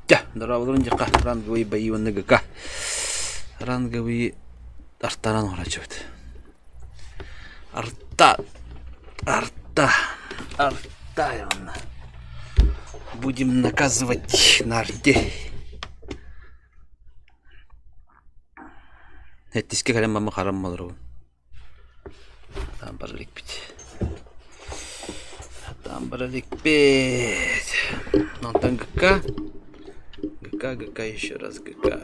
Ja, дорабылын жаққа ранговый бои онны гыка. Ранговый артаран орачыбыт. Арта. Онна. Будем наказывать на арте. Эттиске калем мама харам малыру. Там баралик бит. Нонтан ГК еще раз ГК.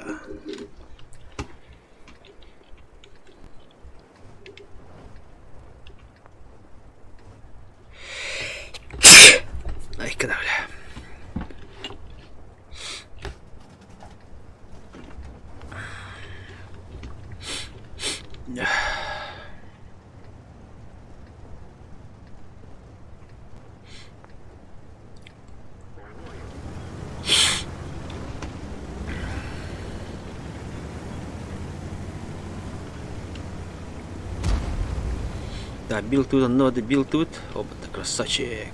Ай, когда бля. Да, бил тут, бил тут. Опа-то красавчик.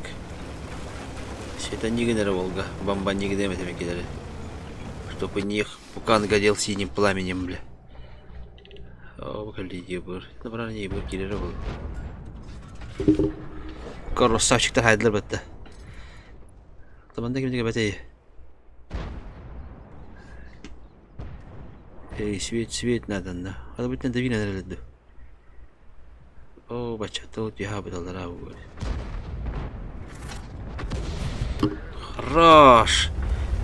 Это не генера Волга. Бомба не генера этими кидали. Чтобы них пукан горел синим пламенем, бля. О, гляди, быр. Набрали не быр кидали. Красавчик-то хайдлер бетте. Таманда кимдеге бетей. Эй, свет надо, да. Надо быть надо вина наледу. О, бача, тут я бы дал дорогу. Хорош!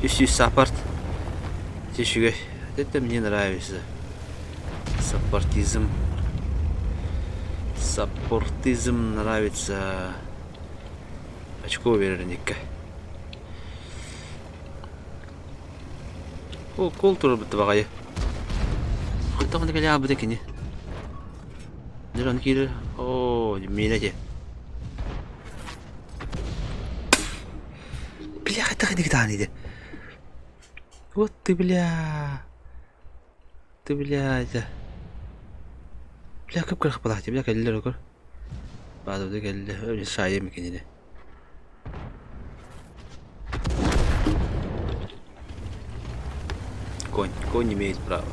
Еще саппорт. Это мне нравится. Саппортизм нравится. Очко верника. О, культура бытовая. Кто он такая абдекини? Дерон киллер. О, милете. Бля, это никогда не. Вот ты, бля. Ты, бля, это. Бля, как крах платье, бля, киллер, кор. Баду, ты киллер, шаем кинили. Конь имеет право.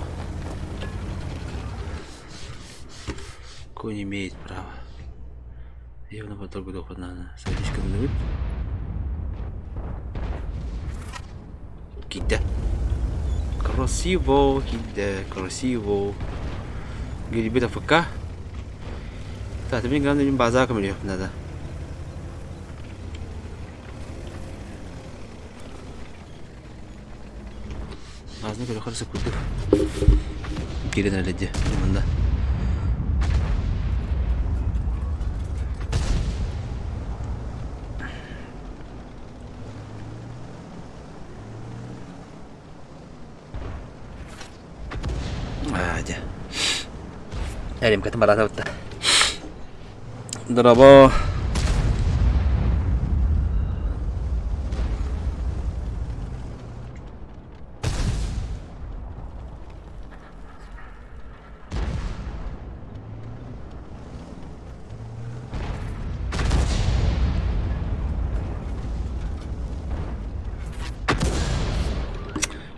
Конь имеет право. Явно потом доход надо. Садишка минут. Кида. Красиво, кида, красиво. Грибы ФК. Так, тебе главное не базака мне надо. Азны böyle karısı kurduk. Girin öylece. Bunda. Hadi. Elim katı marata bitti. Drabo.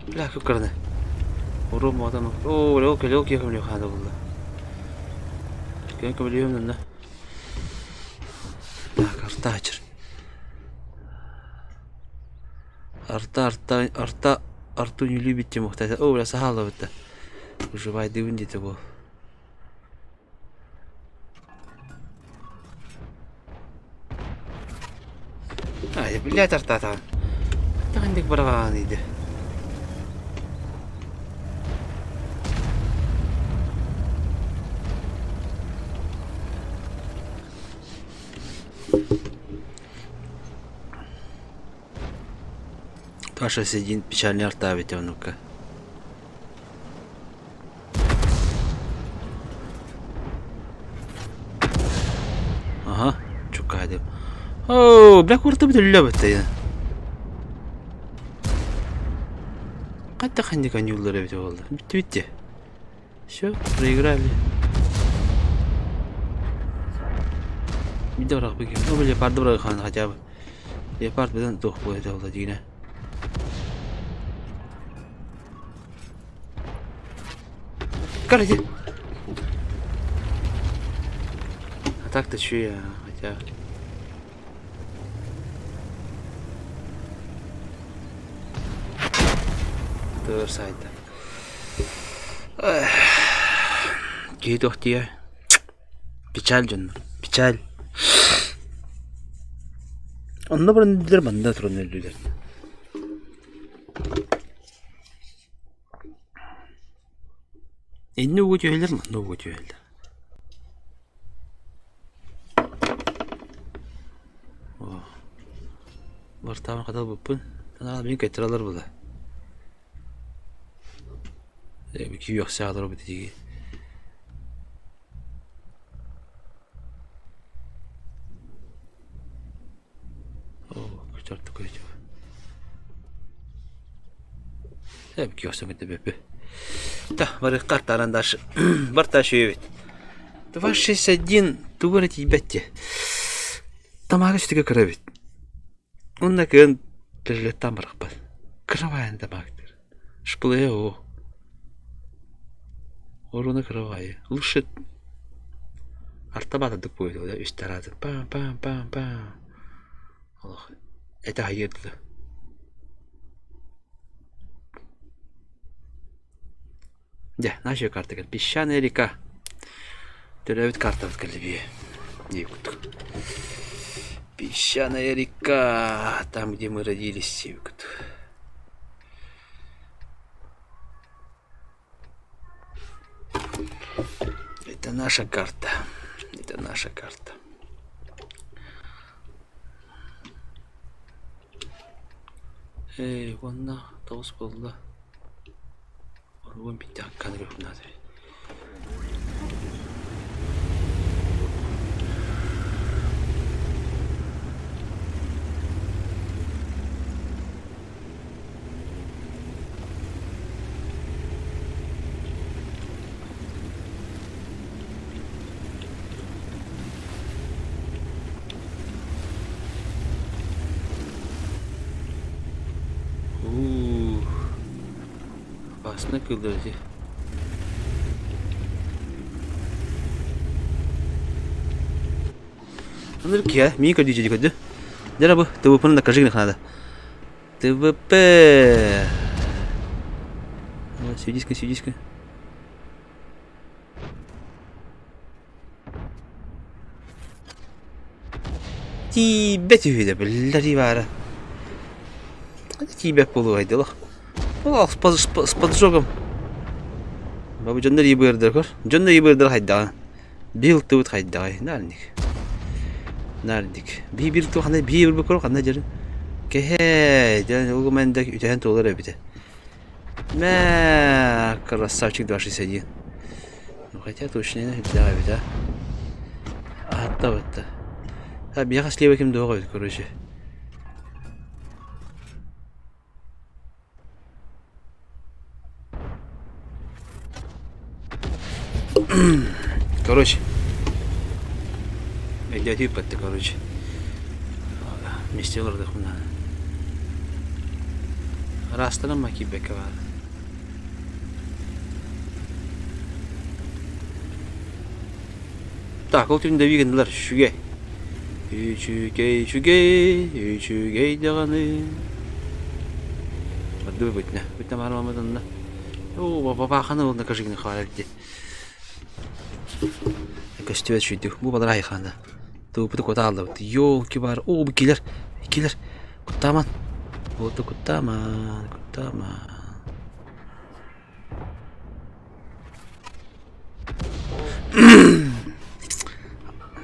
Bля, как корны. Уром adam. Oo, lok yakım yok hadi burada. Kanka biliyorum da. Так, арта açır. Арту не любите мухтать. О, бля, сахала это. Уживай дивнди того. Ай, блядь, арта-то. Так не барабан иди. Паша сидит печальный арта ведь он ну-ка. Ага, чукай. О, бля, курта бдөллөбөт я. Кайта хандик анюллар бит болду. Битти. Всё, проиграли. Видео рах беги. Ну, бля, парды брак хан хотя бы. Я пард бедан тох бойда болду дигине. Чекар иди. А так-то что я, хотя... Төр сайта. Гейдох тия. Печаль жон. Печаль. Онно бір нелер манда тұрын өлілер. Энне өгөт өйлер манда өгөт өйлер. Бар тамыр қадал бұппын. Танағал мен кайтыралар бұла. Bir köyü yok sağlar o bittiği. Kurtardık öyle. Bir köyü yok gitti bebe. Da var kart arandaş. Var taşı evet. 261 тугурать ебать. Тамага что-то кровит. Он на кен перелет там рахпал. Кровая тамаг. Шплея о. Орона кровая. Лучше артабата дык бойду, да, үстарады. Пам. Аллах. Это хайырды. Да, наша карта. Песчаная река. Төрәвит карта открыли. Песчаная река. Там, где мы родились. Это наша карта. Это наша карта. Эй, вон на, толс был. Вон питак, канрюх надо. Опасно кылдырды. Андрюк я, мика дичи дикоды. Дерабы, ТВП на кажигнах надо. ТВП. Сидиска. Тебя блядь, вара. Тебя полугайды лох. Ол с поджогом. Бабы жондар ебердер. Жондар ебердер хайда. Бил тыут хайда. Нарник. Бибир ту хана бибир бекор хана жер. Кехе, жан ол менде үтен толар эбите. Мә, красавчик 261. Ну хотя точно да, да. Атта вот. А бияга слева ким дого, короче. Короче. Дядя Петя, короче. Вместе лорда хуна. Растана маки бекава. Так, ол түрінде вигенділер шүге. Шүге дағаны. Барды бөтіне. Бөтіне мармамадан да. О, бабақаны олында кажигіні қуар әлді. Костюет шүйді. Бұл бадыр айқанда. Тупыты кота алды. Ёлки бар. О, бұл келер. Куттаман. Олды куттаман.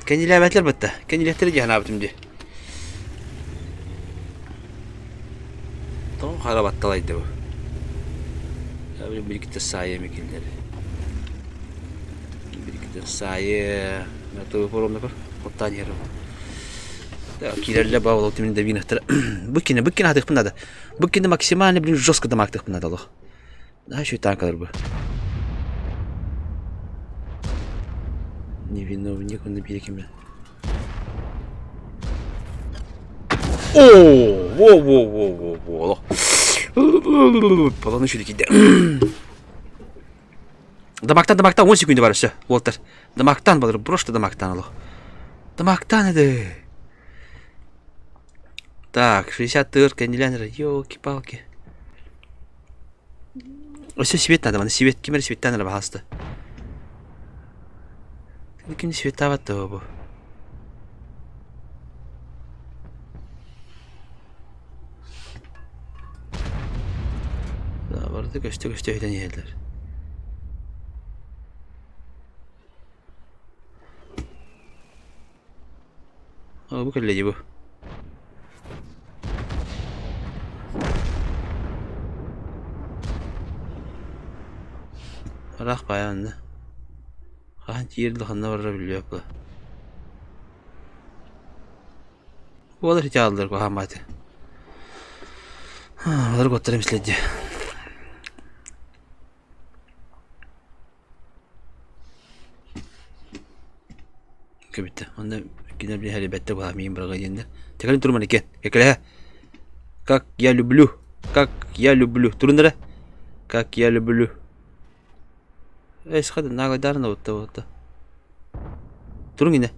Кәнелі әбәтлер бітті. Кәнелеттері де ғанабытымды. Тоң қарабатталайды бұл. Bir-iki sayı mekilleri. Bir-iki sayı. Nerede bu formda var? Kottan yerim. Kilerle bağlı ultimin de binahtar. Bukine hatık bunada. Bukine maksimalne bir жестко damaktık bunada Allah. Daha şu tane kadar bu. Невиновник он наберем. Во. Полону еще такие. Дамактан 10 секунды бар все, Уолтер. Дамактан болар, просто дамактан алу. Дамактан еді. Так, 64 кандилянер, ёлки-палки. Все свет надо, мана свет, кемер светтан ала бахасты. Ким светтават тобу. Да, барды көстө өйден елдер. Bu kelleci bu. Rak bayandı. Kahan yerli kanına varabiliyor bu. Bu olur hiç aldılar bu hamati. Bunları götüreyim sizlerce. Bitti. Onda yine bir helibette bu hamiyim bırakayım. Tekrar durma iken. Ekle. Как я люблю. Как я люблю. Turun Как я люблю. Hadi nagadarına otta. Turun yine.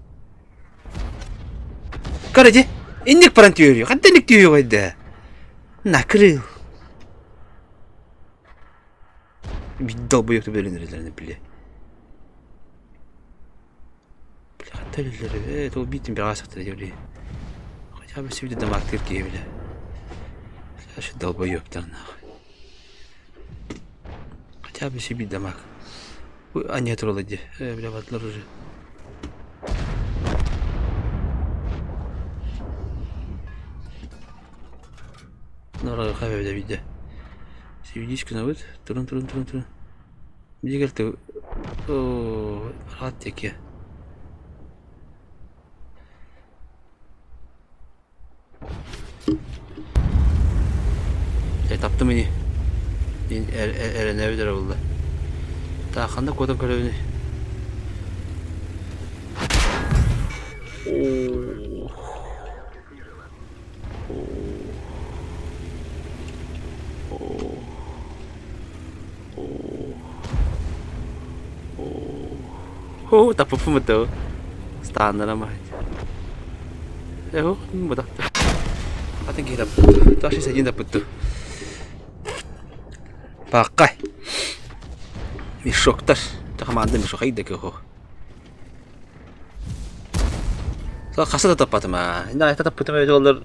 Karıcı. İndik parantı yürüyor. Kaddenik diyor hadi. Nakırıl. Bir dalba yoktu böyle nerelerine bile. Telleri, evet o bitim bir ağaçtır diyor. Acaba bir sivri de baktır ki bile. Şu dalba yoktur ne? Acaba bir sivri de bak. Bu anne trolladı. Bile batlar hoca. Nora kahvede bir de. Sivri iş kına bud. Turun. Bir geldi. Oo, rahat tek ya. Taptım beni. Eren evdir oldu. Takanda kodum görevini. Tapos pumunta. Standard naman. Bu da. Ating kita. Tashi sa jinda puto. Pakay. Mishoktar. Taka manda mishok ay deke ho. So kasa tapat ma. Ina ita tapat ma dolar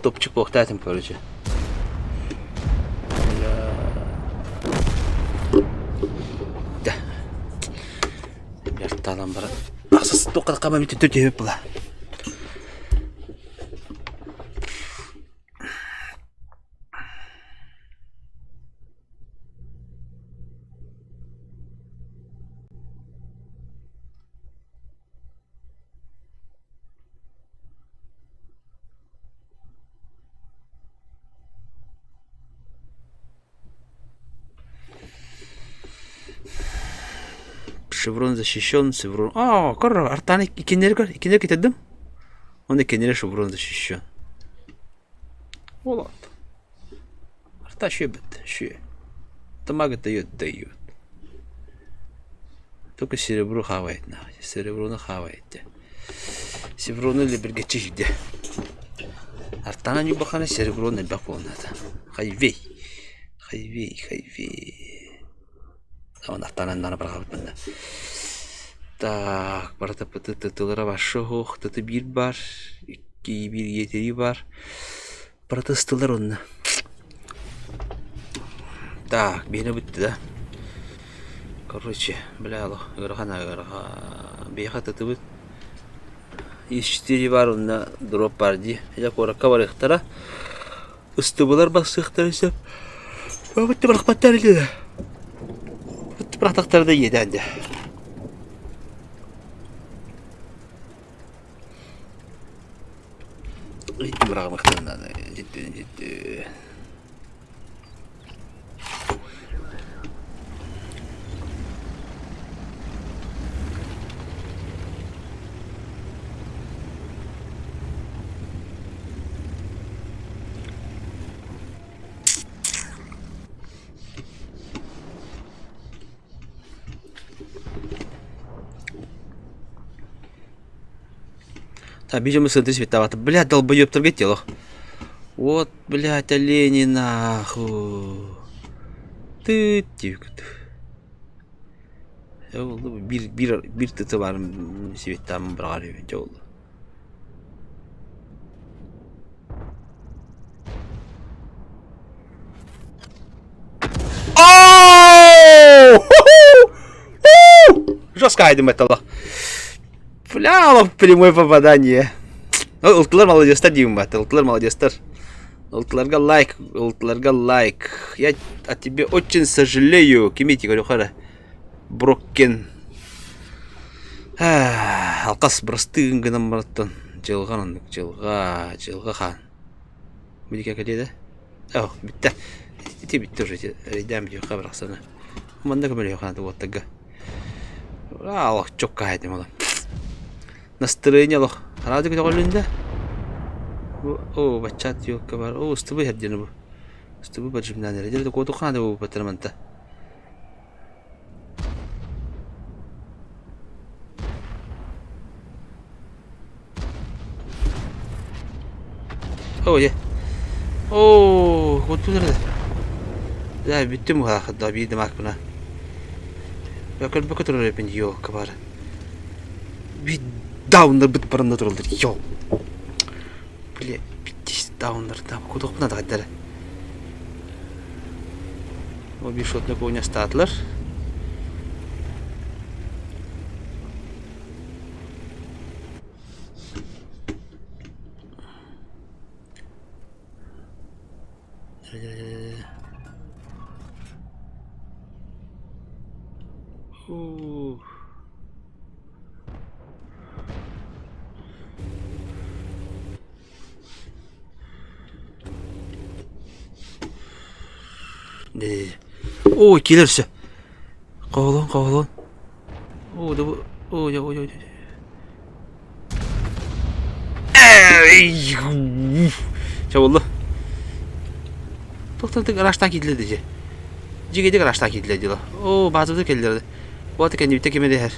topçuk pohtatim böylece. Da. Yartalan bara. Asas tokat kama miti tütüye bula. Шеврон защищен, шеврон. Корра, артаны икенер кетедім. Он икенере шеврон защищен. Олат. Арта шүйе бітті, шүйе. Тамағы дает. Только серебро хавает, сереброны хавает. Сереброны ли бірге чешді. Артана не бақана сереброны бақ болнады. Хайвей. Ama артанан бұрғалып бұнда. Так, барата пыты тытылыра башы хоқ, тыты бір бар, екі бір етері бар. Барата стылар онына. Так, бені бұтты да. Короче, бля алу, ғырға, бейха тыты бұт. Еш-4 бар онына дроп бар де. Як ораққа бар иқтара. Үсті болар басы иқтар есеп. Бұтты бір қпаттар елді. Bıraktıkları da yedendi. Hiç bırakmaktan ciddi. А бежим из центра световато. Блядь, долбоёб торгетело. Вот, блядь, олени нахуй. Ты тихо. Bir tıtı var sivettan bırakır önce oldu. Жестко айдем это. Прямо прямое попадание. Ultlar молодецтер деймін бәті. Ultlar молодецтер. Ultlarga лайк. Я от тебе очень сожалею. Кемейте, говорю, хара. Броккен. Алқас бірістігін гінім бараттан. Жылған жылға хан. Мүдеке кәдеді? Бітті. Бітті уже. Рейдам дейу қабырақсаны. Манда көмелі қанады оттыға. Аллах, çok кайдым олам. Настроение лох. Радио көте қолында? О, бачат yok бар. О, стыбы хәддені бұл. Стыбы бар жымнан әрі. Дәрді көті қанады бұл бәттірманта. О, е. О, көті нәрді. Да, біттім бұл ақыда бейдім ақпына. Бәкіл бәкі тұрыр өпен yok бар. Даундар бит барында туралдыр. Йоу. Бля, биттиш даундар там кудук надо гаддары. О, bir shotni ko'yna statlar. Ой, келерсі. Қауылын. Ой, да бұл. Ой. Жауылы. Тоқтантың араштан кетіледі же. Жегедек араштан кетіледі. О, базыбды келдерді. Болаты кәнде бітті кемеде әр.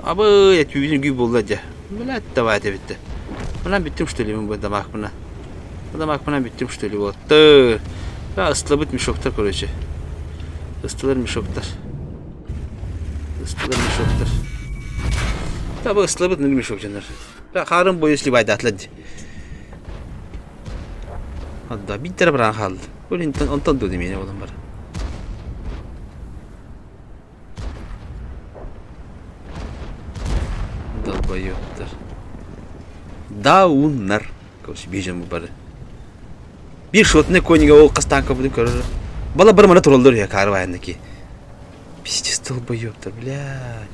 Абы, әтбүйінің күй болды же. Біләт давай әте бітті. Бұнан біттім штөлі мен бұл дамақ бұна. Дамақ бұнан біттім штөлі болды. Ыстылабыт мешоктар, короче. Ыстылар мешоктар. Табы ыстылабыт нөл мешок жанар. Қарым бой өслі байды атлады. Адда, биттері біран қалды. Өл онтан дөді мені олан бар. Далбай өптір. Дауннар. Короче, бейжен бұл бары. Bir shotni ko'niga o'q qistanqa bo'lib ko'rar. Bola bir mana turoldir ya karvayanniki. Pis dolboyobdir, блядь.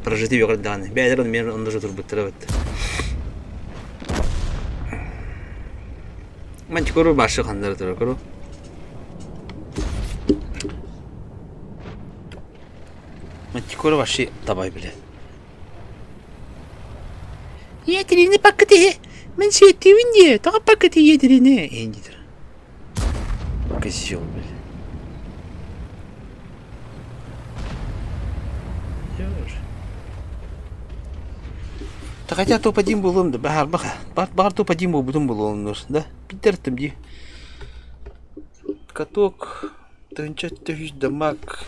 Прожитый век данный. Бәдерін мен онда же тұрып біттіріп. Мантикору башы қандары тұрып көру. Мантикора вообще давай, бля. Етерini paketi. Ben söylediğim diye. Daha paketi yeterini. Endidir. Козел, бля. Да хотя топ-1 был он, да, бар топ-1 был, потом был он, да? Питер там где? Каток, тончат, дамаг,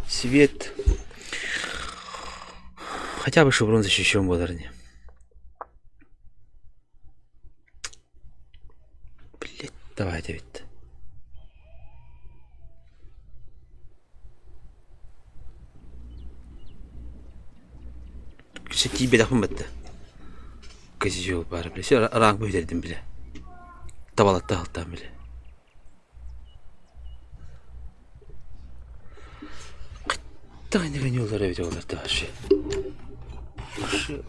свет. Хотя бы шеврон защищен был, наверное. Блять, давай, Давид. Все тебе да хуматта. Козел бар, бля. Все ранг выйдем, бля. Тавалатта там, бля. Қаттаған деген жолдар өте оларды вообще.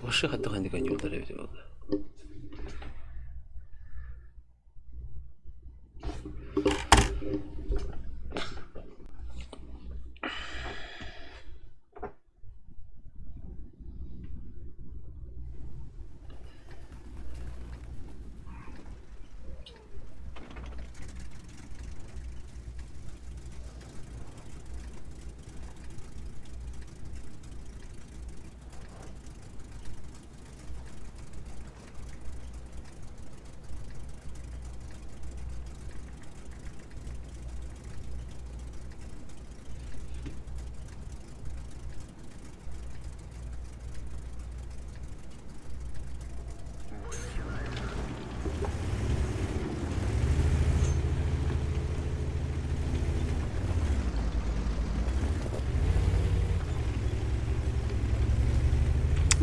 Вообще қаттаған деген жолдар өте оларды.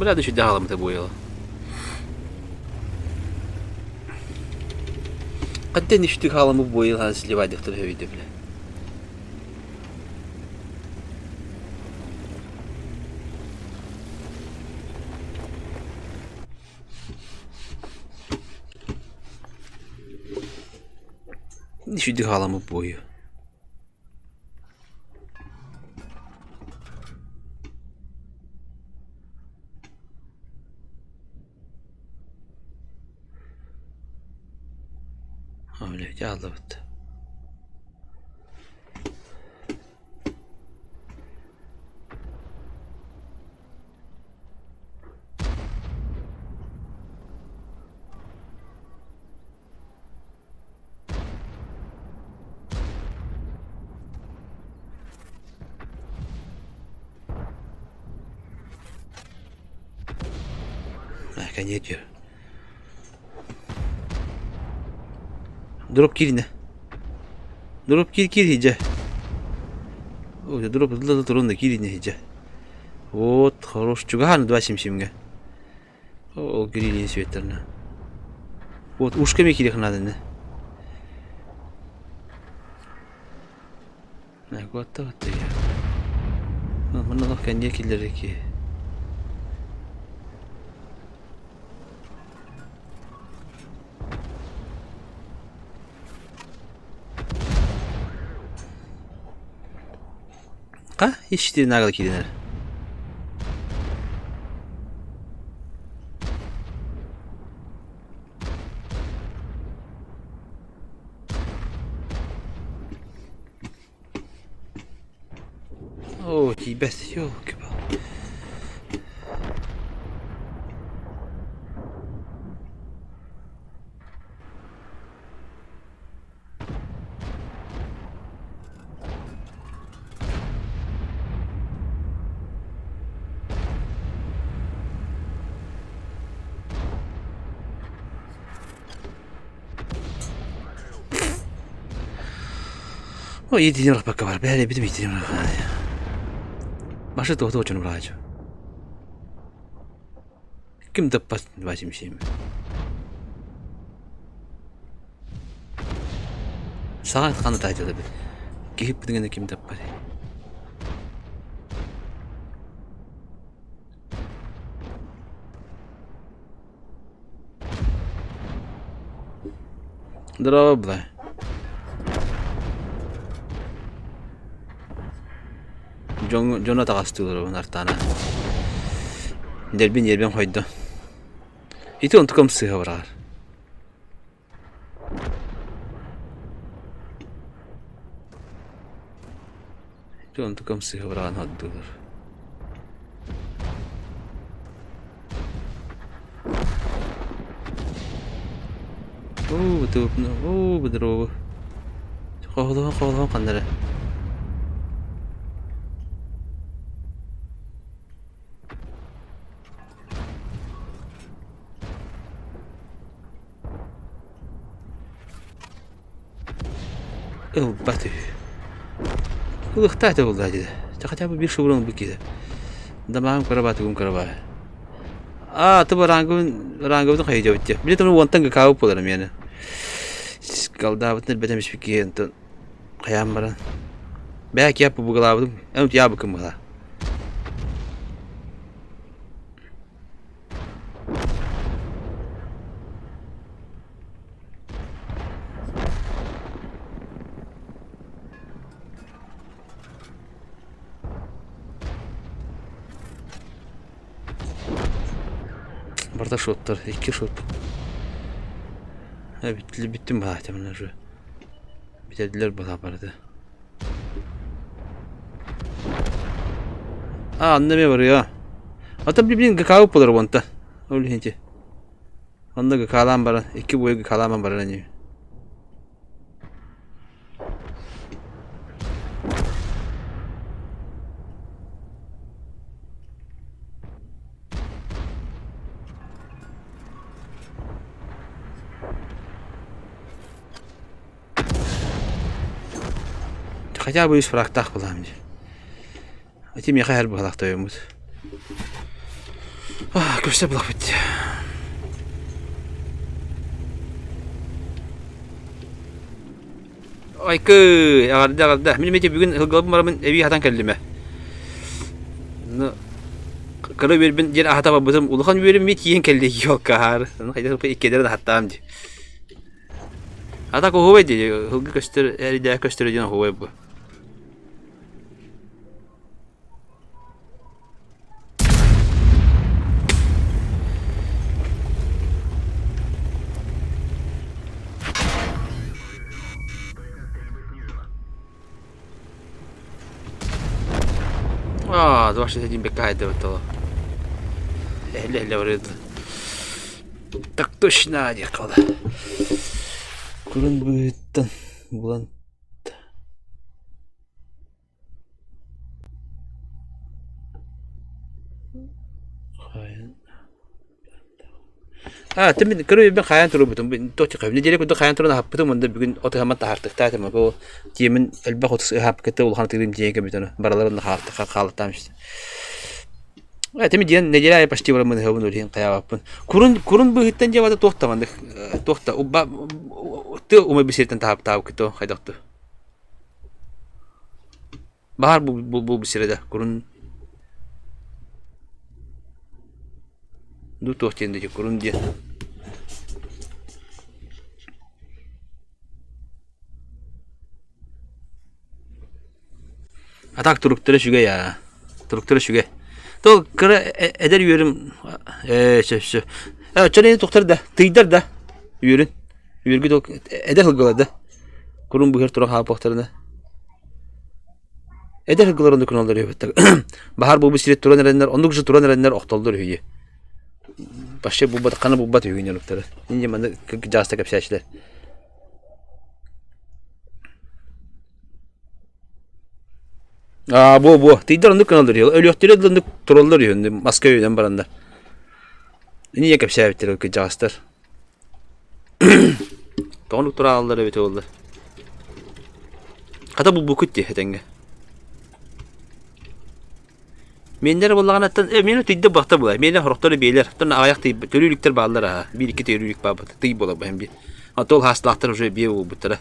Бля, да чуть галам-то бояло. Когда не чуть галам бояло, сливать в твоем виде, бля. Не чуть галам бою. А, блядь, вот. Конечно. Дроп кирine. Дроп кир иже. Ой, дроп трудно кирine иже. Вот, хорош. Чугахан 277-ге. О, кирилин светтерна. Вот, ушками кирих надо, не? Вот так вот я. Mana lah kan dia killer lagi. Ка? Ишти нагал кидинер. О, тебя ёлки. О, единорог пока var. Бәрі бітім единорог. Башы тоқты очень врач. Кім таппас 27. Сағат қаны тайтылды бі. Кехіп бітінгені кім таппас. Здорово, бля. Жона тағастылыр он артана. Дербен қойды. Ити он тұқым сыға барар. Ити он тұқым сыға бараған аддылыр. Оу, бұтыпны, оу, бұдыру. Қоғылған қандары. Ыл, баты. Улықтайды бұл дайды. Чақачабы бір шыбырын бұл кейді. Дамағым қарабаты күн қарабай. Тыбы раңғыбыдың қайы жауытты. Білетім онтан қауып боларым ені. Қалдабытын бәтемеш бекейін. Қаям баран. Бәк япы бұғылабыдың. Әміт ябы кім бұғыла. Barda şotlar, 2 şot. Bittim bana temelen şu. Bitirdiler bana barda. Anneme var ya. Hatta birbirinin kakao polar wanta. Öyle hince. Onda kakalan bara, 2 boyu kakalan bara ne? Хотя бы из фрактах была мне. А тебе хай бы лахтоемут. Köşte bulak bitti. Aykı, ağırda. Benim ete bugün hılgalım varamın evi hatan kellime. Kara bir ben yer ahata babıdım. Ulukan verim mit yiyen kelle yok kahar. Hayda pek ikilere de hatta amdi. Hata ko huve diyor. Hılgı göster, her de göstereceğin huve bu. Дураши с этим бекает этого. Эле вырыды. Так точно декала. Курын быттан булан. Тэмин кыры бен хаян туру бутун. Тоти кайбын. Неделе күндө хаян туруна хаппытым. Монда бүгүн отыгаман тахартык таатыма. Бу темин элбак отус хап кетти. Улхан тигрим жеге бутун. Бараларын хартык калыктам иште. Тэмин диен неделе ай почти барамын хабын өрен каябаппын. Курун быттан жабада тохтамандык. Тохта. Ты умай бисертен таап кетти. Хайдакты. Бар бу бисереде. Курун ду тохтенде курун диен. Atak turukları şüge ya. Turukları şüge. To kıra eder yürüm. Şu. Evet çaneyni doktor da. Tıydar da. Yürün. Yürgü dok eder hılgılar da. Kurun bu her turak ha pohtarına. Eder hılgılar onu kanalları yapıtlar. Bahar bu bisiret turan erenler. Ondukça turan erenler oktaldır hüye. Başka bu bat kanı bu bat hüye noktaları. Nince bana casta kapsayışlar. Bu. Tidar onu kanaldır ya. Ölüyotları da onu turallar ya. Maske yüzden baranda. Niye kapsayışlar o castar? Tonluk turallar evet oldu. Hatta bu kutti hedenge. Menler bollağanattan meni tidde bakta bulay. Menler horokları beyler. Tona ayak tıyıp törülükler bağlar ha. Bir iki törülük bağ batı. Tıyıp ola bu hem bir. Atol hastalıklar уже beye bu butara.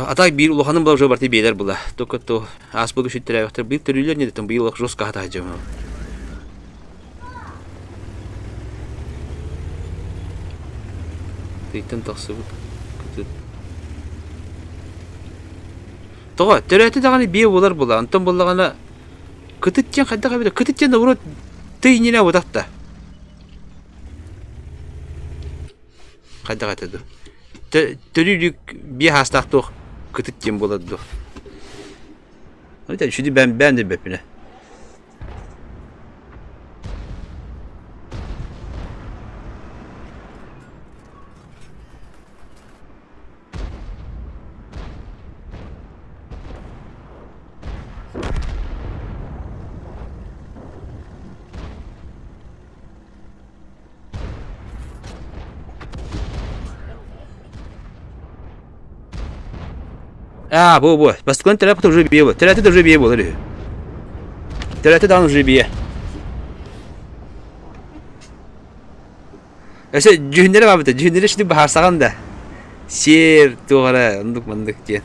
Atak bir uluhanın bula уже bartı beyler bula. Только то asbıgı şüttüre ayaktar. Bir törülükler ne dedim. Bir yıllık joska hata hacım. Tıyıtın taksı bu. Toğa töreti dağını beye bolar bula. Anton bollağana kıtıtcan kadda kabida. Kıtıtcan da bunu tıyinine odakta. Kadda kadda. Törülük bir hastalık kıtıtcan boladı. Hadi şimdi ben de bepine. Bu. Басткан терапта уже бие. Терапта уже бие болар. Терапта да уже бие. Эсе жүндер бабыта. Жүндер şimdi baharsagan da. Şer doğru unduk mandık diye.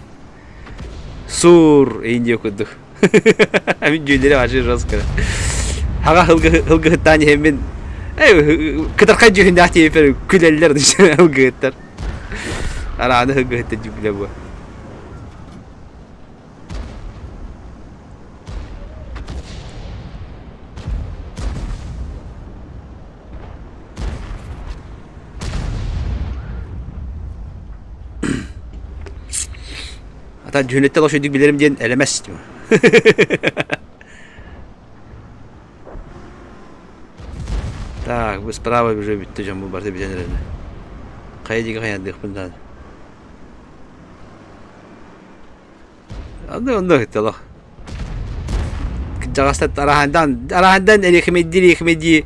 Sur ince okuduk. Amin жүндер aşırı rozkara. Haga hılgı tane hemen. Kadar kaç жүндер atıyor küleller dışarı hılgıtlar. Arada hılgıtlar cümle bu. Hatta cünnette laşıyorduk bilirim diyen elemez. Так, bu справа уже bitti canım bu barda biten herhalde. Kayacık kayandık bundan. Onda gitti Allah. Cağastat arahandan elekmedi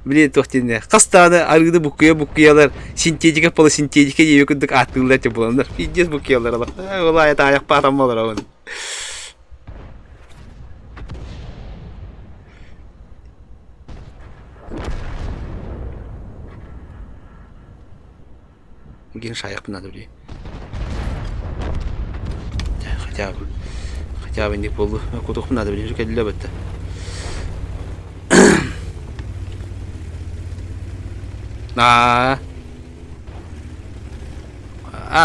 bile tohtinde. Kastağını argıdı bukuyalar. Sintetik kapalı sintetik diye yokunduk attılar çabulanlar. Fidges bukuyalar Allah. Olay da ayak param olur onun. Ген шаяк надо ли. Хотя бы не полу. Кутух надо ли. Жука для бетта.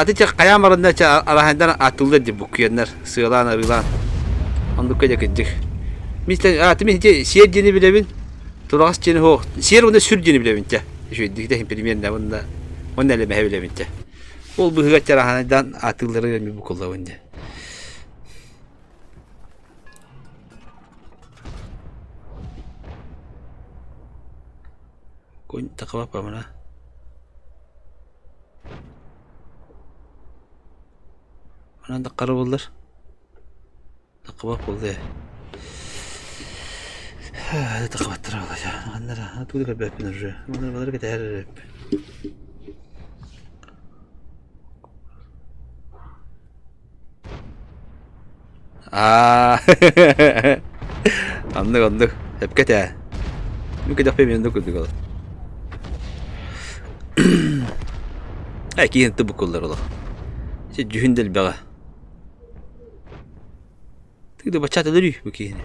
Ты чак каямарында ча арахандан атылды деп букуяннар. Сыйлан арылан. Анду кеде кедик. Мистер, ты мне сер дени билебин. Турас дени хо. Сер онда сүр дени билебин те. Şu dikte примерно onda le mehvile bitti. Ol bu hıgatçara hanadan atılları gelmiyor bu kolda önce. Koyun takım apa mana? Mana da karı bulur. Takım apa oldu ya? Hadi takım attır olacak. Anlara, tuğdu kalbi yapın oraya. Onları baları gider hep. Anladık. Hep kete. Mümkün de yapayım yanında kurduk ola. Ki yine tıbuk oldular ola. İşte cühündel bağa. Tıkı da başat alır bu ki yine.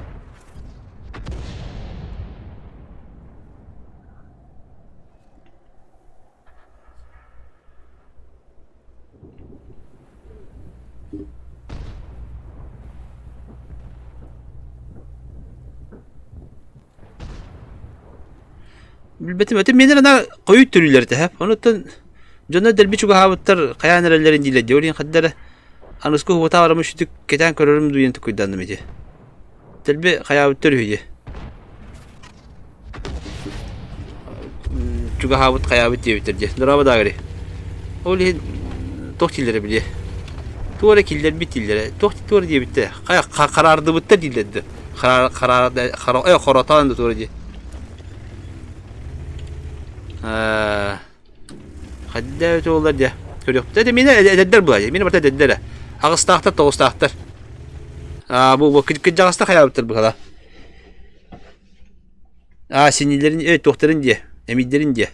Betim menler ana koyu türlüleri de hep. Ondan Jonda derbi çok havatlar kayan nerelerin dile diyorlar. Kadar anusku huvata aramış tük keten körürüm duyan tük kuydandım edi. Derbi havatlar hüye. Çok havat havat diye bitirdi. Duraba da gari. Öyle tohtilleri bile. Tuğra killer bitillere. Tohtil diye bitti. Karardı bitti diledi. Karatan da tuğra diye. Hadde çoğullar diye. Görüyor. Zaten beni ededler bu ayı. Beni burada ededler. Ağız tahtar, toğuz tahtar. Bu kıcak ağızda hayattır bu kadar. Sinirlerin, evet doktorun diye. Emidlerin diye.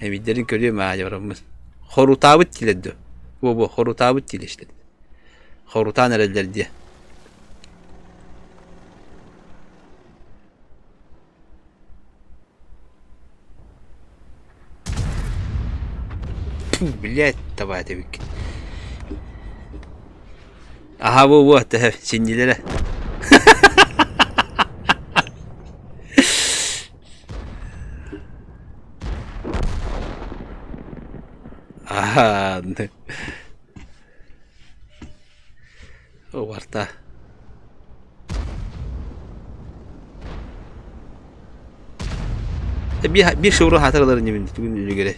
Emidlerin görüyor mu yavrum? Horutabıt diledi. Bu horutabıt dile işte. Horutan nereler diye. Блять, давай tabii ki. Aha bu tabii sinirlere. Aha. O varta. Bir şuuru hatırlarım bugün göre.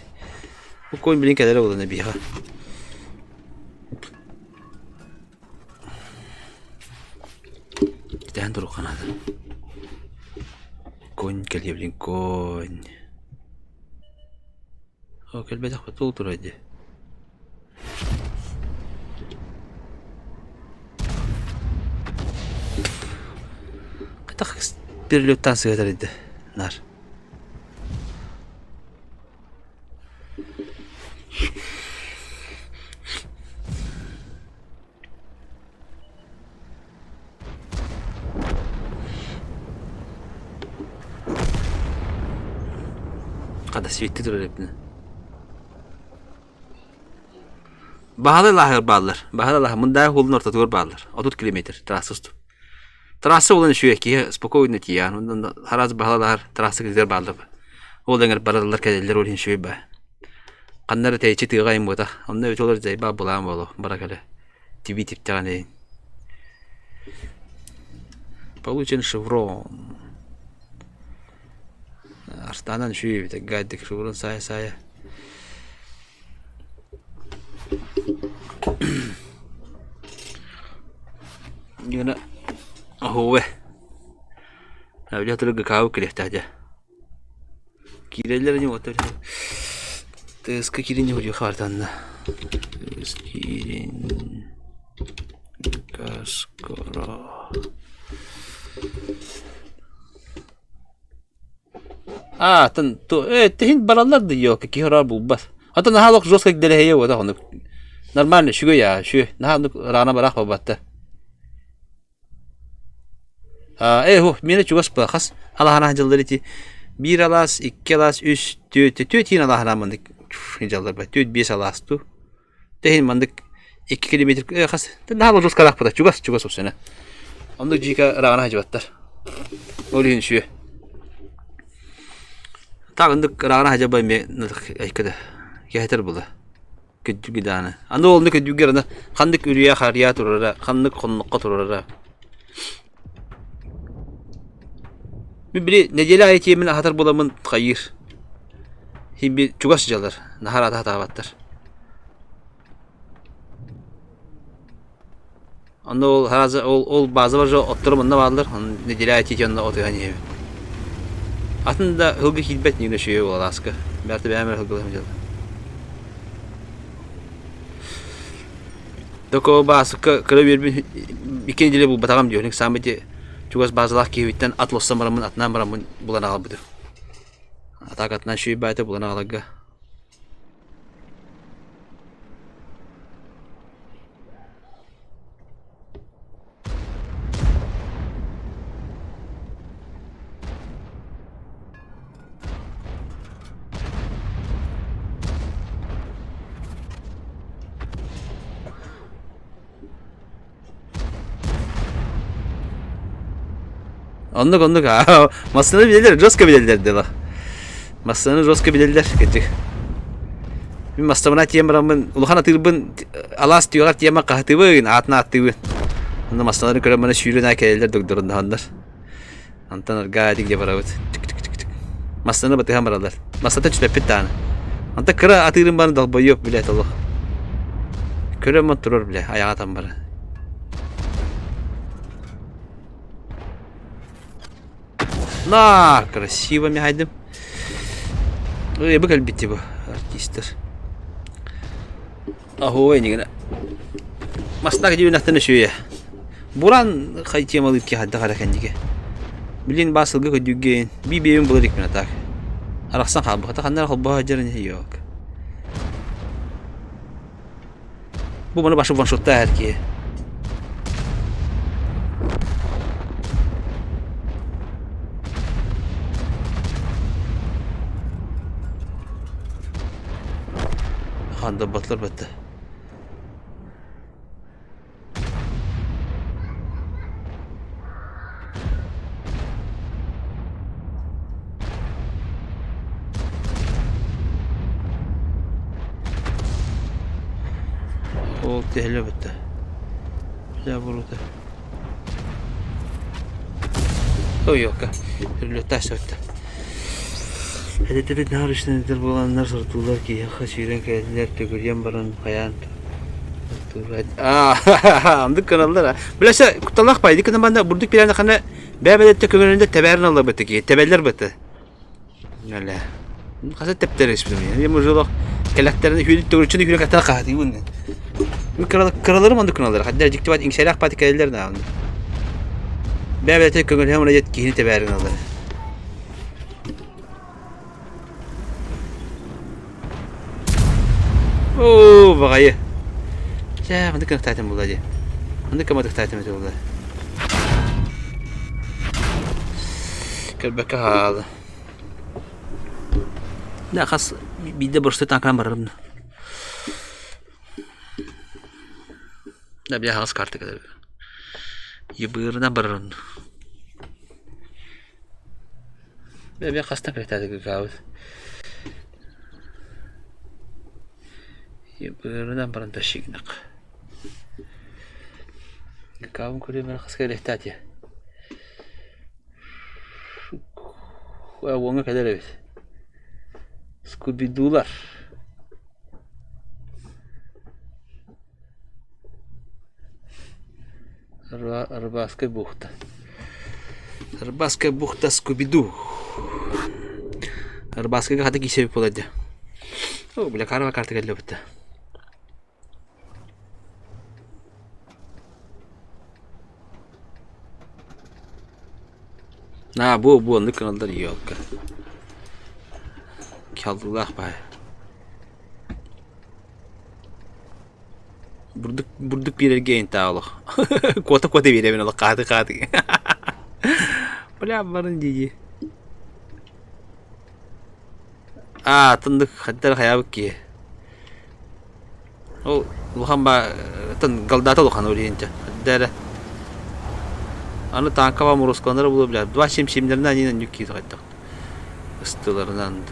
Bu koyun bilin kadar oldu ne bir ha. Gidelim dur o kanadı. Koyun geliyor bilin koyun. O kelbede kutu otur hadi. Katak bir lütfen sığdır idi. Nar. Kada sivitli durur hepini. Bahalı lahır bağlar. Bahalı lahır. Mındaya hulun orta dur bağlar. 30 kilometre. Trası tutup. Trası olan şu ki spokojno ti yani. Ondan haraz bahalı lahır. Trası gider bağlar. Oğlanlar baralar kedeller olun şu be. Kanları teyçi tıgayım bu da. Onda öyle olur zayıf bulan bolu. Barakale. TV tip tane. Получен шеврон. Арстанан шуй так гадик шеврон saya. Gimana? Oh weh. Nah, dia terus kau kelih aja. Kiralah ni motor. Terus ke kiri ni hujung khartan dah. Terus kiri. Kaskara. Tentu. Tehin baralar da yok ki horar bu bas. Hatta nahalok жестко деле вот он. Нормально шуго я, шу. Нахалок рана барах бабатта. Хо, мені чугас бахас. Аллахана жылдырыти. 1 alas, 2 alas, 3, 4 yine Allah'ına mandık. Hincalar ba. 4 alas tu. Tehin mandık 2 kilometre kas. Nahalok жестко рах бада. Чугас осена. Ondan jika rana hajabattar. Olin şu. Tağındık rana hajabay me aykada. Yeter bula. Küçük gidana. Anda oldu küçük gerine. Kandık ürüye xariya turara. Kandık konnuqqa turara. Biri neceli ayet yemin hatar bulamın hayır. Himbi çugas jalar. Naharata hatabattar. Anda ol hazır ol bazı var oturumunda varlar. Neceli ayet yanında oturuyor hani. Atında hılgı hizmet yine şey ola aska. Berti beğenmer hılgılamayacağız. Doko bazı kırı bir ikinci dili bu batağım diyor. Samiti çugas bazılar ki bitten atlossa maramın atnan maramın bulana albudur. Atak atnan şey bayta bulana alaga. Anlık ha. Masanı bilirler, Roska bilirler de la. Masanı Roska bilirler gecik. Bir mastamına tiyem ramın uluhan atırbın alas diyorlar tiyema kahtıbın atna atıbın. Onda masanları köremene şüyrüne kelirler doktorunda hanlar. Antanar gayet gibi baravut. Masanı batı hamaralar. Masada çülepet tane. Anta kıra atırbın bana dalbayı yok bile Allah. Köremem durur bile ayağa tam bana. На, красиво мяйдым. Ой, быкал битти бу, артистер. Ахой, нигена. Маснак дибин аттаны шуя. Буран хайтем алып ки хадда хараканниге. Билин басылгы көдүгген. Би бейим буларык мен атак. Араксан хабы, хата хандар хобба жарын yok. Bu bana başı one-shot'ta herki. Handa batlar battı. O tehlikeli battı. Ya burada. O yok. Hırlı taş battı. Hedefleri nahar işlenir bulanlar sordular ki ya şiiren kaydılar tögüryen baran kayan. Andık kanallar ha. Bilese kutalak paydı ki bana burduk bir yerde kana bebelette kömüründe teberin Allah battı ki tebeller battı. Öyle. Kasıt tepter ismim yani. Yemuzuluk keleklerini hüyüdük tögürçünü hüyüdük atağa kahdi bunu. Karalarım andık kanallar. Hatta ciktibat inşallah pati kaydılar ne andı. Bebelette kömüründe ona jet ki teberin Allah. Oh, bagaya. Ya, manda kena tatem bola aja. Manda kena tatem itu bola. Kalbaka hal. Dah khas bir de burası tankan barım. Dah bir khas kartı kadar. Yıbırına barım. Bir khas tankan tatem kavut. Yıbırına barım taşıyık. Kavun kuruyor bana khas kadar ihtiyaç ya. Wonga kadar evet. Scooby-Doo'lar. Рыбацкая бухта. Рыбацкая бухта Scooby-Doo. Рыбацкая хата кисе болады. О, бля, карва карта келе бітті. Bu anlık kanallar yok. Kaldılar bay. Бурдук пирерге интаалох. Кота беремен ол каты. Бля, барын диди. Тындык хаттар хаябык ки. Ол лухамба тын галдата лухан ориенча. Дәре. Аны танкава мурускандар булу бля. Два шемшемдерин анинен юкки кайттык. Ыстыларынан.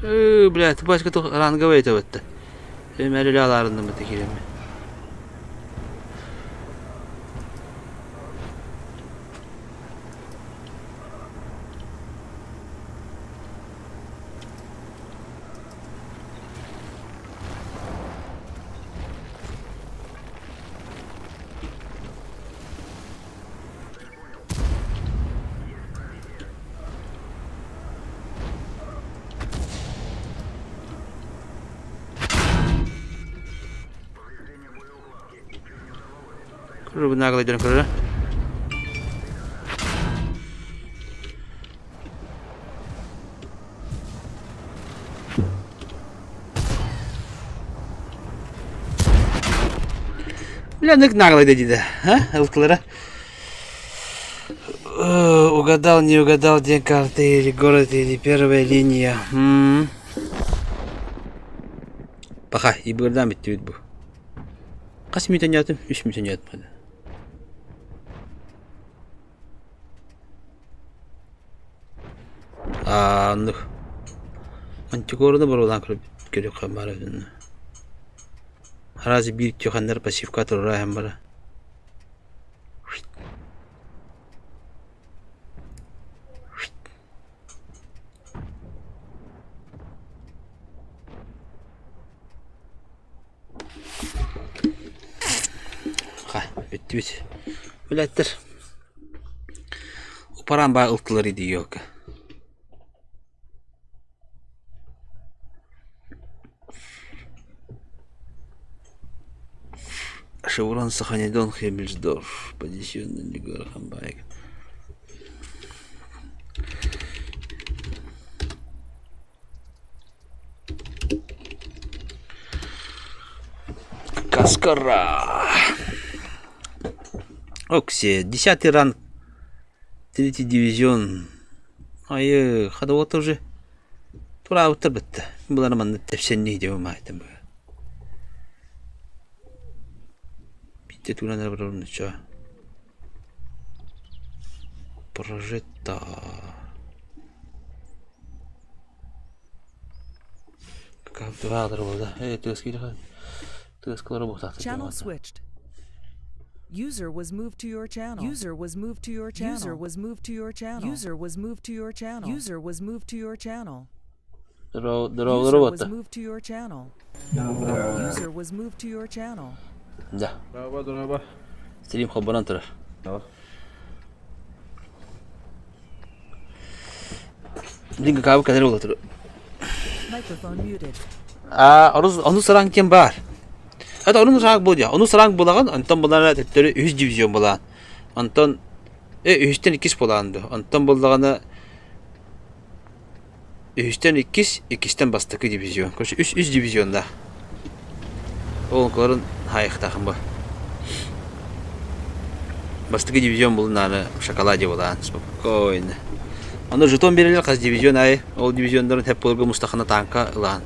Бля, ты бачка тут ранговый это вот. Мәлеле аларындым бите килеме. Куру наглый ден куру. Бля, наглый dedi, а? Алтлары. Угадал, не угадал, день карты или город, или первая линия. Пока, и buradan bitti bu. Kaç minuten yattım? 3 minuten yatmadı. Anlık. Антикорны барудан көрөк камара дин. Харази бир төхандар пассивкатор раһам бара. Bitti bit. Bilettir. Uparan bağ ıltıları diyor ki. Шеврон Саханедон Хемельсдорф. Позиционный Лигор Хамбайк. Каскара. Окси, 10-й ранг, 3-й дивизион. Ай, хада вот уже. Тура утыр бітті. Бұлар маңды тәпсенне деп өмайтын бұл. Битте турандар бір орын үші. Прожетта. Как турадыр болды. Тығыз бұқтақты. Channel switched. User was moved to your channel. User was moved to your channel. User was moved to your channel. User was moved to your channel. User was moved to your channel. User was moved to your channel. User was moved to your channel. Да. Браво. Стрим хабаран тұрар. Динго кабы кәдір болды тұрар. Microphone muted. Onu sıran kim var? Hatta onun sarang bu ya. Onu sarang bulan, Anton bulan tetleri 100 divizyon bulan. Anton 100'ten 2 bulandı. Anton bulduğuna 100'ten 2, 2'ten bastıkı divizyon. Koşu 3 divizyonda. Onların hayık takım bu. Bastıkı divizyon bulunanı şokoladı bulan. Spokojno. Onu jeton verirler kaz divizyon ay. O divizyonların hep bulgu Mustafa'na tanka lan.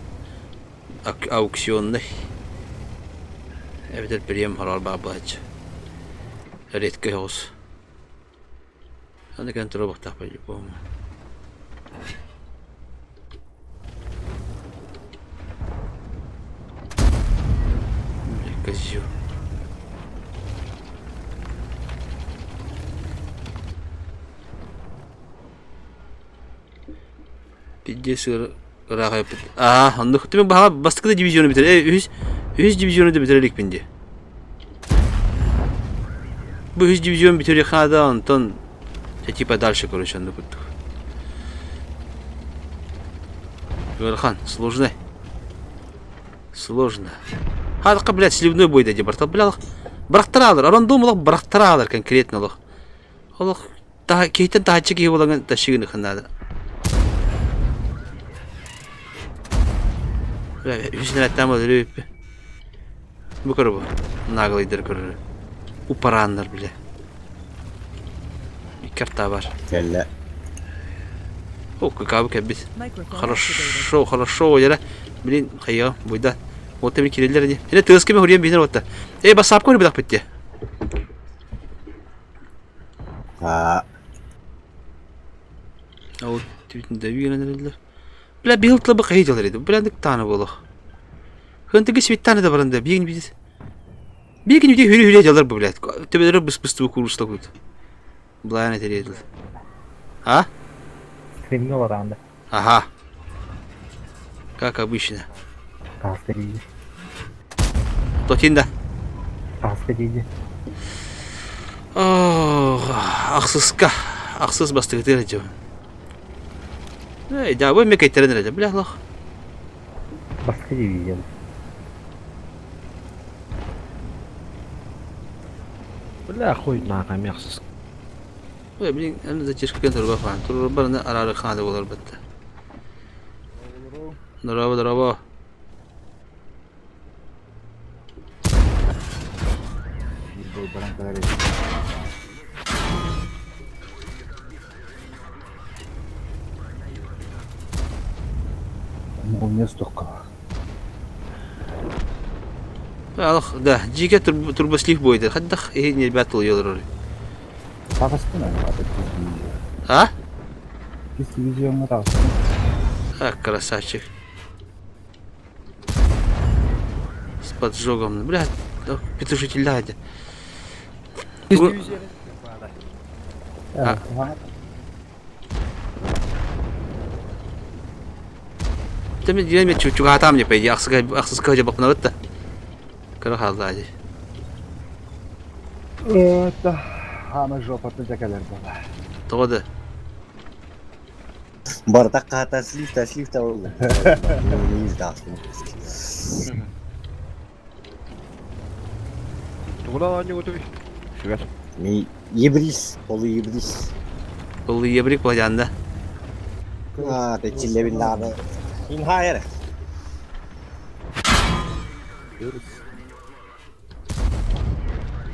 Auksyonda. Evet, прием харал бабач. Редкий хоз. Они контроль так по-любому. Козю. Пидес рагай. Анда хтеме бага бастыкта дивизиону битер. 100 divizyonu da bitirdik bindi. Bu 100 divizyon bitirdik hada Anton. Типа дальше, короче, надо будет. Верхан, сложно. Хадка, блядь, сливной бой дойди, барта, блядь. Бырактыралар, арандуу мулак бырактыралар конкретно лох. Олох та кейтен таачы кей болаган ташыгын ханада. Үсүнө аттам өлүп. Бу көрбү. Наглыйдыр көрөр. Упарандар биле. Карта бар. Кelle. О, какао кебит. Microphone Хорошо, activated. хорошо, яра. Блин, хайо, буйда. Вот тебе кириллер ди. Эне төскеме хурьем бинер отта. Эй, басап көрү бидак битти. Ha. Ау, тибитин да үйгенелер. Бля, билтлы бы кайдалар иди. Блядык таны болох. Хынтыгы свиттаны да барында, бигин бит. Бигин үдө хүрү жалар бу, блядь. Тебелер быс-быстуу курушла кут. Блайна тередил. А? Стримге барганда Ага. Как обычно. каска дейди. Тотинда. Каска дейди. Ақсызқа. Ақсыз бастығы тері жау. Да, вы мне кайтерен ради, бля, лох. Баска дивизия. Бля, хуй нахуй мяксыз. Ой, блин, أنا затишка كان تربا فان. تربا أنا أرى خانة ولا ربطة. ضربة. Умес только. Алох, да, жиге турбослив бойды. Хаддах и не батл йолрори. Тагыстын аны атып. А? Кис дивизионга тагыстын. А, красавчик. С поджогом. Бля, петушитель ладя. Ha. Тем дилеме чуга там не пойди, ахсыз каже бакна ватта. Кара халдади. Это аны жопаты жакалар бала. Тогода. Бардак ката слив та болду. Не издастым. Тугула не готовый. Шүгәр. Ми ибрис, олу ибрис. Бұл ебрик болжанда. А, те чилле биллады. Ин хайр.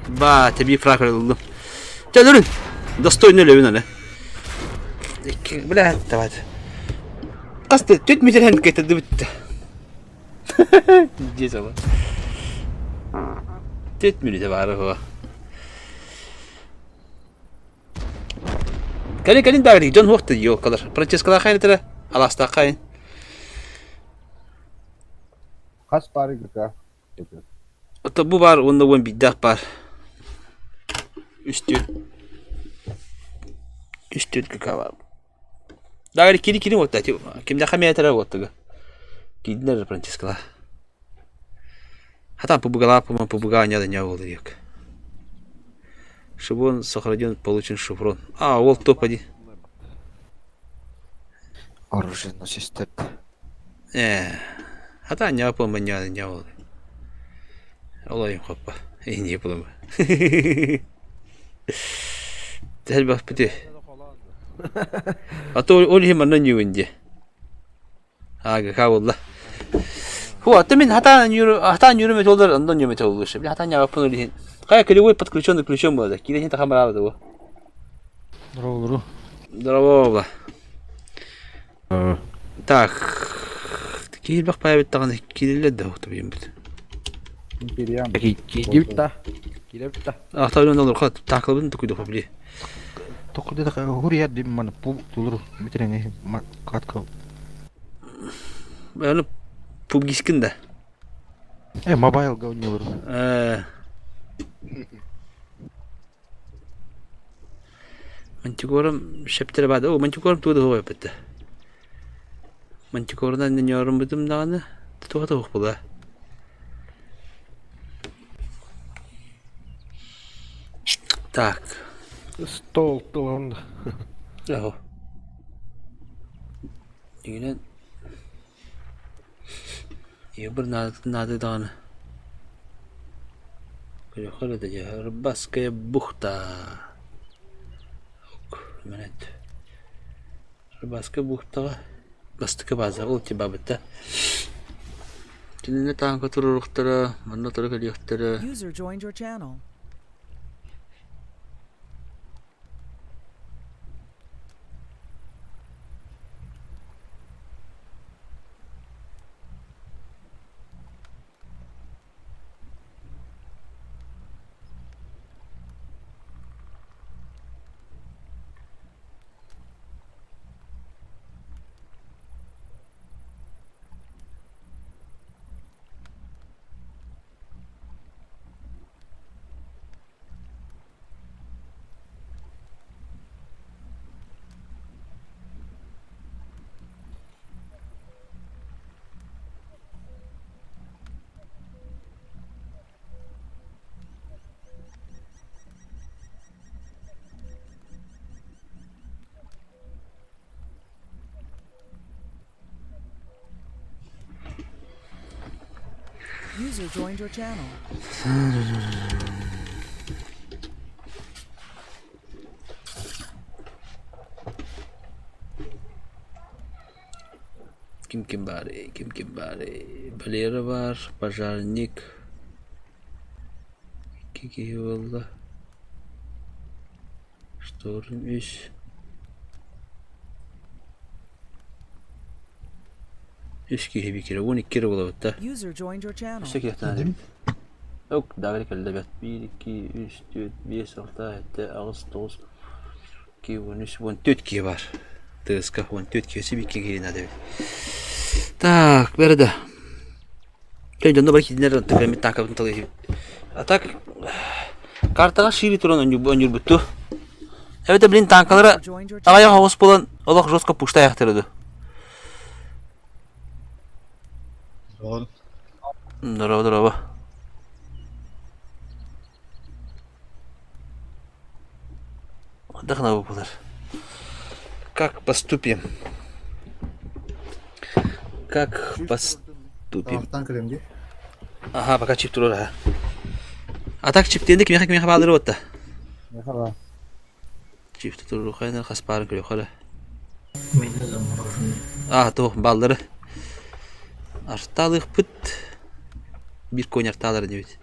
Ба, тебе фраг рылдым. Тәдірін. Достойны лөвін әлі. Бля, давай. Қасты, 4 метр әнді кетеді бітті. Де сала. 4 минуты бары ғо. Кәлін бәрі, жон хоқты йол қалар. Франческала қайын тірі, аласта қайын. Кас бары гыка. Ото bu var, onda on bidak var. Üstü kaka var. Daha kiri oldu. Kimde kamera tarafı oldu. Gidiler Francesco'la. Hatta побугала не oldu yok. Чтобы он сохранил, получен шифрон. А, ол топ один. Оружие носит. Hatta ne yapalım ben ne oldu. Olayım hoppa. İyi yapalım. Tel bak bitti. Hatta öyle hemen ne yiyince. Aga kavullah. Hu temin hatta yürüme yollar ondan yürüme yollar işte. Bir hatta ne yapalım öyle. Kaya кривой подключенный ключом было. Кидай это камера было. Здорово. Так. Такие бах появится таганы кириллер да вот бим бит. Империям. Килепта. Ахтардан olur хат такылбын тукуйду хобли. Токуде да хурия дим мана пу тулур. Митренге катка. Аны пубгискин да. Мобайл гаунилур. Мантикорым шептер бады. О, мантикорым туды хой битти. Мантикордан не yorum битим даганы. Тугата хок була. Так. Стол тулун. Яho. Дигенен. Ебір нады дағаны. Yukarı da ya. Rıbaskaya bухта. Menet. Rıbaska bухтаға бастықы база ол те бабытта. Тініне таңғы тұрырықтары, мұнда тұры көлектері. User joined your channel. User joined your channel. Kim bari? Balera var, пожарник. İki valla. Ştorun üç. Üç kere bir kere, 12 kere olabilir. User joined your channel. İşte kere tane. Yok, daha bir kere de 1, 2, 3, 4, 5, 6, 7, 8, 9, 2, 13, 14 kere var. Тыска, 14 кесі бекке кейін әдебі. Так, бәрі да. Кәйден бар кетінер түкәмет танкабын талай. А так, картаға шири тұрын өнер бұтты. Әбеті білін танкалары ағайы қауыс болан олақ жосқа пұшта аяқтырды. Здорово. Отдохна выпалар. Как поступим? Ага, пока чип турur ha. А так чиптенде кime хабалдырып отта. Merhaba. Чипти турur кайнар хаспарын көрө кара. А, то балдары. Арталык пыт. Bir koyun artaları debit.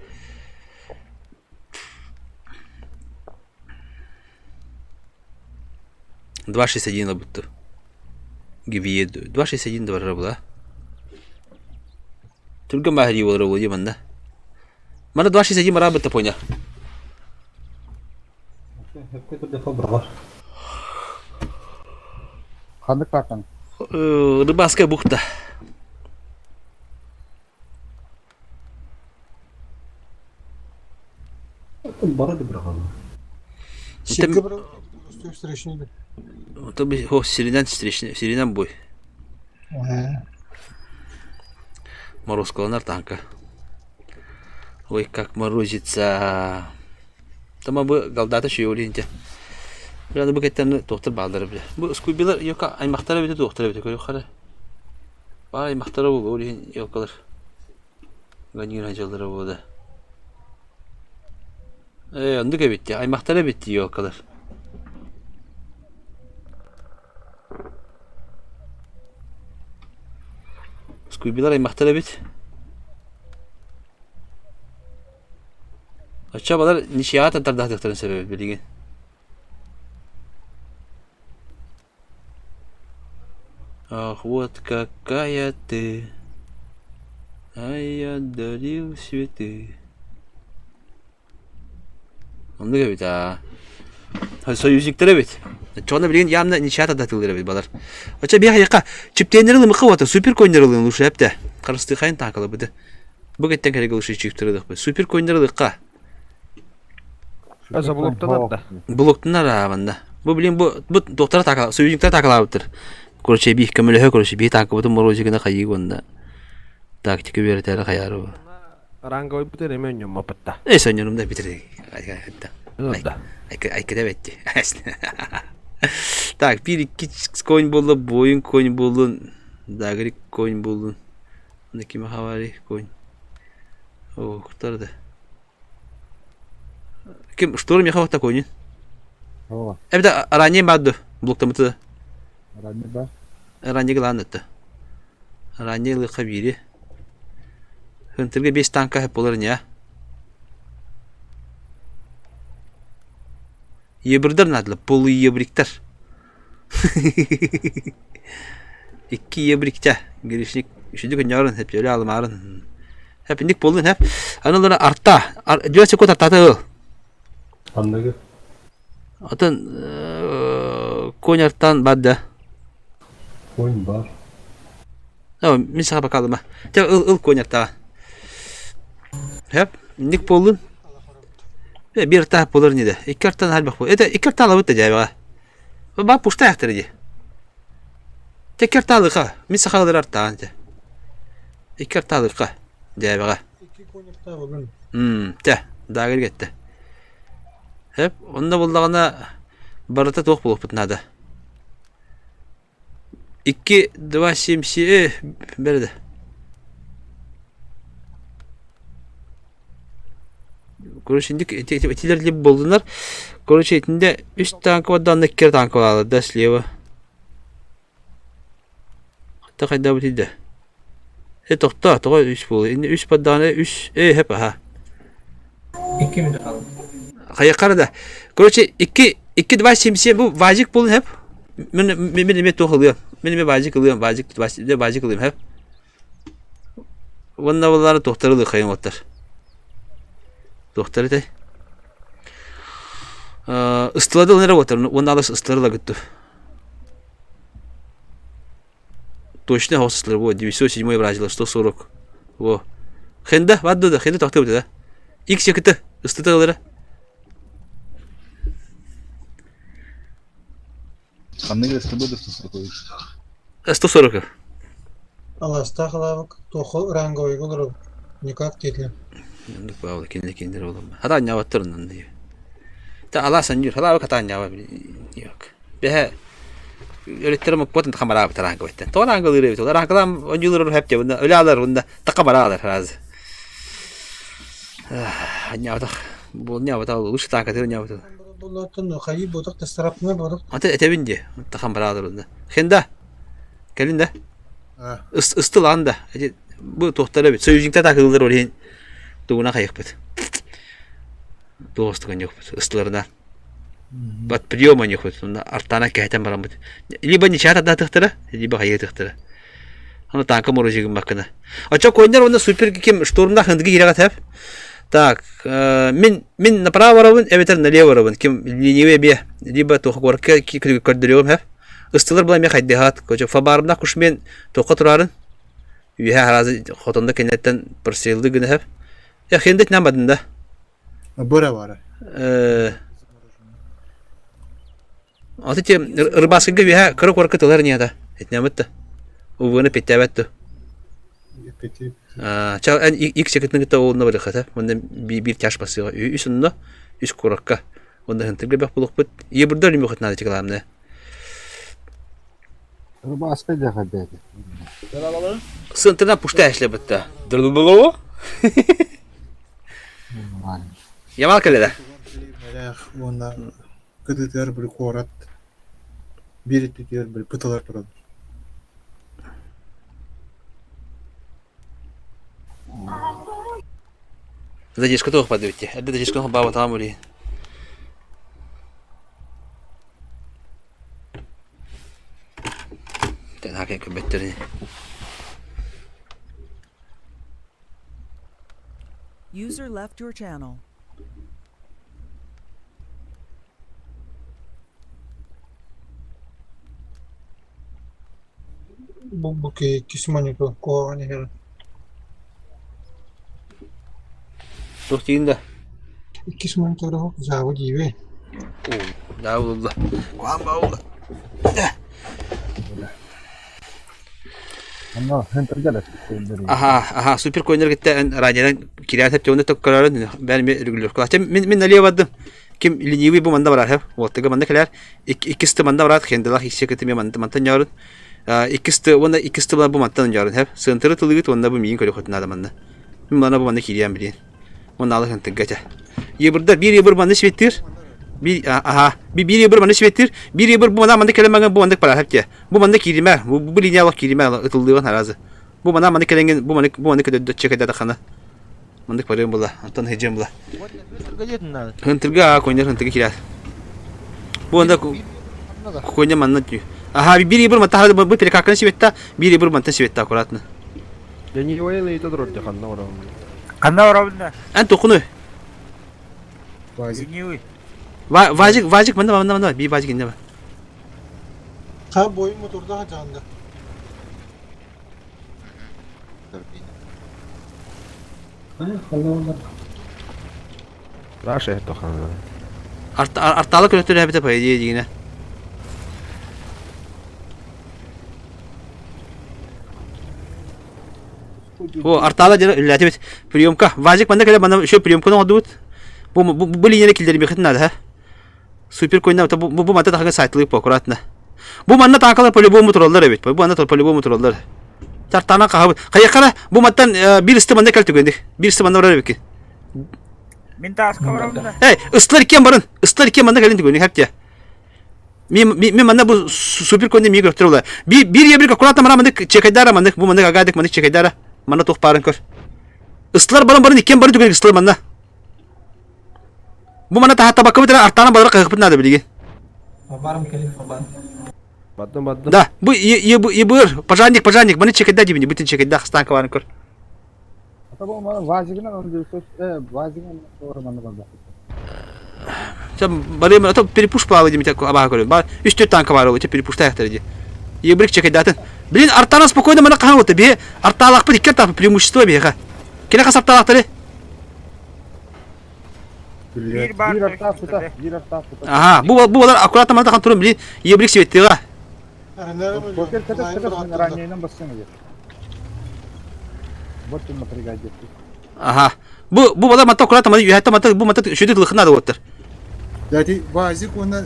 $2.61 лабытты. Гибиеду. $2.61 была. Только магри было робо деманда. Мана $2.61 марабытты поня. Kandık kartan. Рыбацкая бухта. Барады бұрағаны. Şıkkı bırak. Üstü То бы серединен бой. Мороз колонар танка. Ой, как морозится. Там бы галдата шиолинте. Надо бы кетен доктор балдары бile. Bu скубилар yok аймақтары бите доктор бите көрүп кара. Бар аймақтары бул олин йокалар. Ганин ажалдары болды. Андыга битти, аймақтары битти йокалар. Скубилар аймақтары бит. Ача балар ничиат атардактарын себеби билген. Ах, вот какая ты, а я дарил цветы. Андыга бит, союзниктері бит. Çoğuna bilген ямна ничиат ататылдары бит балар. Ача бия яка чиптендерилы мыкы вата супер койнерилы лучше апта. Карысты кайын такалы бит. Бу кеттен керек лучше чиптирдик бит. Супер койнерилыкка. Аза блоктан атта. Блоктан араванда. Бу билен бу доктор такала, союзниктер такала бит. Короче бих көмөлө короче бих такы бут морозигине кайы гонда. Тактика беретер каяры. Ранга битер эмен юм апатта. Соньорумда битирди. Да. Айкада бетти. Так, bir iki coin buldu, boyun coin buldun, dagrik coin buldun. Ne kime havari coin. Oh, kurtardı. Kim ştorm yaha ta koyun. Ова, Evde aranye maddu. Blokta mıtı. ранний бар. Aranye gılan etti. Aranye lı kabiri. Hıntırga 5 tanka hep olur ya. Yebirdir nadlı. Pulu yebrikler. İki yebrikte. Girişlik. Üçüncü gün yarın hep öyle almarın. Hep indik polun hep. Anıları artta. Diyorsa kota tatı. Андагы. Atın konyartan badda. Конь бар. Tamam, min sağa bakalım ha. Te ıl konyarta. Hep indik polun. Ve bir tane polur nide. İki tane halbak pol. İki tane alıp da cayba. Bak puşta yaktırıcı. Teker talıqa. Min sağa alır artta ante. İki talıqa. Cayba. İki konukta bugün. Te. Dağır gitti. Hep onda buldağına barata toq bulup bitnada. 2 2 şimşi berdi. Konuş indik etilerli buldular. Konuş etinde 3 tank vadan 2 tank var dasliyewa. Hatta kayda bitdi. Toqta 3 bul. Indi 3 badana 3 hep ha. 2 mi kaldı? Hayır karada. Короче 2 2 şimşi bu vacik bulun hep. Benim tohuluyor. Benim vacik alıyorum. Vacik alıyorum hep. Bunlar bunları doktorluğu kayın otlar. Doktoru da. Isladı onlara otur. Onlar da ıslarla gitti. Точно хостler bu. 907 Бразилия 140. Bu. Хенда вадды да. Хенда тохты да. X çıktı. Isladı onlara. Андагы СТБ 140. 140. Аласта халавык тоху ранговый olur. Никак değil. Yandık bağlı kendi oğlum. Hata anyavatırın diyor. Ta Allah sanıyor. Hala bak hata anyavat yok. Behe öğretmenim okutun kamera abi tarang vetten. Toran angılır evet. Toran angılam oyuncular hep de bunda öyle alır bunda. Ta kamera alır razı. Anyavat. Bu anyavat alır. Uç tank atıyor anyavat. Bulatın hayı bodak da sarapma bodak. Ate etebince. Ta kamera alır bunda. Kenda. Gelin de. Ha. Istılan da. Bu tohtarı bir. Sözcükte takılır oraya. Doğuna kayık bit. Doğustuğun yok bit. Istılarına. Bat приёма yok bit. Onda artana kehten baran bit. Liba nişata da tıhtırı. Liba hayır tıhtırı. Onu tanka morujigin bakına. Açak oyunlar onda süper kim ştormda hındıgı giragat hep. Так, min направо воровын, эветер налево воровын. Ким ленивее бе. Либо тоху горка кырдырыyorum hep. Istılar bulan meh haydihat. Koca fabarımda kuş men toqa turarın. Üye harazı xotonda kennetten pırsıyıldı günü hep. Ya hendet namadın da. Bora var. Atı ırbaskı üye kırık korkutular niye da. Etnamıttı. Uvunu pettevettu. Peki. Çal en ilk çeketini gitti oğluna böyle kata. Onda bir taş basıyor. Üstünde üst korkka. Onda hıntıgı bak buluk bit. İyi burada ölüm yok nadı çıkalamda. Рыбаска дяхадеди. Sıntıran puşta eşle bitti. Dırlıbılı. Yamal kalede. Melek onda kıdıtlar bir korat. Bir tütüyor bir pıtalar durur. Задержка тоже подойти. Это задержка баба там или. Den har kan bättre ni. User left your channel. Bu ki kismanik ko hani her. Dostinde. Kismanik da hok zavu gibi. Davulullah. Kuan baulla. Ама хэнтэргэлээ. Aha süper coinler gitti en radyeden kirayet hep onda tok kararın ben bir regular kulaç min naliye vadım kim liniwi bu manda var hep ortaga manda keler ikisi manda var kendiler hiç şekilde mi manda yarın ikisi bu manda yarın hep sentri tılıgıt onda bu miyin koyu kotuna da manda min bana bu manda kiriyen bilin onu alır henteg gacha Yıbırda bir yıbır bana svettir. Bir yıbır bana svettir. Bir yıbır bu bana kelengen bu mandık para hepke. Bu mandık kirime. Bu linyalık kirime ıtıldığın harazı. Bu bana kelengen bu mandık da çekede de kana. Mandık parayım bula. Antan hecem bula. Gajedin na. Hıntırga koynar hıntırga kirar. Bu anda koynar manna diyor. Aha bir yıbır mata hadi bu pelikakan svetta. Bir yıbır mata svetta kuratna. Yani öyle ito durur diye kanna oram. Kanna var bunda. En tokunu. Vazik. Vacık bana bir vacık indi. Ha boyun motorda ha canda. Raşe to kanna. Artalık ötürü hep de payı diye yine. O artalık diye latibet. Priyomka. Vacık bana şu priyomka oldu. Bu linyere killeri bir khitna da. Super koyna bu mata daha saytlık pokuratna. Bu manna takalar polibom motorlar evet. Bu manna polibom motorlar. Tartana kahve. Kayakara bu mattan bir istimanda kaltı göndik. Bir istimanda var belki. Min taska var bunda. Hey, ıslar iken barın. Islar iken manda kaltı göndik hep ya. Mi manna bu super koyna mi götürüyorlar. Bir ya bir kuratna maramandık çekedara mandık. Bu mandık agadık mandık çekedara. Manna toh parın kör. Islar barın iken barın göndik ıslar manna. Bu mana tahta bakımı da artana balık kayıp nada bilgi. Battım. Da bu yıbır pajanik bana çekedi dibini bütün çekedi hastan kavarın kör. Tabii bana vazigina onu diyorsun. Vazigina doğru bana bana. Sen bari bana tabi peripuş pahalı dimi tak abah kör. Ba 3-4 tanka var o peripuş ta yaktarıcı. Yıbır çekedi zaten. Bilin artana spokojno bana kahve oldu bir artalak bir dikkat tapı preimущество bir ha. Kine kasap talakları. Bir hafta tutar. Aha bu kadar akurat mı kan turun bilin yıbır çekedi ha. Poker kadar ranyeyle basın diye. Botun matriga gitti. Aha bu kadar mata akurat mı yuhatta mata bu mata şöyle lıkına da otur. Yani vazik ona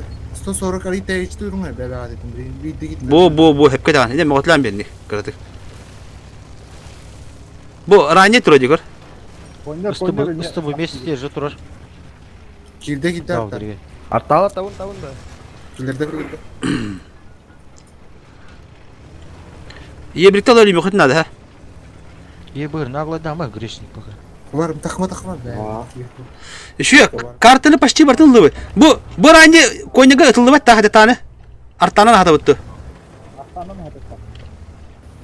sonra kali teyit durun ya bela dedim. Bir git. Bu hep kadar ne demek otlan beni kırdık. Bu ranye turacı gör. Isты bu mesleği je turur. Kilde gitti Tamam hatta. dirge. Artala tavun da. Killerde bir gitti. İyi birlikte alalım yok nada ha. Ye bır nagla dama gрешник bakır. Varım takma be. Şu kartını paşçı bartıldı bu ranye koynaga atıldı bak daha tane. Artana hada buttu.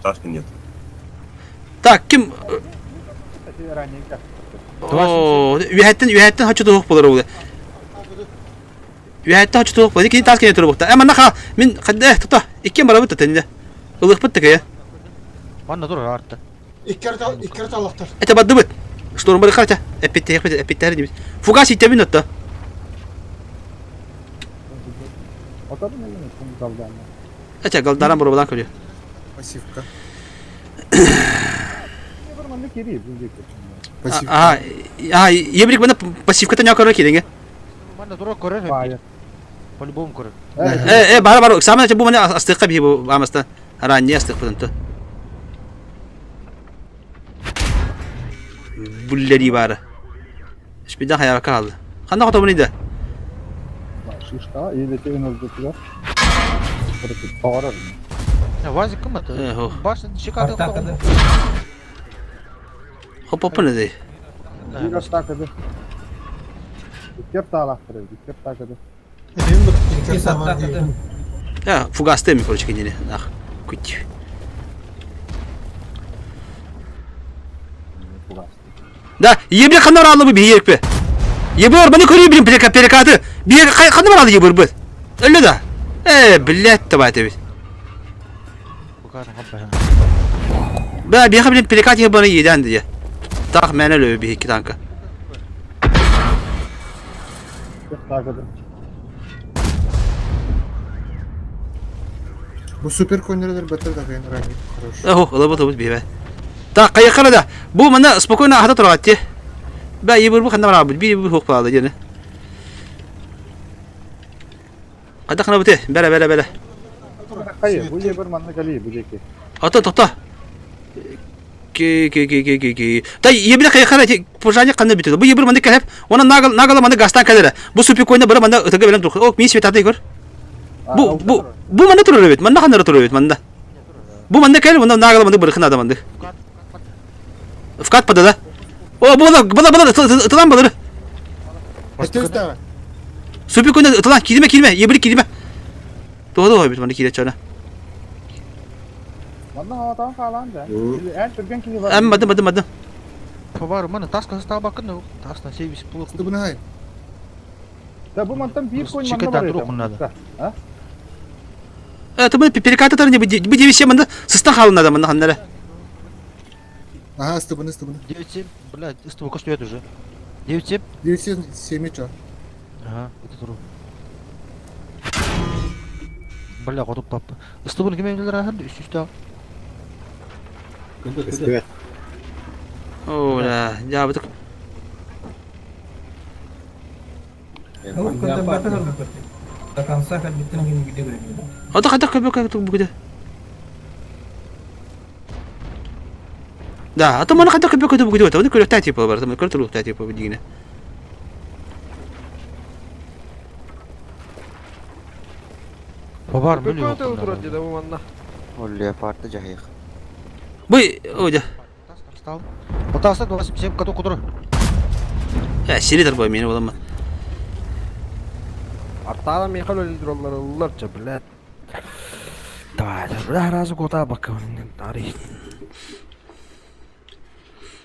Ташки нет. Tak kim o ühetten haçı doğuk bular oldu. Ühetten haçı doğuk bular. Ki taskene turu bukta. Ama naka min kadde tuta. İki mara butta tende. Ilık butta ya. Bana durur arttı. İkkert Allah'tar. Ete baddı bit. Storm bari karta. Epitte her gibi. Fugas itte bin notta. Otadı mı yine kum kaldı ama. Ete galdaran buradan kalıyor. Pasifka. Bir mandı kiri bu diyor. Pasifka. Aha yebrik bana pasifkata nyakar ki denge. Bana durur korur. Hayır. Polibom korur. Bara sama bu bana astıqa bir bu amastan. Ranye astıq puduntu. Bulleri bara. İşte bir daha hayal kaldı. Kanda kota bunu da. Şişta iyi de şeyin oldular. Burası bağırır. Ya vazik kımata. Ho. Başta çıkardı. Hop ne de. Bir hafta kadar. İkkert alaktır. İkkert kadar. Ya fugas mi koru kendini. Ah. Kut. Da yebri kanlar aldı bu bir yerip be. Yebur bana koruyor bir perekatı. Bir kanlar aldı yebur bu. Öyle de. Billet tabat evet. Bu kadar habbe. Ben bir haberin perekatı bana yeden diye. Tak menel bir iki tanka. İkkert kadar. Bu süper coin'leri batır da kayın rangi. Oh, alabot bir be. Ta kayakara da. Bu mana spokojno hada turatı. Ben yebur bu kanlar aldı. Bir hukuk bağlı yani. Hadi kana bute. Bere. Hayır bu ye bir mandı kali bu deki. Ata. Ки. Та ебиле кайхара пожане канны битеді. Бұл ебір мында кәліп, оны нағала мында гастан кәлері. Бұл сүпі койны бірі мында үтігі белем тұрқы. О, мен светады көр. Бұл мында тұрыр өбет, мында қанары тұрыр өбет, мында. Бұл мында кәліп, мында нағала мында бірі қынады мында. Вкат пады да. О, бұла, ытылан бұлыры. Сүпі койны ытылан, кидеме, ебілі кидеме. Doğru oymuş bana kireç ona. Bana havadan kalan da. En türgen kişi var. Madım. Повар, мана таска става бакын, тасна сейвис пулу. Ты бы нагай. Da bu mantan bir koyun Şirket manda var. daha надо. Ha? Это мы перекатывали, бы девять манда состав халу надо манда ханнара. Ага, стыбыны. 9-7, блядь, с тобой стоит уже. 9-7. 9-7 чё? Ага, это туру. Бля, готов папа. С тобой кем елдер ахыр, үстүстө. О, да, я вот так. Отак как будет. Да, а то можно хотя как будет. Вот такой тати по барам, такой тати по дигне. Повар, блин. Көкөтө отурат деди бу манда. Бой, ода. Встал. Потаста 27 кату кудур. Я силитр бой мени боламын. Артада мехал өлдүрөлөр уларча, блядь. Давай, бля, разу кота бакка. Ари.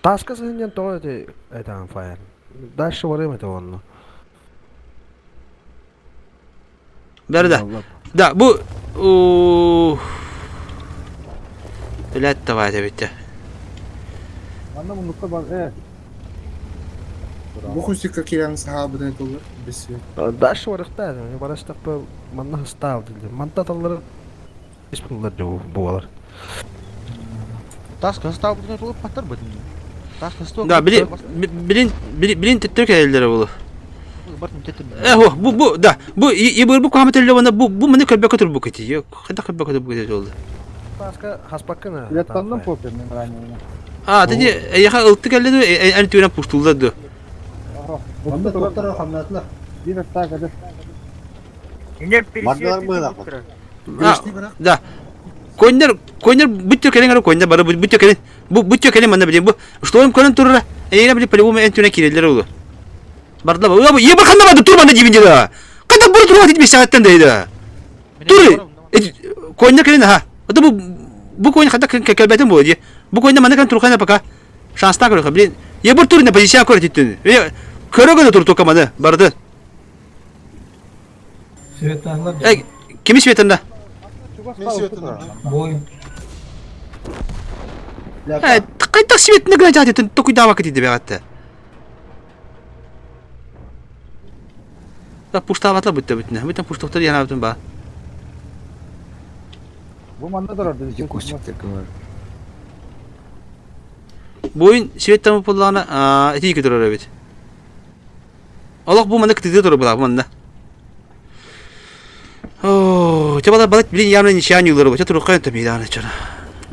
Таска сенен то это анфайр. Дальше время то он. Да, bu Блядь, давай это ведь. Manda mundukta var. Evet. Bu хусика кирян сахабыдан толар. Без свет. Дальше варыхта, не барастак по манна став dedi. Манта таллар испуллар жоо болар. Таска стал бүтүн толуп паттар бытын. Таска сток. Да, билин теттер келдер болу. Бартын теттер. Bu da. Bu bu Muhammed Elvan'a bu mene körbe kötür bu kötü. Yok. Hadi körbe kötü bu kötü oldu. Таска хаспаккана. Yatandan pokerinin raniyona. А, dedi яха ылтты келди, эн түйрен пуштулды. Manda toktar hamlatlar. Bir hafta kadar. Да. Койнер бүтө келен койнер бары бүтө келен. Бүтө келен мында билем. Что им көрүн турра. Эйре биле по-любому эн түйрен кирелер болду. Бардла. Ебір қанда барды турманда дебінде да. Қанда бұры тұруға дейді 5 сағаттан дейді. Туры. Койнер келен ха. Это bu койн қанда келбетін болды. Bu койнер манда келен тұрғаны пока. Шанстан көрі. Блин. Ебір турына позиция көрі дейді. Көрігіні тұры тоқа маны барды. Светлана. Кеми светында? Бой. Қайта светіне гына жат етін тоқой дава кетеді бәғатты. Пуштаватла бүтін. Бүтін пуштавтар яна бүтін ба. Bu manda da orada. Bu oyun Svet'ten bu pullağına eti yıkı durur evet. Allah bu manda kıtıdı durur bu manda. Ooo, çabalar balık bilin yanına nişan yılları bu. Çatır okuyun tabi daha ne çana.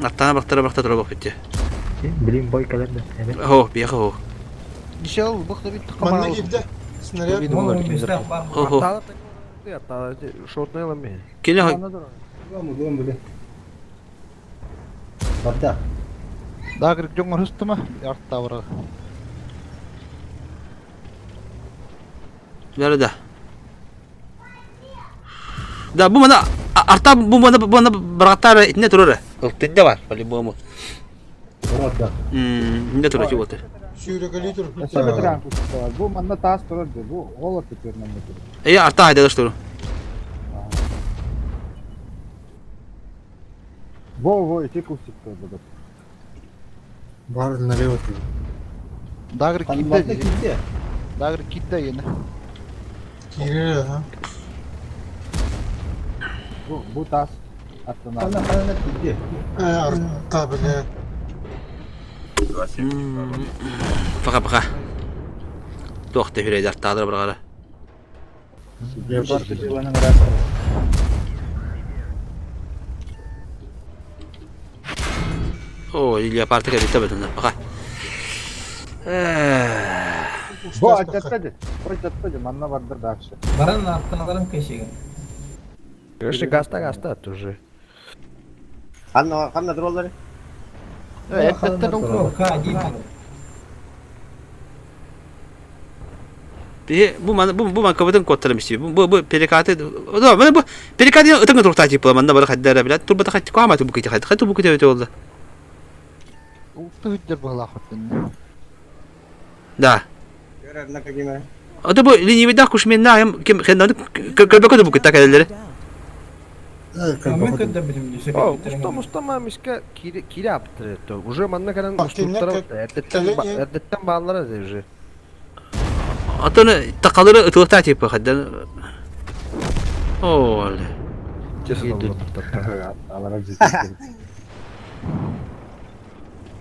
Attana baktara durur bak bitti. Bilin boy kalender. Evet. Oh, bir yakı oh. Нишел, бахта бит Манда камара. кепте. Снаряд. Oh oh. Ата шортный ламе. Kene hoy. Manda da orada. Дагыр жоңор хыстыма? Артта бара. Nerede? Da bu manda arta bu manda bıraktar ne durur? Altında var. По-любому. Ne durur ki oldu? Сюрекалитр. Aşağı bitiren kuşta var. Bu manda tas durur. Bu oğlak tutuyor manda. İyi arta hayda durur. Во, iki kuştuk orada. Бар налево. Дагыр кидде. Дагыр кидде ені. Кире, ага. Bu tas. Aslında. Арта, бля. Fakat. Doktor Hüreyde arttadır bırakara. Yapar tutuyorlar arasında. Oo, leopard kadar tabii bunlar. Bak. Bu açattı. Bu açattı. Manna vardır da akşı. Баран артынан кешеген. Конечно, гаста уже. Kanna durolları. Эттен ул. Bu man kapıdan kodlarım istiyor. Bu perikatı. O da bu perikatı ıtın turta tipi man da bana haddara bilen. Turbata kaçtı kuamatı bu kiti hattı bu kiti öte oldu. Ул түйдер бала хатын. Da. O da bu linyi daha kuşmen nayım kim kendinden körbek bu kiti takalları. Мен көндө билим десе. О, Мустама миска кири аптыр. Уже манна канан мустуттара эрдеттен баалара де уже. Atını takaları ıtılta tipi haddan. Oo. Alara ciddi.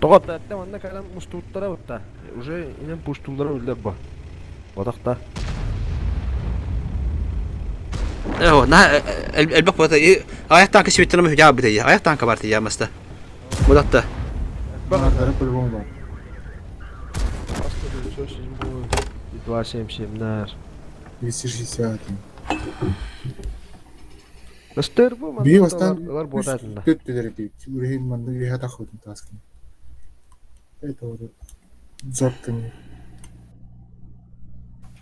Тогот эрдеттен манна канан мустуттара утта. Уже инен пуштулдара үлдер ба. Бодакта. Evet, elbak bu da ayaktan keşfettirme hücab bitiyor. Ayaktan kabartı ya masta. Bu da. Bunları kulübüm var. Два семнар. 260. Настер bu man. Bir vastan Бодатында. kötüleri değil. Urihin mandı bir hata koydum taskın. Evet oldu. Zattım.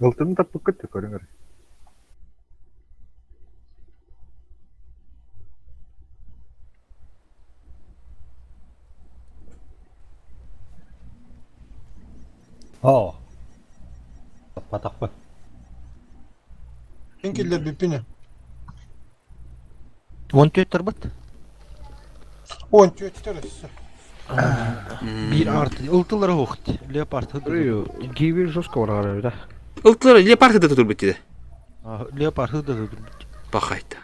Gıltını da pıkkıttı körüngür. Оо. Батахгүй. Enkiller bir pine. 14 бат. 14 tarafı. Bir artı. Ылтылары оқыт. Леопард. Гивер жестко барган да. Ilkları leopard da tutur bitti. Леопард да. Bakaydı.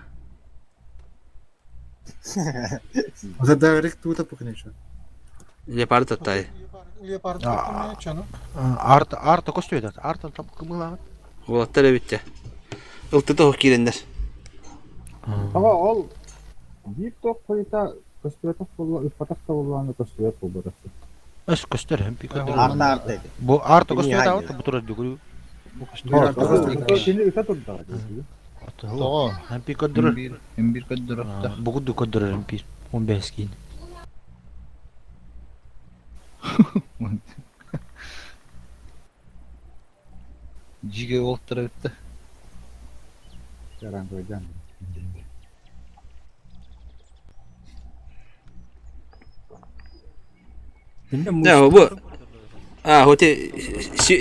O da direkt tuta pıkınıyor. Leopard da tay. Leopard tutmaya canım. Арта көстөйдө. Арта тап кымылаган. Volatları bitti. Iltı da hokirenler. Ama ol. Bir tok koyta köstüretak bolla ıpatak da bollanı köstüret bu burası. Эс көстөр hem пик. Arta. Бу арта көстөйдө ат бу турат жүгүрү. Бу көстөйдө. Şimdi ıta turda. Тоо. Hem пик көдүрөр. Hem bir көдүрөр. Бугуду көдүрөр hem пик. 15 кийин. Жиге олттыра битти. Yaran koyacağım. Ya bu. Hote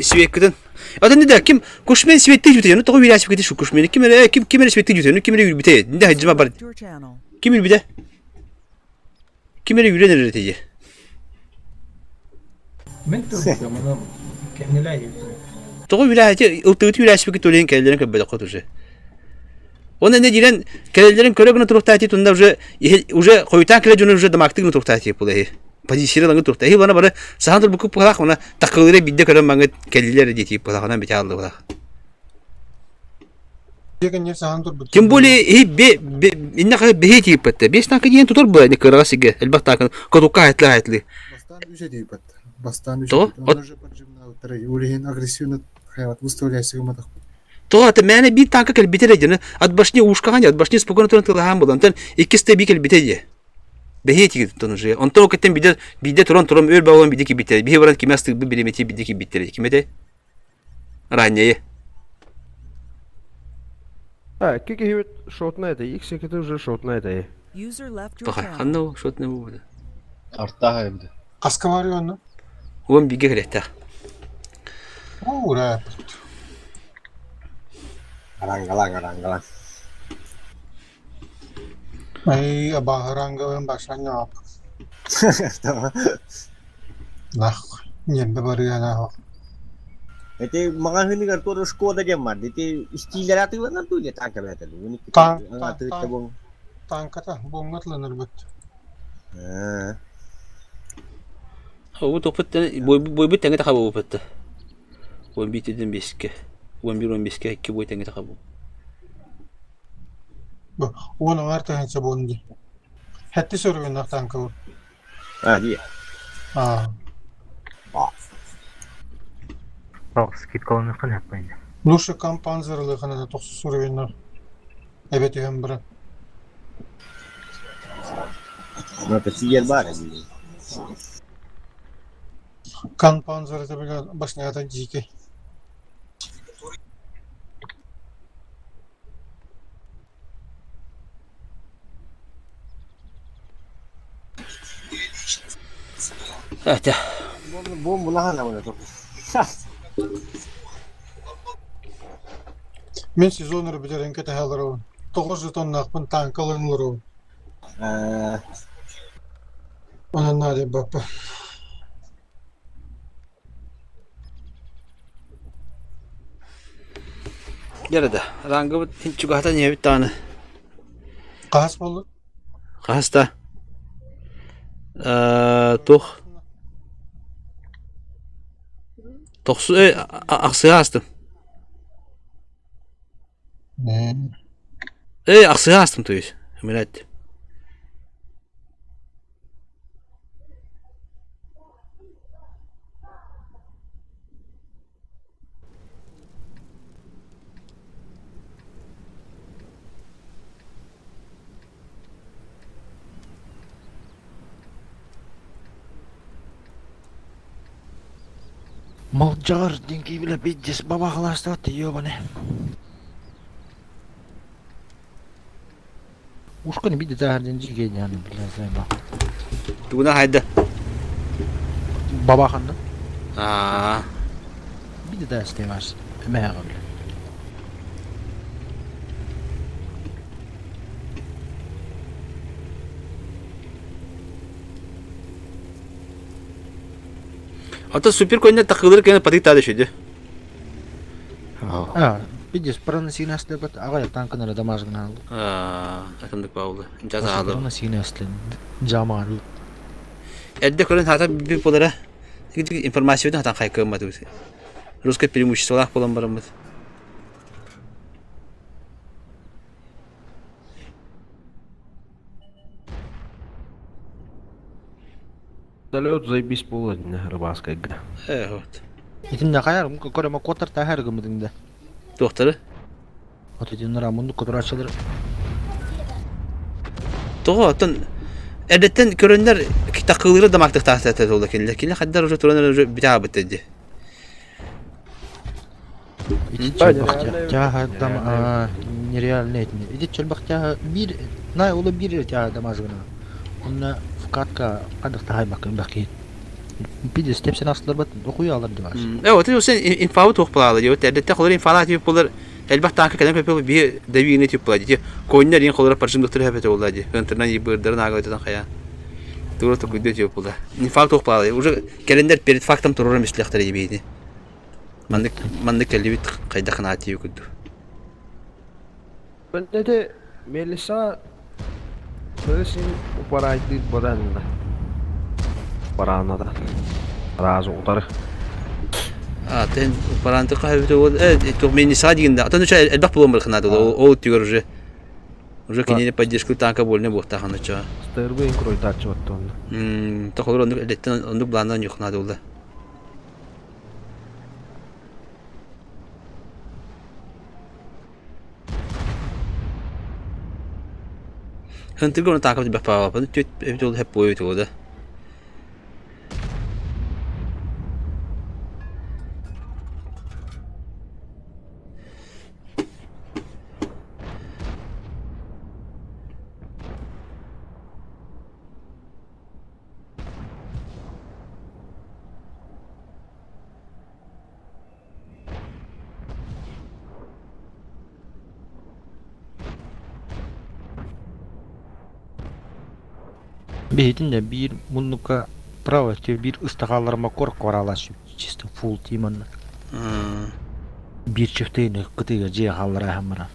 sürekli. Adam ne der kim kuşmen sürekli yutuyor. Toğu biraz sürekli şu kuşmeni kim sürekli yutuyor. Kim yürü bite. Ne hacıma bar. Your channel. Kim yürü bite. Kim yürü ne dedi. Мен төлөйм, мына кемнелай. Toğu biraz ıltı sürekli toleyin kellerin kabul kotusu. Onun ne diyen kellerin körüğünü turuktayı tunda уже koyutan kellerin уже damaktığı turuktayı yapılıyor. Позиционный турта. И бана бара сахантыр букуп палах мына такылыра бидде көрөн маңы келилер дети палахана бите алды бала. Деген нерсе антур бут. Тем более инна кай бехети патта. 5 танка диен тутор бу не кырасыга. Элбатта котука айтли. Бастан үже дейп атты. Бастан үже. То? Он уже поджимна утары. Urihin агрессивный хайват выставляйся гыматак. То ата мене бир танка кел битере жана от башни ушкаган, от башни спокойно туран болан. Тан икисте бикел битеди. Бехети гидip же. Он то кетен биде туран өл балган бидеки битер. Бихе баран кимастык бу билемети бидеки битер. Кимете? Ранее. Кики хивет шотна это, их секеты уже шотна это. User left your Тоха, channel. ханно шот не буде. Арта hem de. Kaska var ya onun. Он биге келетте. Uğra. Galang. Ay baharanga başlanya yap. Tamam. Nah, nyembe bari ya nah. Itu mga huni kan tuh Skoda jaman, itu istilah itu kan tuh lihat angka berapa tuh, ini Tank. kita tuh tabung. Tankata bongatlanır bit. O topatta boy bit tanga takabo patta. Boy bit edin biske. Boy biske iki boy tanga takabo. Bu, onun artık hepsi bondi. Hatta soruyor nah tanka. Ah iya. Bak skit kalanı kan yapmayın. Лучше компанзерлы гана да 90 уровень. Evet hem biri. Ama siyer var ya. Компанзер это бля башня это дикий. Hadi. Bu lahana mı ne? Мен сезонları битирен кете халырым. 900 тонна акпын танк алынлырым. Ona nade bappa. Yarada. Rangı bu çikolata niye bir tane? Qas boldu. Hasta. Toh. Tohsu aksıya astım. Aksıya astım tuyuz. Millet. Malcar dinki bile bitcis baba halasta diyor bana. Uşkanı bir de derdinci gel yani biraz ama. Buna haydi. Baba hanım. Bir de ders demez. Meğer öyle. Ata süper koyunda takılırken patik daha düşürdü. Bitcis paranı sinaslı bat ağaya tankın arada mazgın aldı. Atımdık bağlı. Caz aldı. Paranı sinaslı camalı. Elde koyun hata bir polara. Gidip informasyonu hata kaykırmadı. Ruska преимущество olarak kullanmalarımız. Далёт заебись полудня, рыбацкая игра. Evet. İtin ne kayar mı? Korema kotar ta her gımıdında. Doktoru. Otucun ramundu kotar açılır. Doğru. Edetten körünler takılır da maktık tahtat oldu kendiler. Kendiler kadar ucu turanlar bir daha bitti. İti çölbak ya tam nereal etmi. İti çölbak ya bir nay ola bir ya damazgına. Onunla fukatka kadık tahay bakın bakayım. Bir de stepsen asılır bat okuyor alır diyor. Evet, o sen infavı topladı diyor. Edette kolları infalat yapılar. Elbette tankı kadar yapıyor bir devi yine yapıyor diyor. Koyunlar yine kolları parçam doktor hep oldu diyor. Hıntıran yıbırların ağlayıdan kaya. Doğru to gidiyor yapıyorlar. İnfavı topladı. Ucu gelenler perit faktam terör mislekleri gibiydi. Mandık elbet kayda kanaati yoktu. Ben de Melisa Melisa'nın o parayı değil buradan da. Parana da. Razı otarı. Ten parantı kahvede oldu. Evet, meni sadiyinde. Atan uça elbak bulamır kanadı. O diyor ucu. Ucu kendini поддержку tanka bolne bohta kanaça. Stırbayın kroy taçı attı onu. Ta kolları onu edetten onu bulandan yok kanadı oldu. Hıntı onu takip edip yapalım. Hep boyut oldu. Бейтин de bir bunluka prava te bir ıstakalarıma kork varalaş çisti full team'ın. Bir çifteyini kıtıga ciye hallara hamara.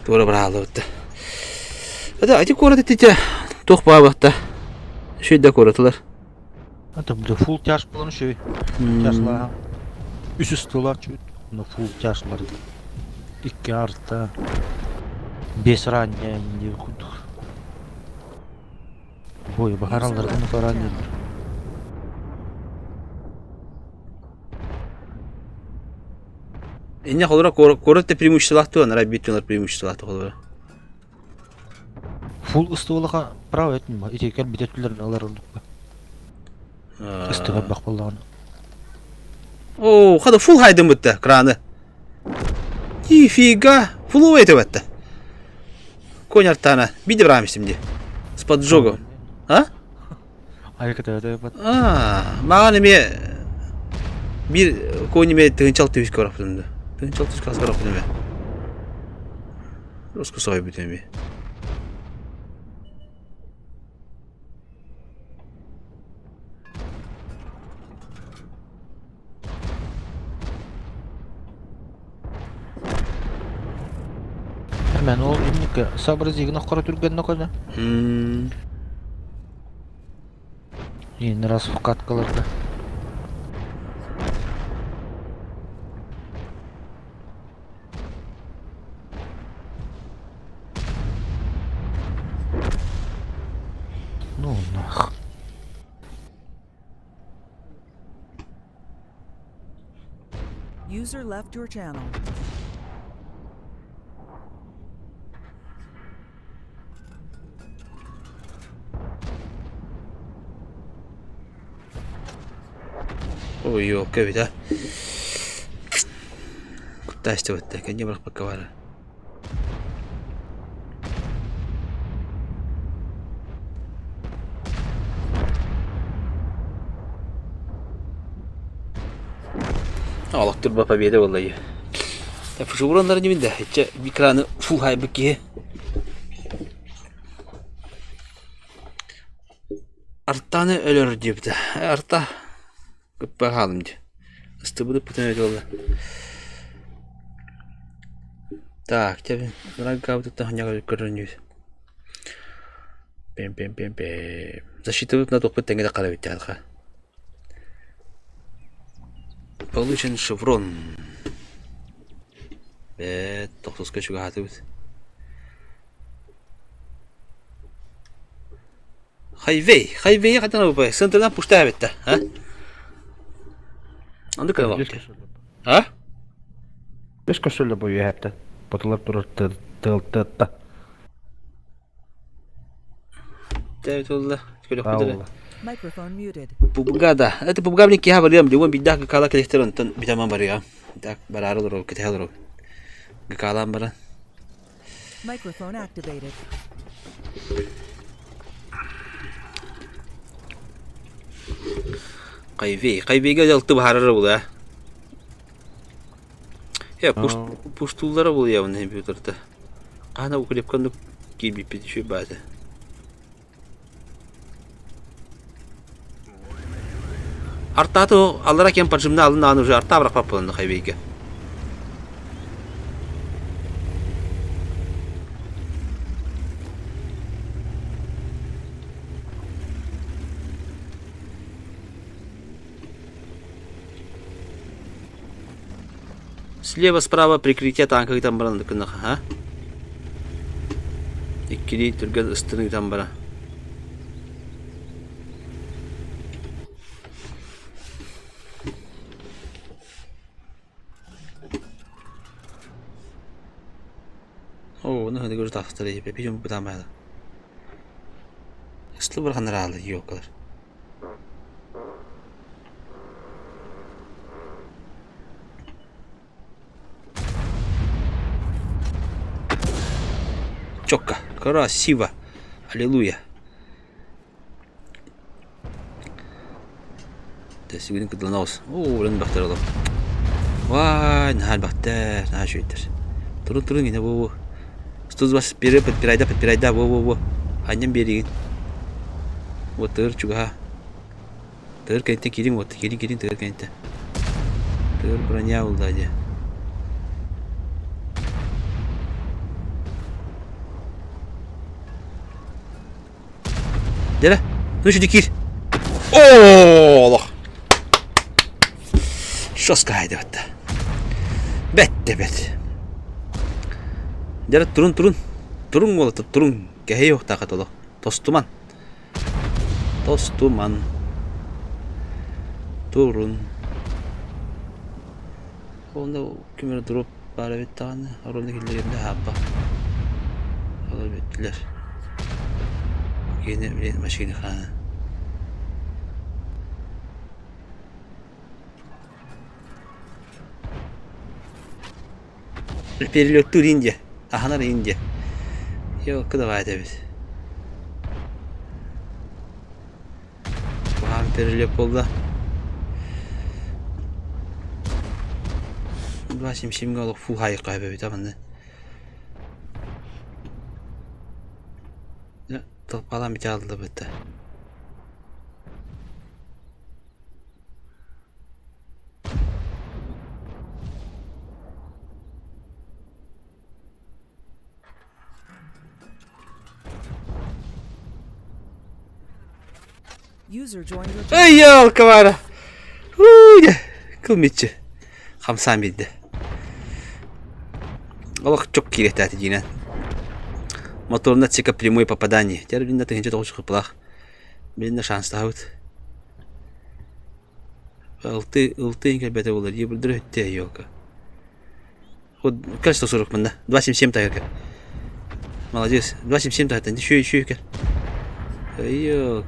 Doğru bravo bitti. Hadi acı koru dedi. Tok bağ vakta. Şöyle korutular. Это бля full тяж болон şey. Тяжлар. Üst üstüler çüt. No full тяжлар. 2 арта. 5 ранее indi kuduk. Boy baharallardan soran Инне холора коротте преимуществолахты, на рабитюнар преимуществолахты холора. Full ыстывылыға прав этмин ба. Итекер битетүлерин алар олдук ба. Ыстыға бақ болдағын. О, хада фул хайдым бітті краны. Нифига, фулу это бітті. Конь артана, биді брамистимде. С поджогом. А? Айката өтөй бат. Маған еме bir конь еме тығынчал түйіс көріп бұдымды. Тығынчал түйіс қас көріп бұдымды. Росқы сой бүтеме. Hemen ol imnikə sabır zigini qara türgəndə qoyda. Yeni raz fuqat qılırdı. Ну нах. User left your channel. Ой, ёлка ведь, а. Кутасти вот так, не брах поковара. Аллах турба победа валлахи. Так, şu buranların dibinde. Hiç bir kranı full high bıkkı. Artanı ölür dibde. Arta. Bakalım diye. Istıbıdı pıtın oldu. Так, тебе врага вот это гоняют корнюсь. Пем. Засчитывают на топы тенге дакара витялха. Получен шеврон. Тоқтоска чуга хатыбыт. Хайвей катана бупай. Центрдан пушта бетта, а? Anda kadar vakti. Ha? Joskus sulla voi jäädä. Potular tıltıltı. Evet oldu. Şöyle kudurdu. Microphone muted. Pubgada. Это пубгавник я говорил, где он бедак кала коллекторон, тон битаман бария. Так, барару кетелро. Калам бара. Microphone activated. Qayveyga jaltı baharara bulu ha. Ya puştullara bulu ya bunu компьютерда. Ana ukulep kandı gelip bir şey bazı. Артато аллара кем поджимна алын аны уже арта бырақ папылынды Qayveyga. Слева-справа прикрытие танка там баран дыкынах, а? Иккили түрген ыстыны там бара. О, ну это уже так стали, пойдем там это. Если бы ханрал, ёкалар. Чётко, красиво. Аллилуйя. Да сегодня когда наус. О, блин, бахтарало. Вай, нахаль бахтар, нахуйтер. Турун гине во. 120 подпирай да, во. Аннан беригин. Вот тыр чуга. Тыр кенте кирин вот, кирин тыр кенте. Тыр броня улдади. Dele. Ну еще дикирь. О! Şoska haydi hatta. Bette bet. Dere turun. Turun olup turun. Gehe yok takat olu. Tostuman. Turun. Onda kümere durup bari bir tane. Orada gillerinde habba. Olur bittiler. Yeni maşini khana. Перелет тур Индия. Ахнар Индия. Yok давай biz. Вам перелет oldu. 270 oldu full hayır kaybı tamam da. Ya topalan bir çaldı bitti. User joined your channel. Ey ya kamera. Uy, kılmıçı. Hamsan bildi. Allah çok kirli yine. Motoruna çıkıp прямое попадание. Теперь блин это ничего тоже плох. Блин шанс таут. Алты инкабета olur. Ебылдыр өтте yok. Вот кажется 40 мында. 277 тайга. Молодец. 277 тайга. Еще ка. Yok.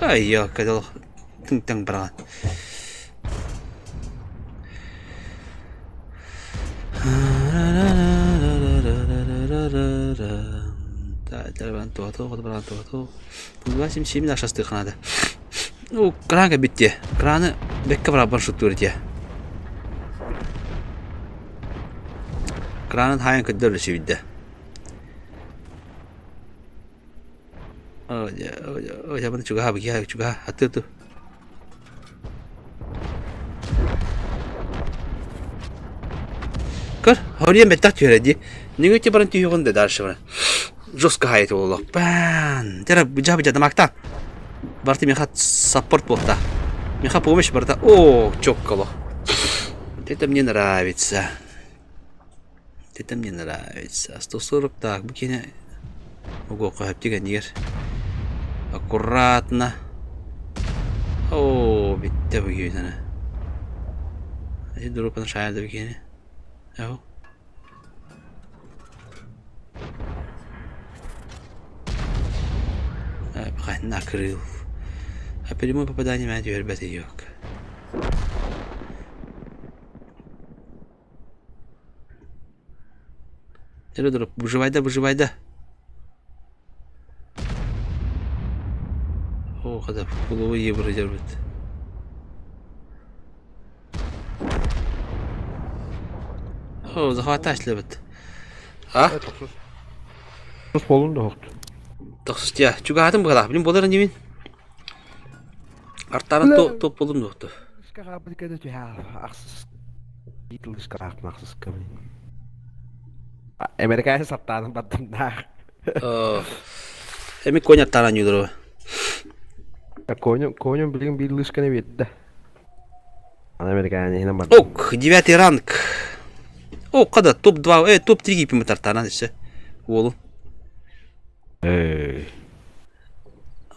Ay yok kadar teng berat. Terban tuh. Bunlar şimdi aşağı tıknadı. O kran bitti. Kranı bekle beraber şutur diye. Kranın hayal kadar şimdi. Oh ya bana juga bagi juga hati tuh. Kır, oraya betak diyor diye. Ne güçlü barın tüyüğün de dersi var. Joska hayat oğlu. Ben. Tera bıca damakta. Bartı mihat support bolta. Mihat помощь barta. О, çok kalo. Это мне нравится. 140 так, букине. Ого, как тига нир. Аккуратно. О, bitti bu gibi sana. Hadi durup bana şahane bir kere. Yahu. Пока накрыл. А прямое попадание у меня теперь батареек. Durup выживай да. О, когда в голову евро держит. О, захватать любит. А? Sus bolun da hoktu. Toksuz ya. Çünkü hatım bu kadar. Bilim boların yemin. Artların top bolum yoktu. Skara bu dikkat et ya. Aksız. Beatles skara aksız kabin. Amerika'ya sattanım battım da. Hem konya taran yudur. Konum bilgin Beatles kana bitti. Amerika'ya yine battım. Ок, 9 ранг. О, когда топ-2, топ-3 гипим тартана işte. Oğlum.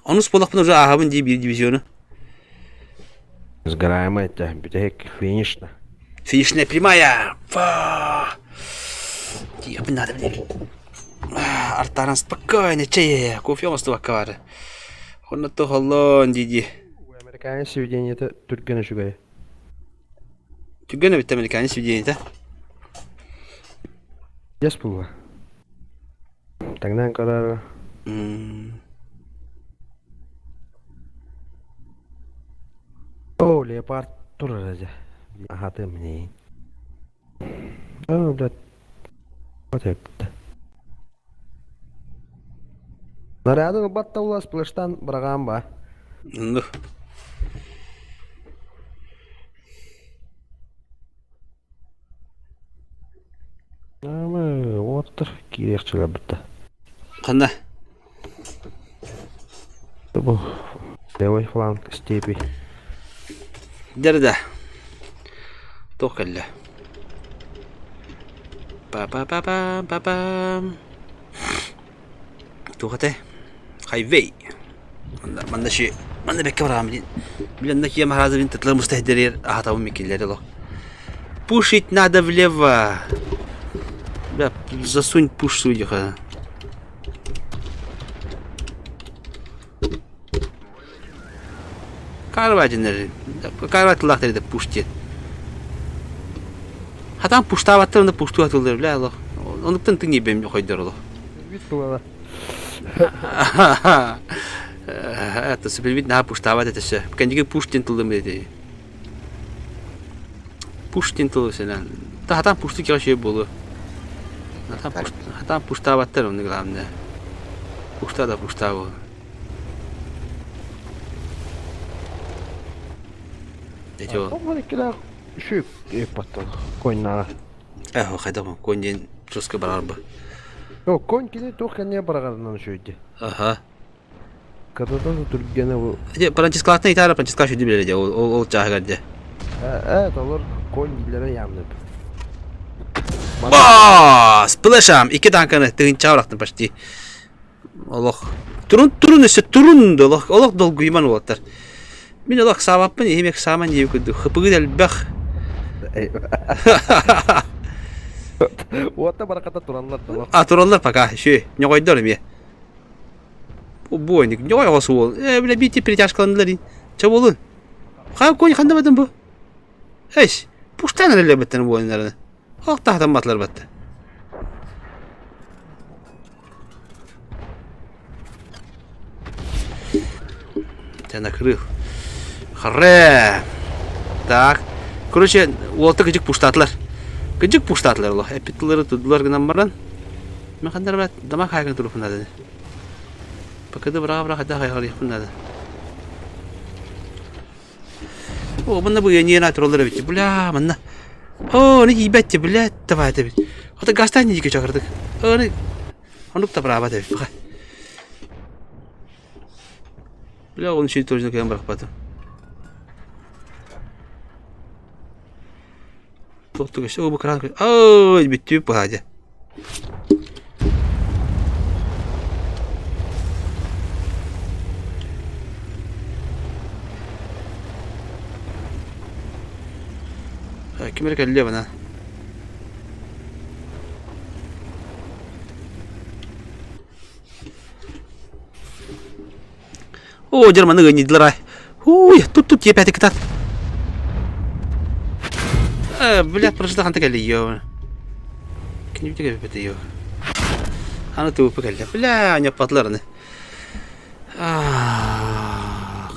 Onu spolak bunu ahabın diye bir divizyonu. Сгораем это, битек финишно. Финишная прямая. Тихо, не надо, блин. Артаран спокойно, чай, кофе он стал кавар. Он на то холон, диди. Американец сведение это Türk'ün şugaya. Türk'ün bitti Amerikan'ın сведение-то. Yes bu. Tangdan karar. Oh, leopard turur aja. Hatım ne? Oh, that. What happened? Нарядың батта улас плаштан бұраған ба? Ну. Оттыр кирекчилер бітті. Қанда? Бұл левый фланг степи. Дерда. Тоқалла. Па-па-па-па-па-пам. Тоқатай. Хайвей. Манда ши. Манда бекке барам дин. Билен накия махразовин тытлы мустахдерер ахатавым мекеллери ло. Пушить надо влево. Бля, засунь пуш судья. Карватинер. Карватылах дерде пуштет. Хатан пуштаваттырында пушту атылдыр, бля, ло. Оныктан тың ебем койдор ло. Вид была. Это субельвид на пуштават это все. Кандиге пуштин тылдым деди. Пуштин тылды сенен. Та хатан пушту кеше болу. Хатан пуштаваттыр оны главное. Пуштада пуштаву. Эти. Бұл килер шүк епаттан койнара. Хайдам конден жестко барарбы. Конь кене тоқ не бараганнан шүйді. Ага. Катадан түргені бұл. Пранческалатна итара пранческал шүйді біледі, ол жағырды. Олар конь билері ямды. Ба! Сплэшам! Iki tankını tığınca bıraktım почти. Allah. Turun üstü turun da Allah. Allah dolgu iman olatlar. Min Allah savapın yemek saman diye kudu. Hıpıgı del bak. Otta barakata turanlar da. Turanlar bak ha. Şu ne koydurum ya. Bu oyunu ne koyası ol. Böyle bir tip перетяжкаланdılar. Çabuk olun. Ha koy kandamadın bu. Eş. Puştan öyle bitten bu oyunlarını. Ah tahtan batlar battı. Sen накрыл. Харе. Так. Короче, олты гыжык пуштатлар. Гыжык пуштатлар ло. Эпитлары тудулар гынан баран. Мен кандай брат, дама хайган туруп надо. Покады бра хада хайган япын надо. О, мына бу не натуралдар бит. Бля, мына. О, не ебать, блядь, давай ты. Это гастань дико чакырдык. Он та права ты. Бля, он еще тоже на камерах потом. Только все оба кран. Ой, битю погоди. Кемерка лево на. О, Германы не длара. Уй, тут я пятый катат. Блядь, просто ханта кали ее. К ним тебе пятый ее. Она тупо покали. Бля, не потларны.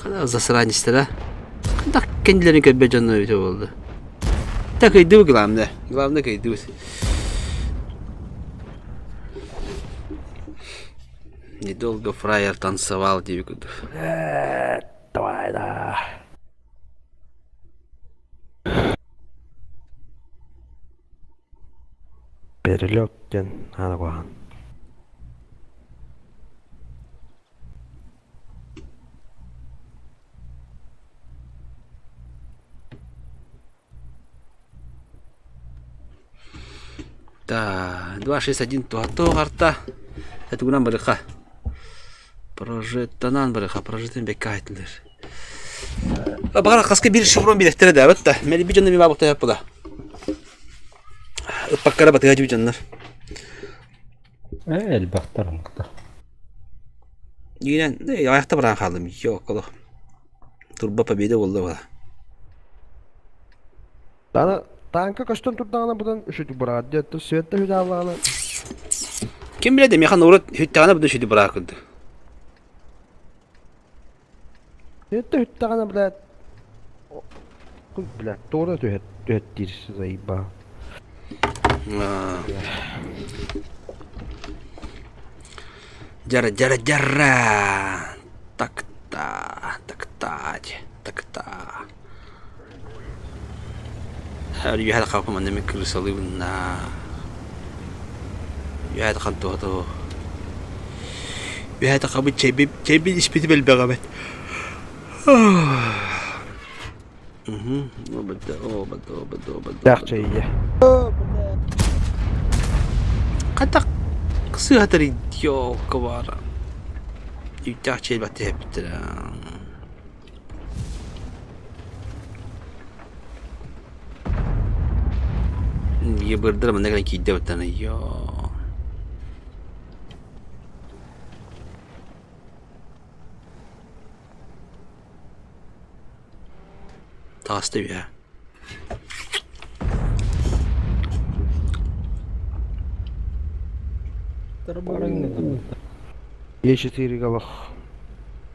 Когда засранец да? Когда кендлерин кабеджанно все было. Так иду главное. Главное как иду. Недолго фраер танцевал девику. Давай, да. Перелеттен анагуан. Да, 261 то арта. Это гунам барыха. Прожеттанан барыха, прожеттен бекайтлер. Багара хаска бир шеврон билектер да, вот да. Мели бижонны ми бабыкта яппыла. Паккара батыга жибижоннар. Элбахтар мыкта. Йинен, аякта баран калдым. Жок, коло. Турба победа болду бала. Дана танка каштан турдагана будан үшүтү барат детти светте хүдалгана. Ким билет, механ урут хүттагана будан шүтү барак кылды. Светте хүттагана блядь. Кул блядь, тоора төһөттир заиба. Жара. Так-та. Her bir hal kapım annemin kırısalı bunlar. يا تخنتو يا تقابل شيبي إسبيتي بالبغبت وبدا Яахча ие. قد قصيها تريد يو كبارا يتاك شيء بتهب ترى يبردر من نقل كيدا بتانا يا تاستويها Е4 галах.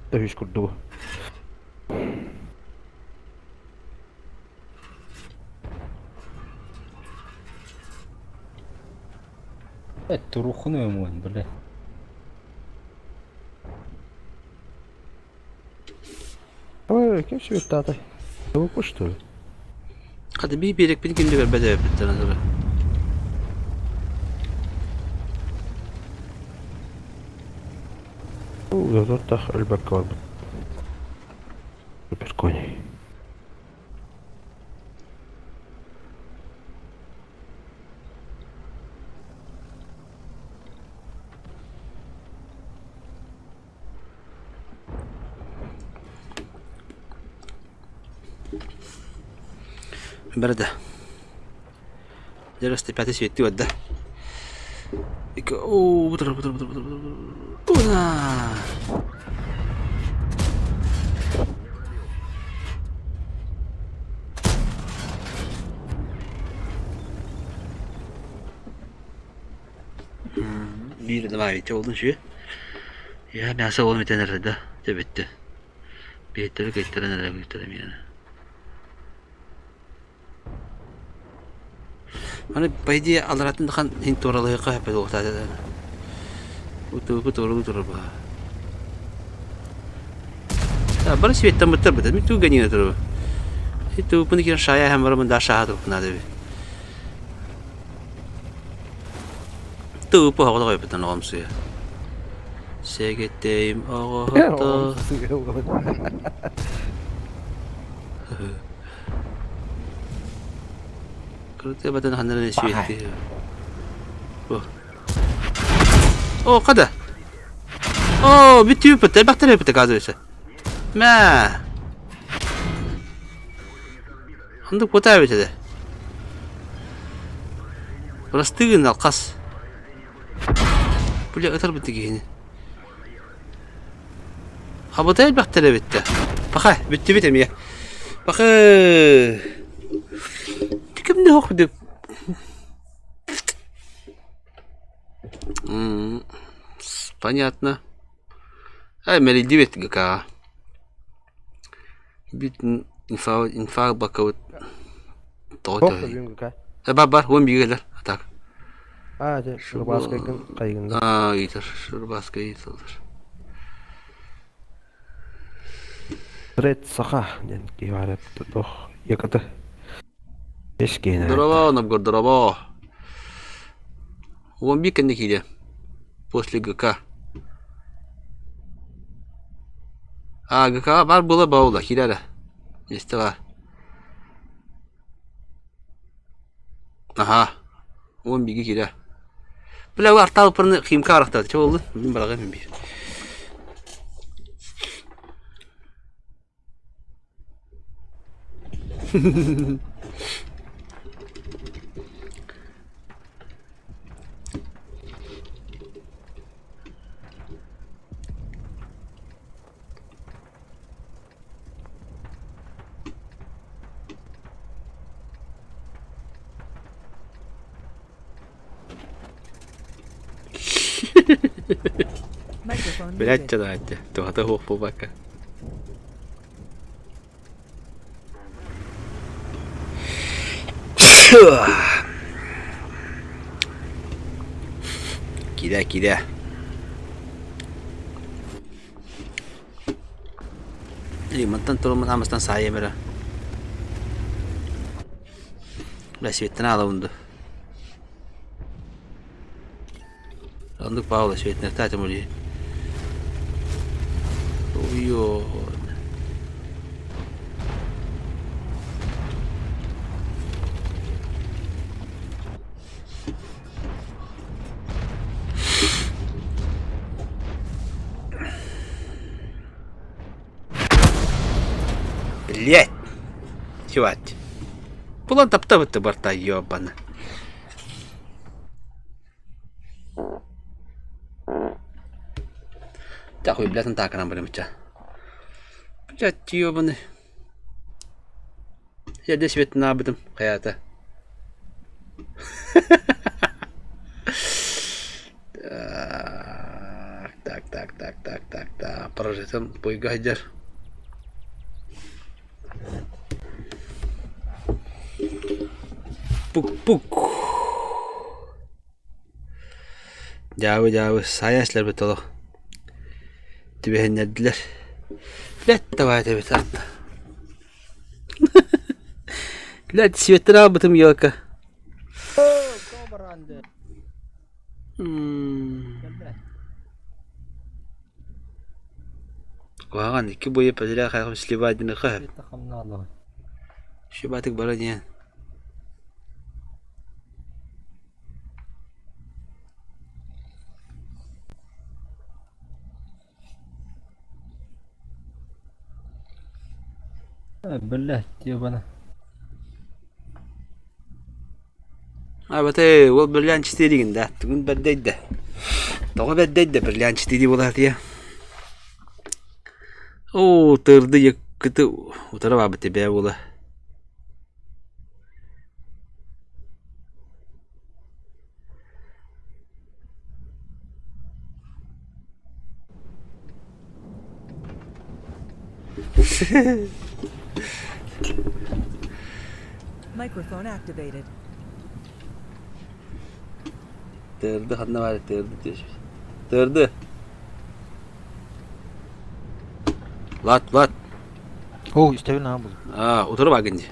Төвш курдуу. Турухны өмөн биле. Ой, кем себе татай? Вы что ли? قد بيرك بيمكن نقدر بدأ بالتنظر Зато так альбакор. Супер кони. بردة درست باتي سويتي وده اوه بطر bir de var ite oldun şu ya ben asıl olmayı nerede tabitti bir türlü getiren nereye götürem yani hani baydi alaratın kan intoralı kahpe de ortada utu ba ya bana svetten beter beter mi tu ganina turu itu pun kira saya hamar mendasah tu pun ada tu po hawak ko betan om suya segeteyim ağatta 그때 받은 하늘의 시위티. قدر. بيتي بتر بكتيريا بتكازوسه. ما. عندك بتاعي كده. بلاستيكين القص. بلي أكتر بتجي هنا. خبطين بكتيريا بتة. بخا بتي بتمية. بخا. كم ده خدك понятно мели 9 ГК бит инфа бакаут тото бабар он бигелер так же шурбаска кайгында. итер шурбаска итер Ред саха ден киварат тох яката. Эшкена. Дрова, Новгород, дрова. Вон бик не после ГК. ГК бар было баула, хиляда. Место бар. Ага. Вон биги хиля. Бля, вы артал пырны химка арахтады. Чего oldu? Мен бараган мен бир. Блять, что дать? То готово побака. Кида. Mantan turun amastan saya mera. Belas vetten ala undu. Анdık Павла светнер татым ули. Уйо. Блять! Чувать. Пулан таптабытты барта, ёбана. Так, хуй, блядь, так нам будем идти. Блядь, ёбаны. Я здесь ведь на об этом, хаята. Так. Прожитым, пойгайдер. Пук. Жабы, саяслар бит олох. Тебе хеннедилер. Блядь, давай тебе так. Блядь, светтер албытым ёлка. Куаган, iki boyu падыля хайхым сливадины хэ. Шибатык бара диен. Блядь, ебана. Абаты, ол бірлән 4 гінде. Түгін бәддейді. Тоғы бәддейді бірлән 4 болар дия. О, тұрды екіті ұтарып абыты бә болы. Microphone activated. Тұрды, қадына бәрі тұрды. Тұрды. Лат. О, истебин абыл. Ұтарып ағынды.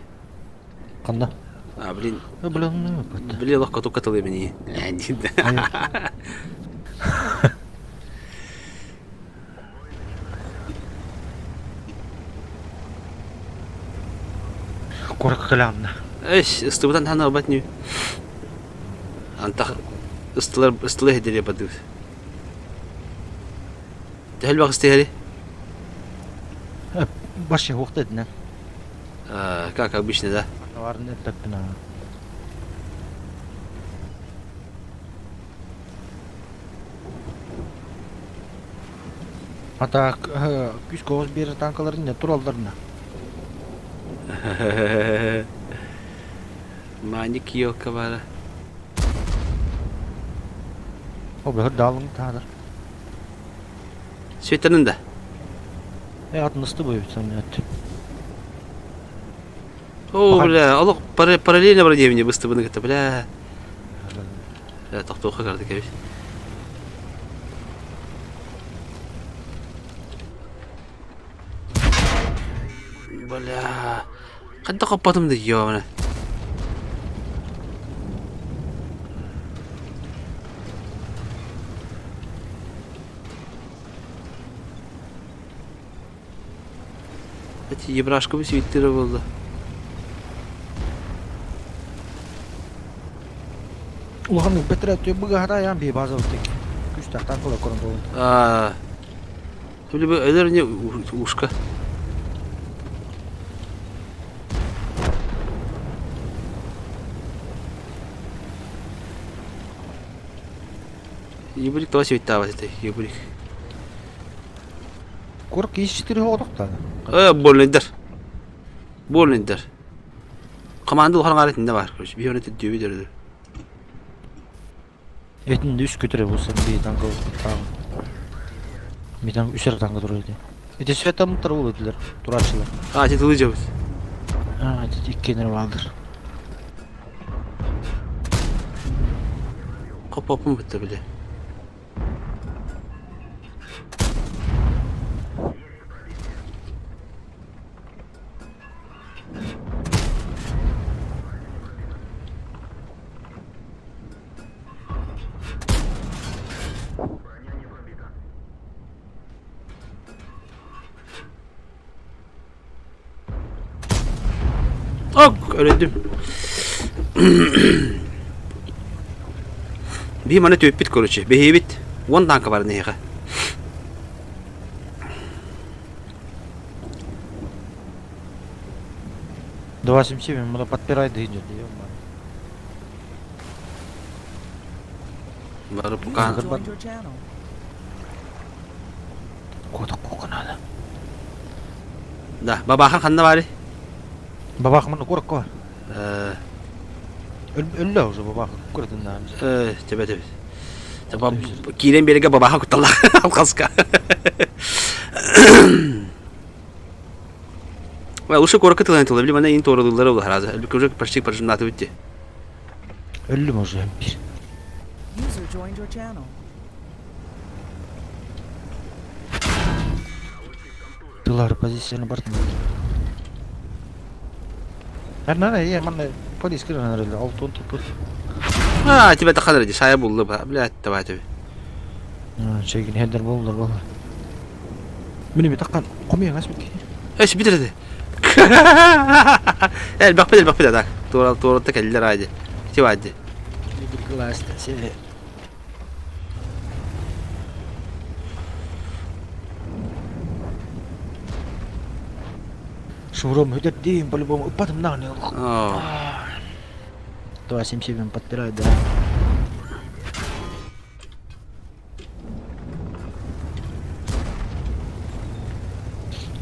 Қанда? Блин. Блин, лох кату катылы мені. Әндейді. Корк калянна. Эш, ыстыбыдан тана обат не. Антах ыстылы хедере бадыр. Тәхіл бақ істейхәрі? Башы хоқты едіне. Как обычно, да? Варын әттәппіна. Ата күз көз бері танкаларында туралдарына. Маник ёлка бара. О, бір далың тағдар. Светтерінің да? Атын ысты бой бітсен әтті. О, бля, аллах параллельно бар деміне бысты бұны кітті, бля. Тоқтуға қарды кәбіс. Бля, қадда қаппатымды ёбана. Эти ебрашка бы свиттері болды. Улағанның бітір әтті бұға ғараян бей база өттек. Күш тақтан қылы көрін болды. Түлі бі әлеріне ұшқа. Ебурик тоға свитті абат еті, ебурик. Корк еш-4 оғдықтады. Болындыр. Команды ұлғарың аретінде бар. Bir öğreti diyor bir dördü. Etinde üst götüre bulsan bir tanka tağın. Bir tanka üst tanka duruyordu. Ete sveta mıntara oluyordular. Duraçlılar. Ati tılıca biz. Ete iki kenara vardır. Kapapım bitti bile. Ok, öldüm. Bir mana tüp bit koruçu. Behi bit. 10 tanka var neyha. 277, мына подпирайды идет. Барып User kan. joined your channel. Koduk kokuna. Da, babahan kanna bari. Бабах мына корок кой. Э, Өллө уже бабах. Көрдүн. Тебе. Таба кирен береге бабахан куталла. Алкаска. Ва лучше корок тылан тылы. Били мана ин торулары булар аза. Уже почти прожимнаты битти. Өллүм уже бир. User joined your channel. Тылар позицияны бардым. Нара, я мана полис кирен аралда 6 топ. Ha, тебе тахадыр ди. Сая булды ба. Блядь, давай тебе. Чегин хедер болдур болар. Мени битаккан комуяң асбек. Эш битерди. Бак бит да. Тура келдер айди. Тивади. Бир класста сели. Шуром хөдөрдим по-любому упадым на не. О. 277 подпирает, да.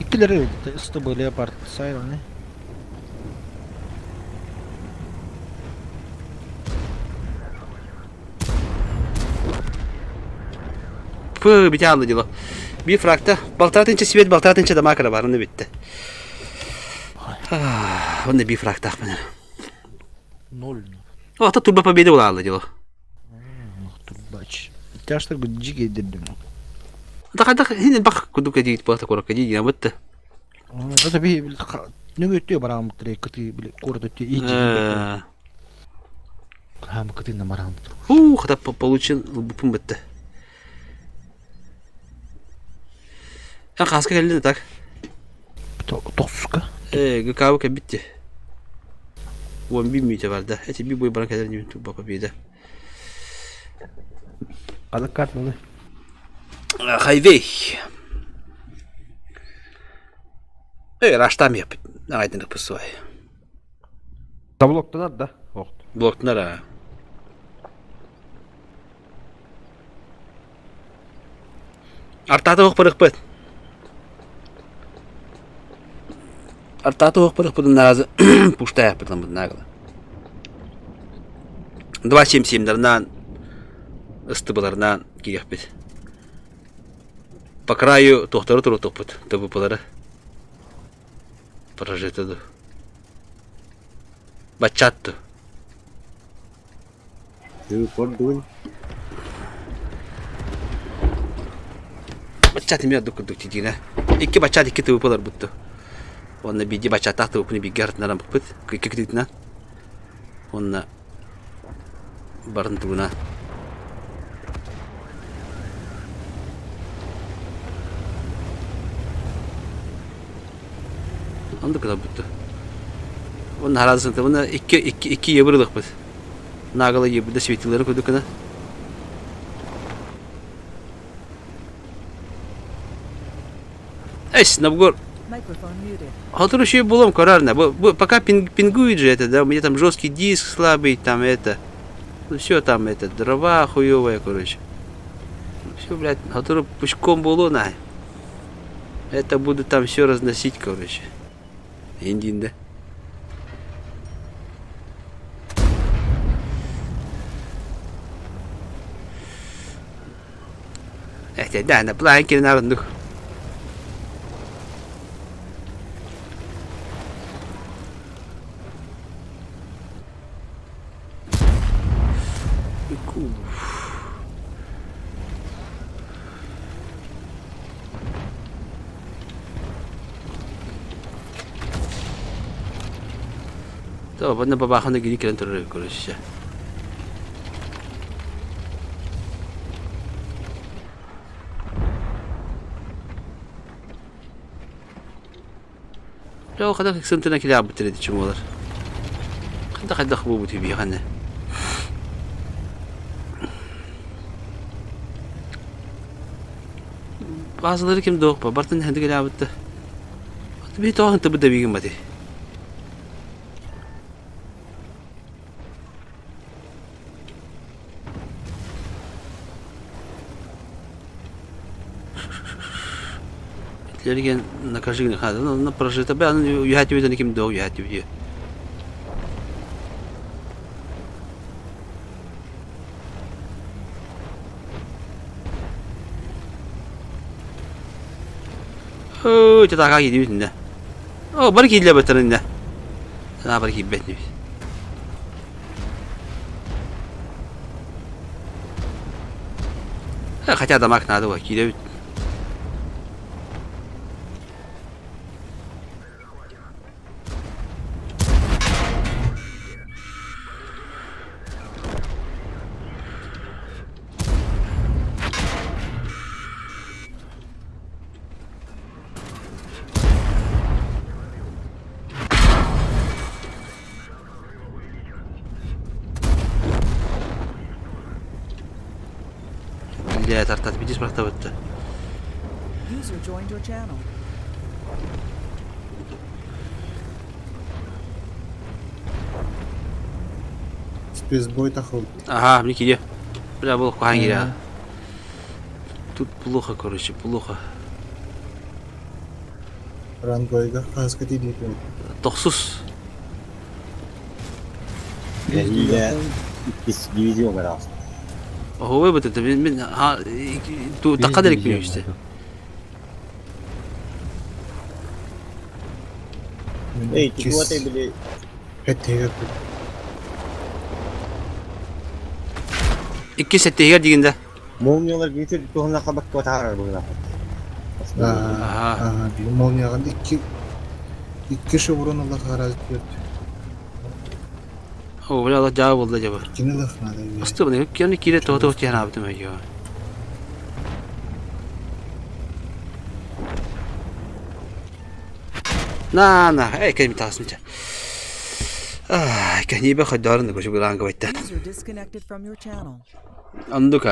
Иккилери с тобой леопард сайраны. Pı bir aldı dilo. Bir frakta baltaratınca sivit baltaratınca da makara var onu bitti. Onu bir frakta bana. 0. O da turba победы aldı dilo. Турбач. Тяжко джиги дедим. Da yine bak kuduk edit bu korku edit ya bitti. Это би не өтө барам трек кыты биле кордо те иди. Хам кыты на марам. Когда получил бупум bitti. Ya kaska geldi tak. Токсуска. Gıkavu ke bitti. 11 miydi vardı. Eti bir boy bana kadar değil turba победы. Адекватно, да? Хайвей. Раштам yapıp. Aydınlık pısvay. Таблоктан ат, да? Оқты. Bloklara. Артата оқпырық бұд. Артата оқпырық бұдың назы. Пуштай бұдың бұдың нағылы. 277-лерінен ыстыбыларынан керек біз. По краю тоқтары тұру тоқпыд. ТВП-лары. Прожитыды. Бачатты. Подуй. Бачат имеет дук тидина. Икки бачат икки ТВП-лар бұдды. Онна биди бачаттақ ТВП-ны биги артынаран бұқпыд. Икки кітітіна. Онна барын туына. Andı kadar buttu. Onun harazında buna iki yabırlık biz. Nagalı yabırda sivitileri koyduk ona. Эс, Навгор. Microphone muted. Hatır şey bulam kararına. Bu пока пингует же это, да, у меня там жесткий диск слабый, там это. Ну все там это, дрова хуевая, короче. Все, блядь, hatır пучком было, на. Это буду там все разносить, короче. Индинде. Да, на планке народу. То, бана бабахана гири келен турар көрөшү. Ло када сынтына келе абытыр эди чумалар. Da kadar bu bir hani. Bazıları kim doğup bartın hadi gel abi de. Bir tohum tabi de bir mati. Лерген на каждый хад, на прожито, бе, я тебе не кем до, я тебе. О, это такая идея, не? О, барки для батарейна. На барки бедный. Хотя дамаг надо, кидают. Я тартат видишь просто вот. User joined your channel. Спецбой тахал. Ага, мне киде. Бля, был хангиря. Тут плохо, короче, плохо. Рангойга. Хаскати дикет. Тохсус. Belliyle ikisi divizyon var aslında. هو بتت من ها تو تقدرك بيشته. Ey, bu atay bile Hette İki setteyer diginde. mumyalar getir tohumla kabak kotarar burada. Aha. Bir molniyagan iki şu vuran Allah harazit verdi. هو ولا الله جاوب والله جاب. Kine lafına da. استبني كان كيره تو تيانا بتم ايوه. نا اي كلمه تاسمته. كان يبقى خدارن كوش بلان قويته. User disconnected from your channel. عندك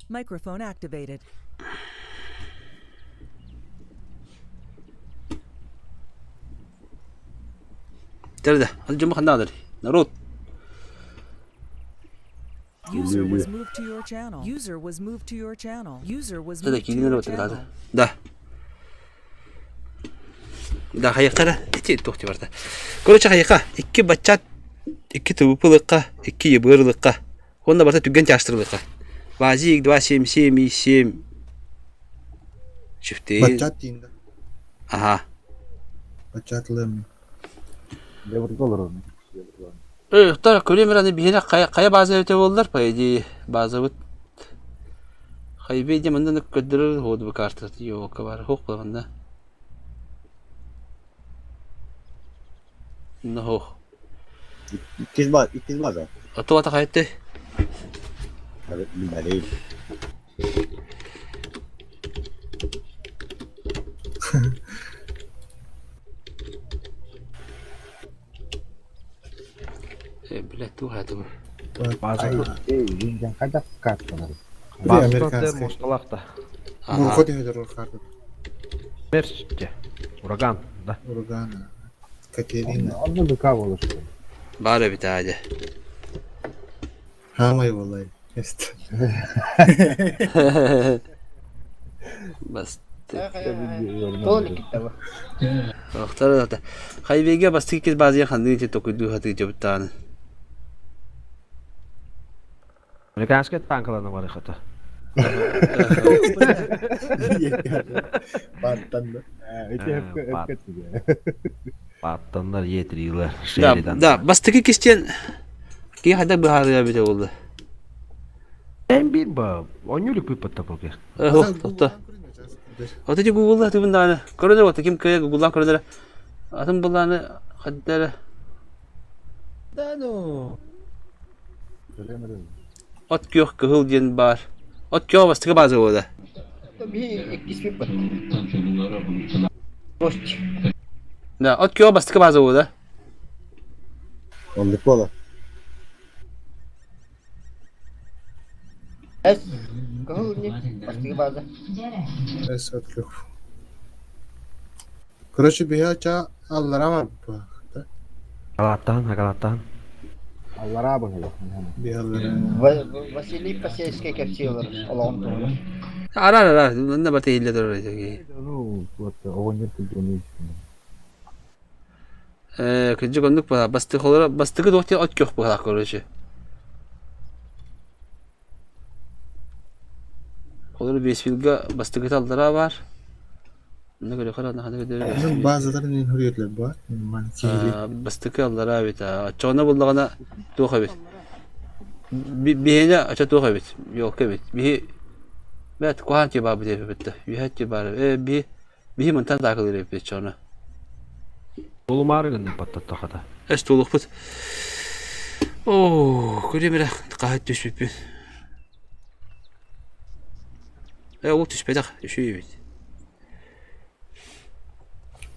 Microphone activated. ترى الجمعة خلنا ندري نروح. User was moved to your channel. User was moved to your channel. User was هذا moved to كذي your نروح channel. ده حقيقة إتي توختي برتا كل شيء حقيقة إكي بتشات إكي توبلقة إكي يبغرلقة هون برتا تجن تشترلقة وازيك دوا سيم شفتي Bachat dinde. أها Bachatlarım. إيه ترى كل مرة نبي هنا قيا بعض يتولر بايدي بعض وقت خيبي دي من نقدر هو ده بكارت يو كبار هو قلنا إنه İkiz var zaten. أتوقع تخيلته Tabii bilmeli. بلا تو هاتو Jinjan kadak katlar. Американский. Мосталахта. Ну, ходи хедер карта. Мерчке. Ураган, да. Урагана. Катерина. Orada bir kav olur. بارا بتاعه Хамай vallahi. Est. بس اختار ده خيبيجا بس تيجي بعضي خليني تتوكلوا هاتي جبتان Amerikaanske tankalarına var ikata. Battandı. İki hep Battanlar yetiriyorlar да şehriden. да بس تيجي كيستين كي حدا بهار يا بيت والله En bir ba. Onyuluk bir patta bakır. هو ططا وتجي جوجل تبين ده كورنا وقت كم كي جوجل كورنا أتم بالله أنا خدنا أت كيو كهول جن بار أت كيو بس تيجي بعض هو ده Да, от кё бастыка база у да. Ондuk bola. Esatlık. Короче, бияча аллара var bu. Галаттан. Аллара багыла. Бияллара. Василий Пасейский кептилер. Алон. Ара, ne batı ille dur. Ну, вот огонь тудуну. Kıcı konuk bu. Bastık olur. Bastıkı doktor от kök bu kadar короче. Olur Besvilga bastıkı aldıra var. Ne göre karar ne kadar. Onun bazıları ne hürriyetler var. Man kihili. Bastıkı aldıra evet. Çoğuna bulduğuna doğru evet. Bihine açı doğru evet. Yok evet. Bihi evet kuhan kebabı diye bitti. Bihi kebabı. Bihi mantan takılır evet çoğuna. Olmarıgın ne patlattı hada. Estoluk bit. Oo, göremire qahat düşüp. O düşpedak düşüyor.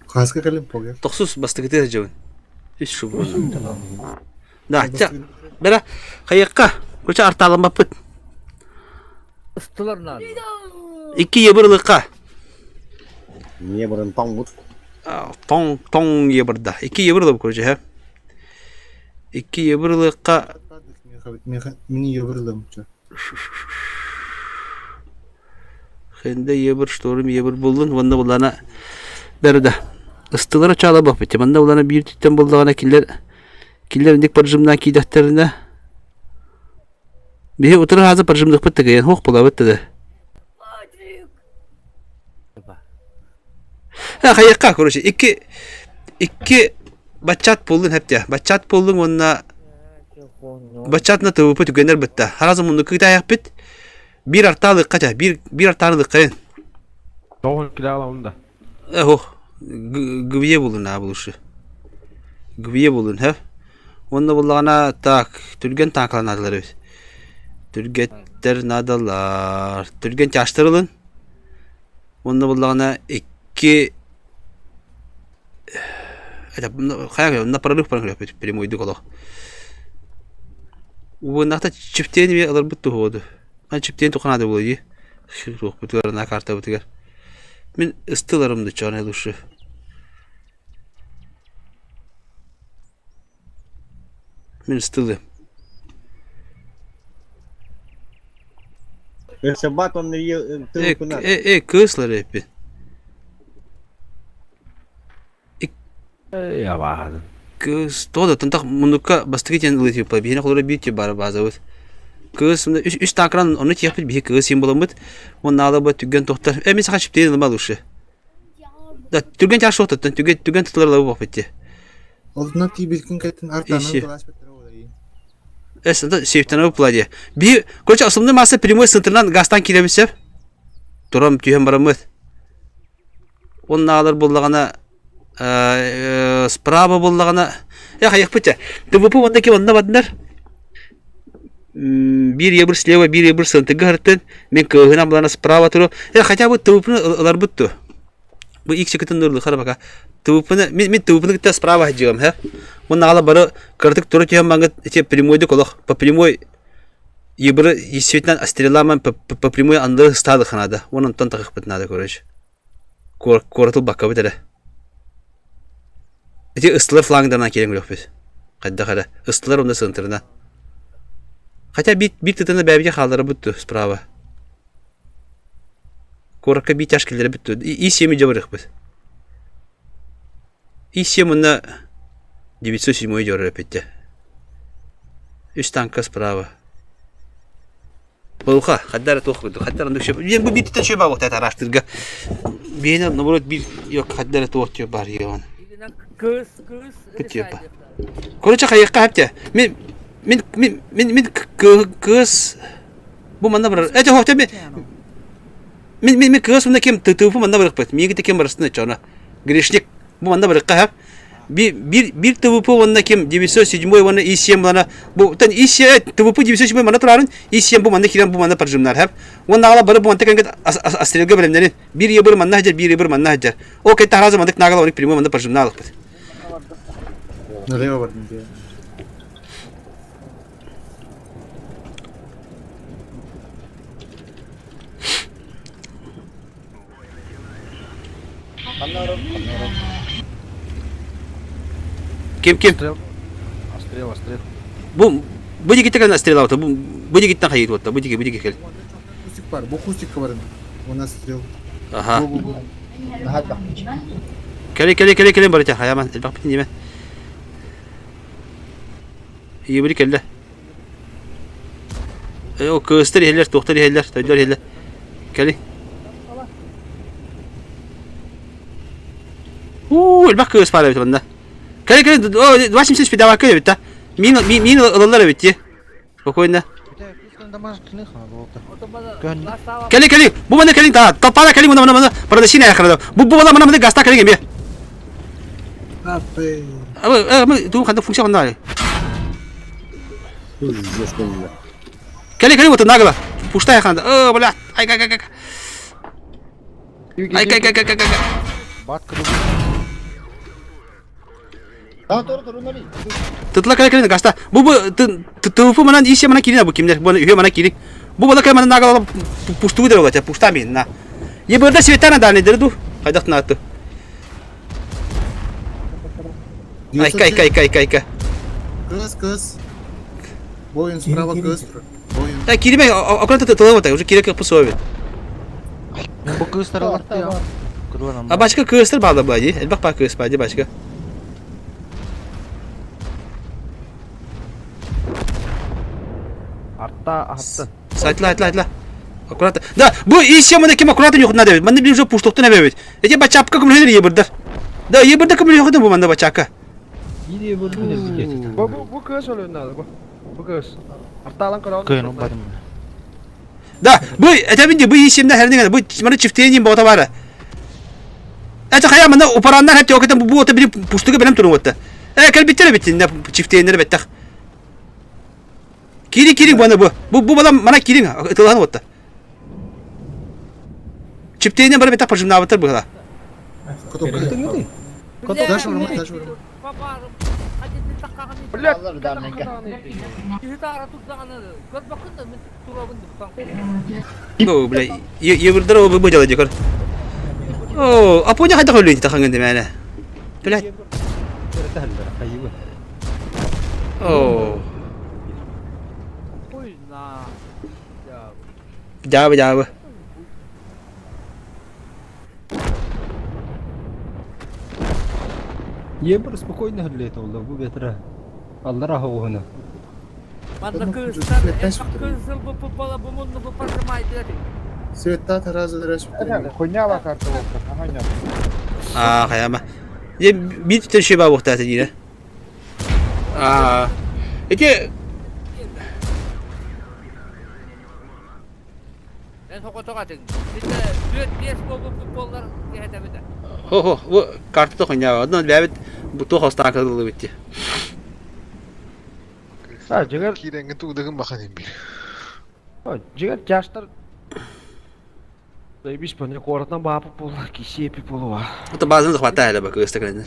Kaska kalın poger. Toxsus bastık diye cevin. Hiç şu bu. Da, bera kayıkka. Koça artalım bapıt. Istılar lan. 2 yebirlikka. Niye buranın tangut? Tong yebirda. 2 yebirlik koça ha. 2 yebirlikka. Mini yıvırılım. Хенде ебір шторым ебір болдun, ванда булана берді. Ыстылары чала бақ бетте. Ванда булана бір түттен болдағана киллер индек паржымдан кейдәттеріне. Бе утыры hazır паржымдық бітті кейен, хоқ бола бітті де. Қайыққа, короче, iki бачат болдun hepte. Бачат болдun, онна бачатна төвіпі түгенер бітті. Харазым мұнды күйті аяқ бит. Bir artalık kaça, bir artalık kayın. Doğun kila onda. Gıviye bulun ha buluşu. Gıviye bulun ha. Onda bulana tak, Türgen tanklar nadılar biz. Türgetler nadılar. Türgen çaştırılın. Onda bulana 2 Kaya onda paralık yapıyor. Benim uydu kolu. Bu nakta çiftliğini bir alır buttu oldu. Ben çiftliğin tokanada bulayı. Ruh bütügarına karta bütügar. Ben ıstılarımdı çağına eluşu. Ben ıstılıyım. Sebat onları tırpınar. Kızlar hep. Ya vardı. Kız, doğru tanıtak munduka bastık için ılıtı yapar. Bir hene kolları büyük yapar bazı. Kız, üç tankran onu yapıp bir kız simbolumut. Onun ağabey tügen tohtar. Biz kaçıp değil mi baluşu? Da tügen çarşı oturtun. Tügen tutularla bu bitti. Ondan ki bilkin ketin artanın dolaş betere olayı. Aslında sevten o pladı. Bir koca aslında masa primo sınırlan gastan kilemişse. Duram tühen baramız. Onun ağlar bullağına sprava bullağına. Ya hayır bitti. Bu ondaki onda badınlar. Bir yebir sleva bir yebir sıntıgı hırtın. Men kığına bulana sprava turu. Hatta bu tuvupunu alar buttu. Bu ilk çıkıtın nurlu kara baka. Tuvupunu men tuvupunu gitti sprava hacıyorum ha. Onun ağla bara kırtık turu tühen bangı içe primoydu kolak. Pa primoy yebir yisvetlen astrelaman pa primoy anları stadı khanada. Onun tan takık bitnada koraj. Koratul bakka bitere. İçe ıstılar flanglarından kelin yok biz. Kadda kara. Istılar onda sıntırına. Хотя bir tütüne bebek halları büttü sprava. Koraka bir taşkilleri büttü. İş yemi cevırık biz. İş yemine 907 cevırık bitti. 3 tanka sprava. Bolka, haddara toxudu. Haddara nduk bu bir tütün şey bağlı araştırga. Beni nabrot bir yok haddara toxuyor var ya. Kız. Bitti. Koruca kayıkka hepte. Min kız bu manda var. Hohta min kız bunda kim tutupu manda var pet. Mi gite kim arasında çana. Grişlik bu manda var kahap. Bir tutupu bunda kim 907 bana isyem bana bu tan isye tutupu 907 bana turarın isyem bu manda kiran bu manda parjumlar hep. Onda ala bara bu manda kan astrelga belemlerin Bir yebir manna hajar, bir yebir manna hajar. O ketta harazı mandık nagala onik primo manda parjumna alıp. Налево бардым де. Kim? Отстрел, отстрел. Bu gitti kan sтрела ota. Bu gitti hayır ota. Bu gitti gel. Кустик бар, бұл кустикқа барам. У нас стрел. Aha. Бу. Hadi bak. Kele barıca hayaman. Bak bitin yeme. İyi bir kelle. O kıstır heller, tohtar heller, taylar heller. Kele. Bak kıs para bitti bunda. Kele. O başım ses bir daha bakıyor bitti. Min alırlar bitti. Bak oyunda. Kele. Bu bana kele daha. Para kele bana. Para da şine yakaladı. Bu bana gasta kele gibi. Апэй. Ama tu kan da fonksiyon var. Kele вот нагла. Пустая ханда. О, бля. Ай. Бат кырып. Dur Ömer'i. Tıtla kele gasta. Bu tıfı manan işe mana kirina bu kimler? Bu üye mana kirin. Bu bala kele mana nagla pustu der olacak. Pusta min na. Ye burada svetana da nedir du? Haydak natı. Ay. Кыс. Воин справа кыс. Воин. Ay kirime akıllı tıtla var. Уже kirek yapı soğuk. Bu kızlar alattı ya. Kırılan A başka kıstır bağlı bu acı. Bak kıs bağlı başka. Артта. Айтла. Аккуратно. Да, bu iş yapmadı kim akkuratın yok ne demek. Ben de bir şey puştuktu ne evet. Ece bachapka kumlu nedir yebirdir. Da yebirde kumlu yok bu bende bachaka. İyi bu ne diyecek? Bu kız oluyor nerede bu? Bu kız. Artalan kral. Kıyın badım. Da bu tabii bu iş yapmadı her ne bu bana çiftliğin bu var. Ece kaya bana operanlar hep yok bu ota bir puştuğu benim turun otta. Kal bitti ne çiftliğinleri bittik. Kiri bana bu. Bu bana kirin ıtılan otta. Çiftliğine bana bittik parçamda avatır bu kadar. Кто? Дальше вырвать. Блядь. Allah bir daha ne gel. Oh, bla. Yebirdir o bu jalacak. Oh, aponya hada kolun ta kangen demene. Bla. Oh. Jawab. Ебр спокойно глядит, Олда, bu ветра. Allah rahı onu. Света таразы раз. Efendim Konya bakardı o. Aha ya. Kayama. Ye bir tür şey var vakti yine. Ece Ho bu kartı da konya. Ondan evet bu to hosta akıllı bitti. Ha, jigar. Kirenge tuğdağın bakalım bir. Ha, jigar yaşlar. Dayıbış bana korattan bağıp bolar kişi yapıp bolu var. O da bazen de hata hele bak ıstakanlar.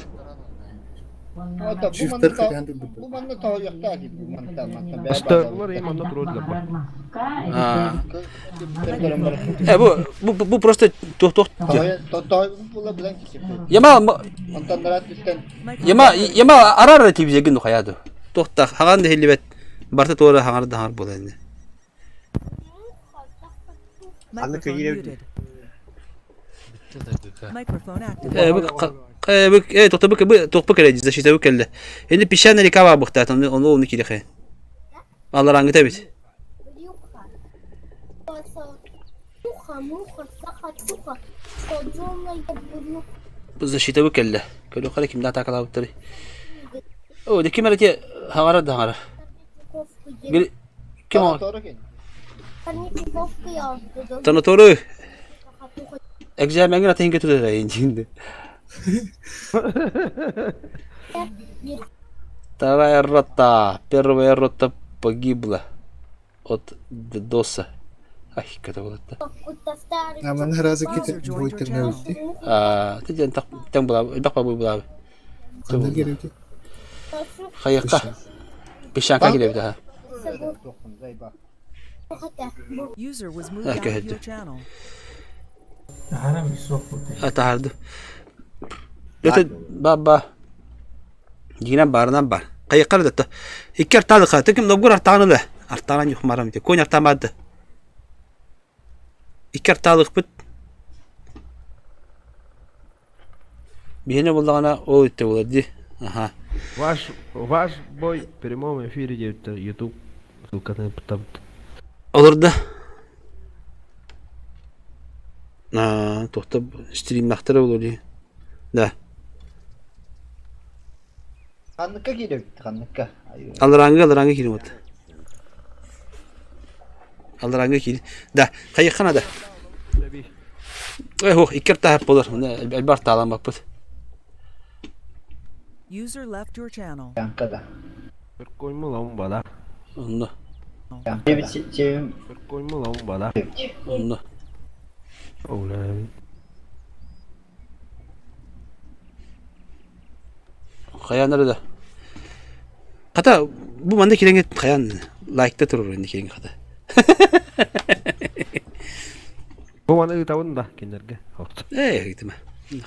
Çiftler kırıyandı. Bu bana tağı yok da gibi bu mantıkla. Astırlar iyi manda troller var. Bu prosto toh. Tağı bula bilen kişi. Yama arar tibi jegin do hayado. Tohta hagan de helibet. Barta tora hagar da har bolan. Microphone muted. Microphone activated. Tohta kere jizda şita bu kelle. Şimdi pişanla likava buhtatan onu kili khe. Allah rangı tabi. Bu şita bu kelle. Kelo kare kim da takala utri. O de kimerati hagara da hagara. Kim o? Tanatoru. Egzamen atın kötü de şimdi. Вторая рота. Первая рота погибла от доса. Ay kötü oldu. Aman herhalde git boyutlarına öldü. Tecen tak tang bula bak bu bula. Kandır gerekti. Kayıkka. Pişanka gidiyor daha. User was moved Okay, out of hadi. your channel. Atahardı. Öte baba. Yine barından bar. Kayıkka da. İki artalı katı kim dogur artağını da. Artağın yok maram diye. Koyun artağmadı. İki artalık bit. Bihine bulduğuna o itti oldu. Aha. Ваш бой в прямом эфире YouTube ссылка там. Olur da. Tohta stream naktarı olur diye. Da. Kanlıkka geliyor bitti kanlıkka. Alırangı kilim ot. Alırangı kilim. Da. Kayıkana da. İki artağı hep olur. Elbar tağlan bak bit. User left your channel. Yankada. Bir koyma lan bana. Onu. Çevim. Bir koyma lan bana. Onu. Ulan. Kayan nerede? Hatta bu manda kilen kayan like'da durur indi kilen hatta. Bu bana tahun dah kinderge. Hort. Gitu mah.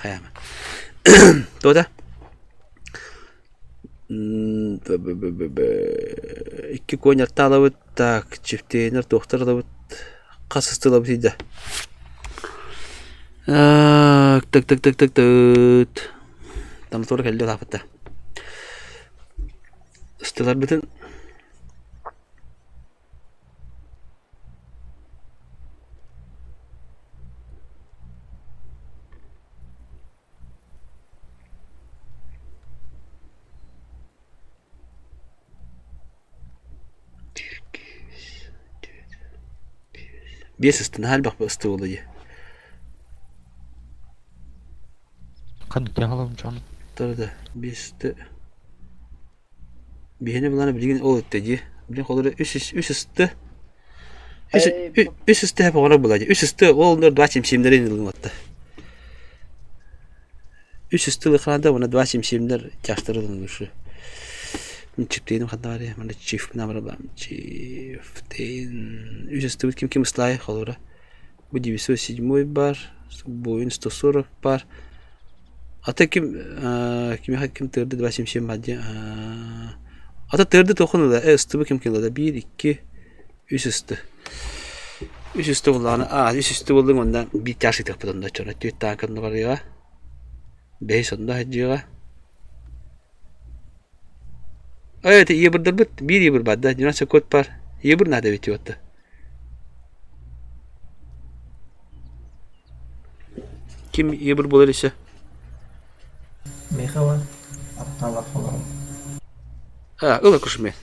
Kayan. Tuh dah. İki koyun alıp tak çiftliğiner doktor alıp kasıstı alıp idi. Tık. Tam sonra geldi lafıtta. Istilar bütün bir üstüne hal bak bu üstü oluyor. Kanlık yakalım canım. Tarada bir üstü bir hene bulanı bilgin o öteci. Bilin kolları üst üstü. Üst üstü hep ona bulacak. Üst üstü onlar dua çimşimleri inildim hatta. Üst üstü lıkanda buna dua çimşimler çaştırılın şu. Ben çifteydim hatta var ya. Bana çift namara bulam. Çifteyn. Üst üstü kim ıslahı kolları. Bu 907 bar. Bu 140 bar. Hatta kim tırdı dua çimşim hadi. Hatta tırdı tokunu da. Üstü kim da 1 2 üst üstü. Üst üstü olan, üst üstü olduğum ondan bir çarşı tapıdan da çora. Tüy takın var ya. Beş onda hacıya. Evet, iyi bir darbet, bir iyi bir badda. Cina sekot par. İyi bir nade bitiyor hatta. Kim iyi bir bulur ise? Mekawan atala falan. Öyle kuşum ben.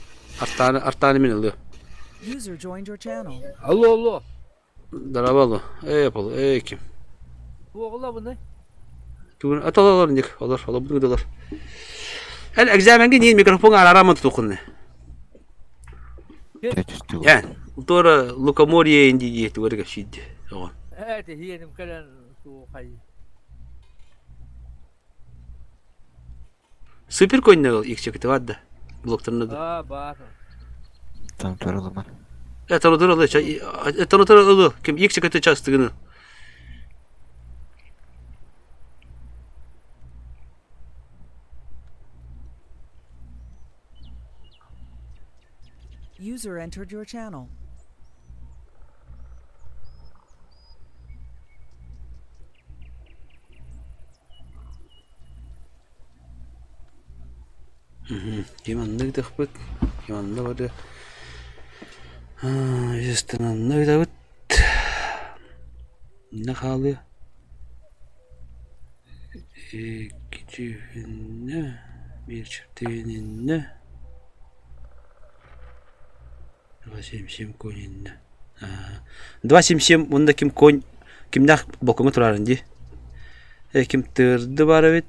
Artağını min alıyor. User joined your channel. Allo. Darabalı. Yapalım. Kim? Bu oğla bu ne? Bugün atalar indik. Olur. Bunu gidiyorlar. El egzamenge niye mikrofon araman tutukun ne? Yani. Doğru Lukamoriye indi diye tuğra geçidi. Tamam. Evet, hiyenim kalan su kay. Süper coin ne ilk çıktı vardı. Bloklarında da. Bar. Tamam dur o zaman. Tanıtır. Kim ilk çıktı çastığını. User entered your channel. Gimana kita dapat? Gimana pada? Setengah kita dapat. Ne halı? Küçüğünde bir çiftliğinde. Два конинде. 277 onda kim kon kimde bokunga turarın di. Kim tırdı var evet.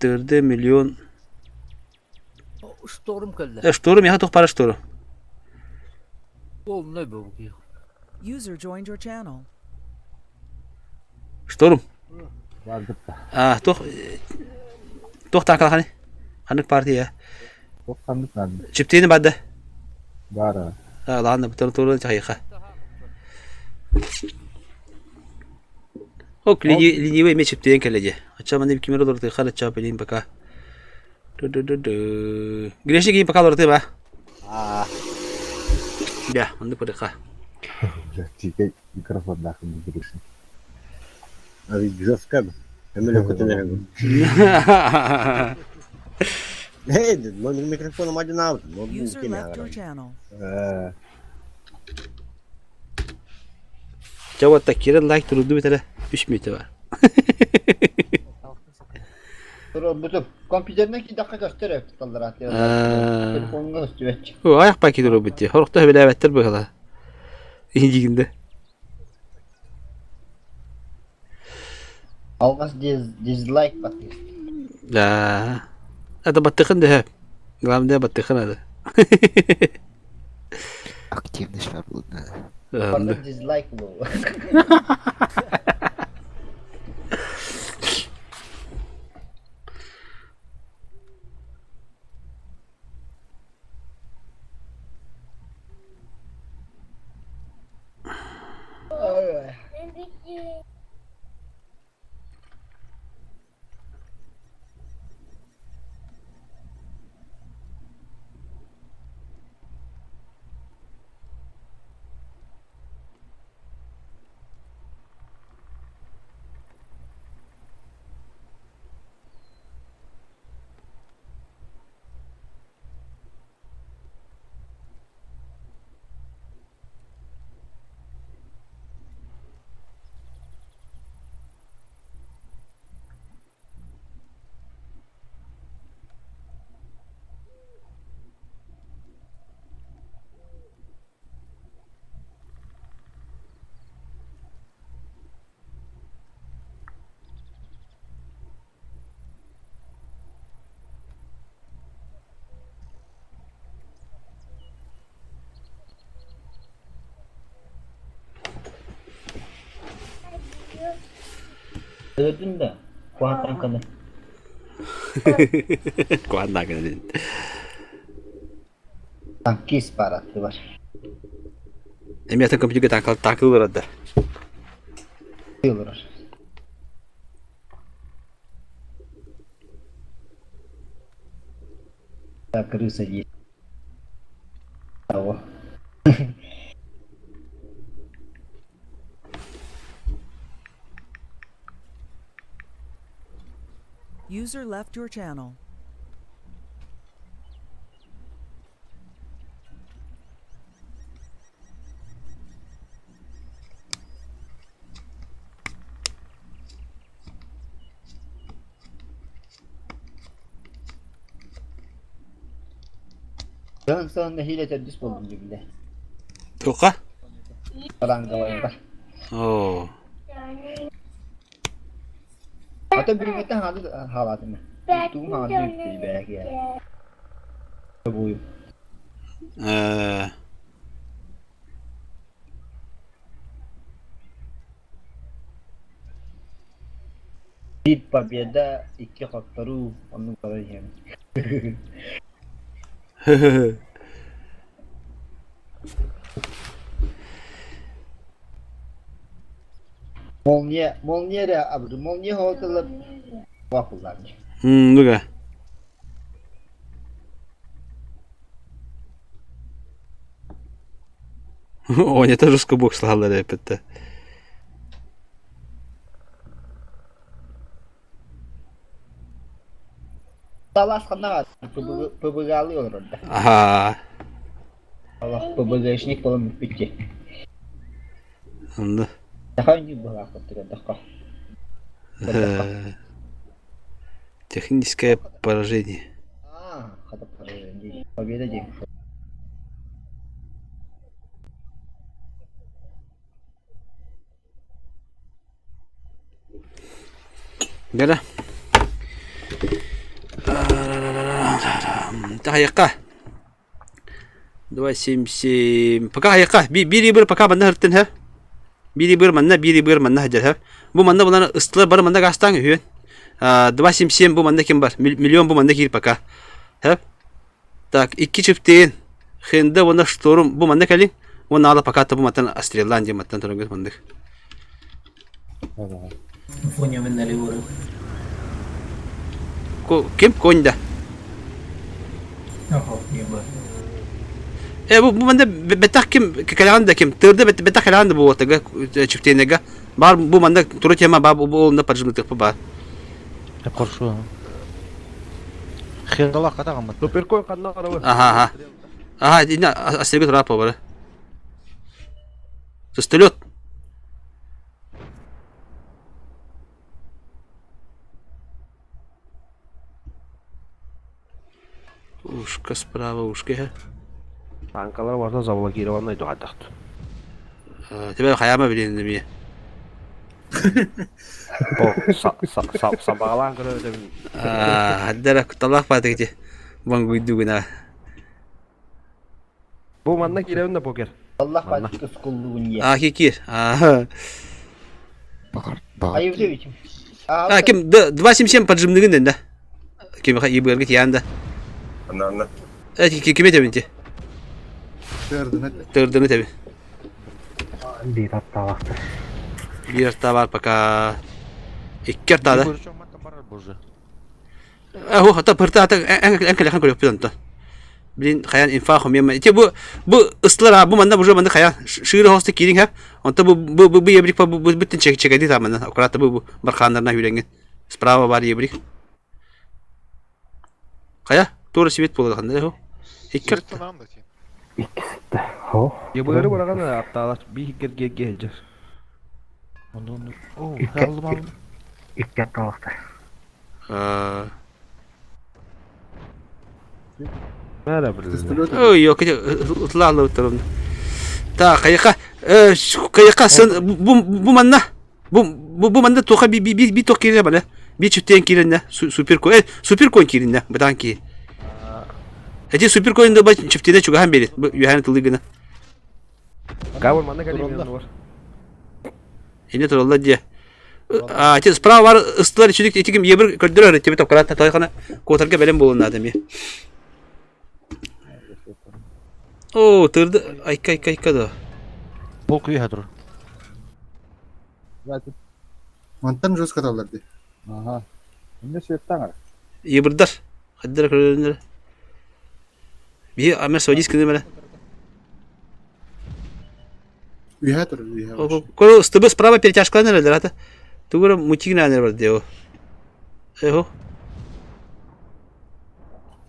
Tırdı milyon. Storm kaldı. Storum ya tok para storu. Oğlum ne bu? User joined your channel. Ştorum. Vardık da. Ah, toh takal hani. Hanık partiye. Çok sandık lan. Çiptiğini badde. Var ha. Ha, lan da bir çayıka. Ok, lini ve me çiptiğin kelece. Açaman da bir kimere doğru tıkar çapelin baka. Güneşli giyin baka doğru tıkar. Ya, onu pada Jika mikrofon dakın durursun. Abi жестко. Hemen okutuyor. Hey, benim mikrofonum acı ne yaptı? User left your channel. Cevap takire like turdu bir tane 3 müte var. Dur butup kompüterine 2 dakika gösteriyor tutallar atıyor. Telefonunu gösteriyor. O ayak paketi dur bitti. Horukta bile evettir bu kadar. İkinci günde. Algas dislike batıyor. La. Ada battıkın da hep. Glamda battıkın adı. Aktifleşme bu. Anladım. Orada dislike bu. Öldün de. Kuantan kanı. Kuantan kanı dedin. Tanki isparatı var. Emniyatın kompütürü takılır adı. Olur. Takırı sayı. Bravo. User left your channel. Yalnız sonunda hile tedbis buldum gibi. Yoka? Falan kavayında. Oo. Hatta bir metten halatını. Tuttuğum halatı yükleyi belki ya. Buyum. Bir Победа, 2 Kotoru, onun kadar yani. Molniye de abru, Molniye hotalı kullanmış. Luga. Он это русский бокс слава репета. Talas kanat, PBG alıyor orada. Aha. Allah PBG işini kolum bitti. Anladım. Daha önce bu hakikaten dakika. Техническое поражение. Hadi поражение. Победа день. Gel. Tahiyaka. 277. Пока hayka. Bir пока manna hırttın ha. Bir manna hajar ha. Bu manna bulan ıstılar bar manna gastan hüyen. 277 bu manna kim var? Milyon bu manna gir пока. Ha. Так, iki çiftin. Хенде вона шторм bu manna kalin. Вона ала пока bu matan Astrellandia matan torangöz mandık. Фоня من اللي Kim Konya. اهو يبقى Bu manda betak kim kalanda kim tırdı betak kalanda bu otaga çiftinega. Bar bu manda turu tema bab bu onda parjımlık ba. Коршу. Хендала катаган бат. Суперкой канна арабы. Ага, ина Astrelgot рапа бар. Застылет. Ушка справа, ушка. Танкалар барда заблокированный дуадахт. Тебя хаяма билин деме. Сабагалан кыры деп. Хаддара куталак батыгы. Бангуйду гына. Бу манна киревинде покер. Allah başka skulluğun ya. Кикир. Ayıp değil kim? Kim 277 поджимныгын да. Ким ебыргы тиянда. Anna. Киме тебинти. Тырдыны теби. Bir hatta vakti. Bir arta var пока. İki arta da. Hatta pırtı hatta en kalkan koyup pidanta. Bilin kayan infahım yema. İşte bu ıslar bu manda bu kayan şiir hostu kirin hep. Onta bu yebrik bu bütün çekedi tamamen. Akurat bu barkanlarına hülengen. Sprava var yebrik. Kaya doğru sivit bolu kanda ho. İki arta. İkisi de. Ho. Ебыры бараган атталар bir geleceğiz. Ondan. Aldım. İlk hatta vakti. Merhaba. Ой, yok ıtlarla utarım. Ta kayaka sen bu manna bu manna toka bir tok kirine bana. Bir çiften kirine super coin kirine badan ki. Ece super coin da baş çiftine çok hem beri. Yuhan tılgına. Gavur manna gelmiyor var. Yine trolla diye. Ece sprava var ıstılar içindik etikim yebir kördüler öğretti. Top karata toykana kotarga benim bolun adam ya. Oo tırdı. Ayka da. Полк вихадр. Mantan jos katallardı. Aha. Ne şeytan Yebirdir. Haddara körünler. Bir amer sojis kını bana. Vihator. Koru stıbı sprava перетяжкалар нелер ата. Тугура мутигнанер бар део. Эхо.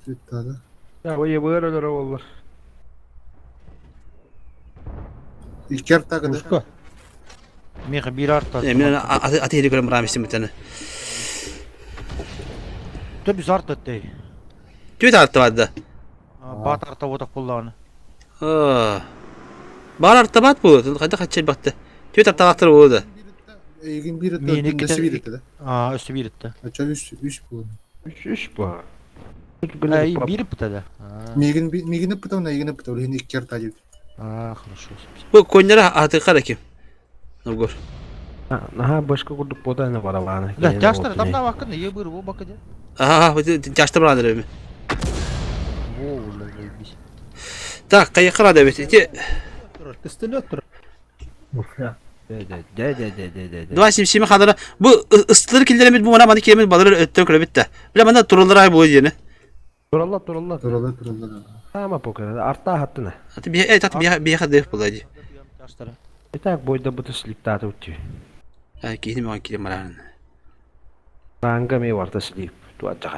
Süttada. Ya bu ебыры da olur. İlk yarta kadar. Меха bir arta. Мен аты хели көрөм рамистим битени. Töp biz arta dey. Түт арты барды. Bat arta otak kullanı. Бар арты бат болду. Кайда качел бакты. Түт арты бактыр болду. Egin bir Meni de kita- bir de. Üstü bir itti. Aça üç bu. Üç bu. Ay bir itti de. Migin pıtavına hindi ilk yarta gibi. Хорошо. Бу коннера аты кара ким. Новгор. Aha başka kurduk boda ne var bana. Да, тяжтар там да вакын ебыр о бакыды. Жашты брадыр эми. О, уже заебись. Так, кайыкыра да бет. Пистолет тур. De. 277 kadar bu ısıtları killerimiz bu bana kiremiz balığı öttürük öyle bitti. Bile bana turullar ay bu yeni. Turallar. Turallar. Tamam poker. Artta hattına. Hatta bir kadar buladı. Тяжтар. Bir tak boyda bu slip data uçuyor. Ha ki mi kilim maran. Ranga me vardı slip. Tu acak.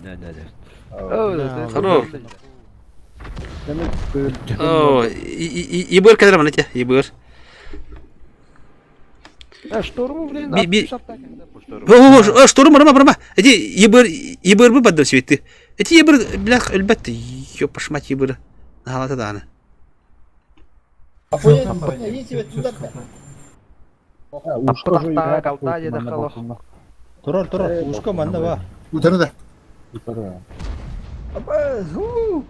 Ne. Хорош. О, ебыр kadar bana ya, ебыр. Шторм, блин. О, шторм рама. Эти ебыр bu baddım svetti. Эти ебыр бля elbette. Ёпаш мать ебыр. Halata da ana. Ушта калта жеде калох. Турар, ушка манда ба. Bu tane de. Yukarı. Aba, huu.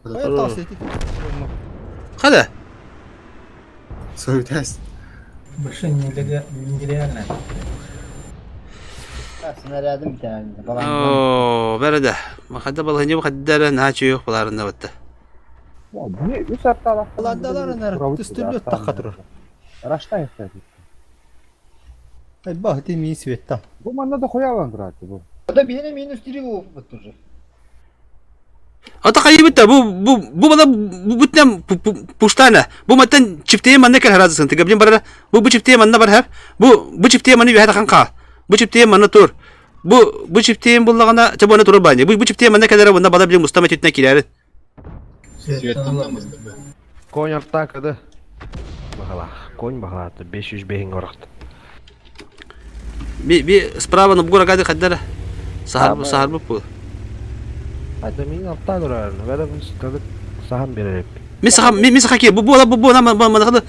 Kaya tas etti. Hadi. Söyleriz. Başın İngilizlerle. Snaradım bir tane. Falan. Oo, berede. Makada balhınca bu kaddara naçı yok bularında battı. Ya niye üst hatta bak. Ладаларынар түстүлөт такатыр. Araçtan istedik. Ай бах ты ми света. Bu manda da koyalım durardı bu. Да бине минус 3 вот уже. Ata kaybıtta bu bana bu bütnem puştana. Bu matan çifteye manne kal harazı sıntıga bilim barara. Bu çifteye manne bar hep. Bu çifteye manne bir kanka. Bu çifteye manne tur. Bu çifteye bullagana çabana tur banye. Bu çifteye manne kadar bunda bala bilim mustamet etne kiler. Конь артакады. Бағала. Конь бағалады. 500 бейін орақты. Bir sprava no bugura gadi kaddara. Sahar bu. Айда мен артак ұрарын. Бәрі біз қадық сахан береріп. Мен сахаки bu mana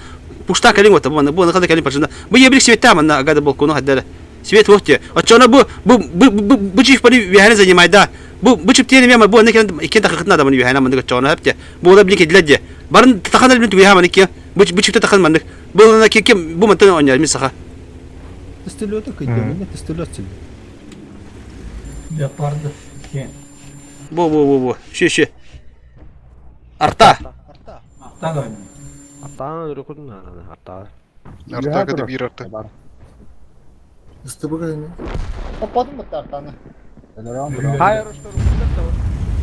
puşta kalin wata bu mana kalin parçında. Bu yeblik svetta mana gadi balkonu haddara. Свет вот те. Отчона bu çift bari vihane занимает. Bu çiftliğini ama bu ne kadar 2 dakika kadar bana vihane mandık çona hep de. Bu da bilik edilir. Barın takana bilik vihane mandık ya. Bu çifte takana mandık. Bu ne ki bu matan oynar mi saha. Түстүлөт кыйдым, түстүлөт. Yapardı. Bu. Şu. Arta. Hatta galiba. Артағын үрі күдің ағады. Артағы. Arta bir arta. Üstü bu kadar. Тападым мы тартаны? Хайыр ұштар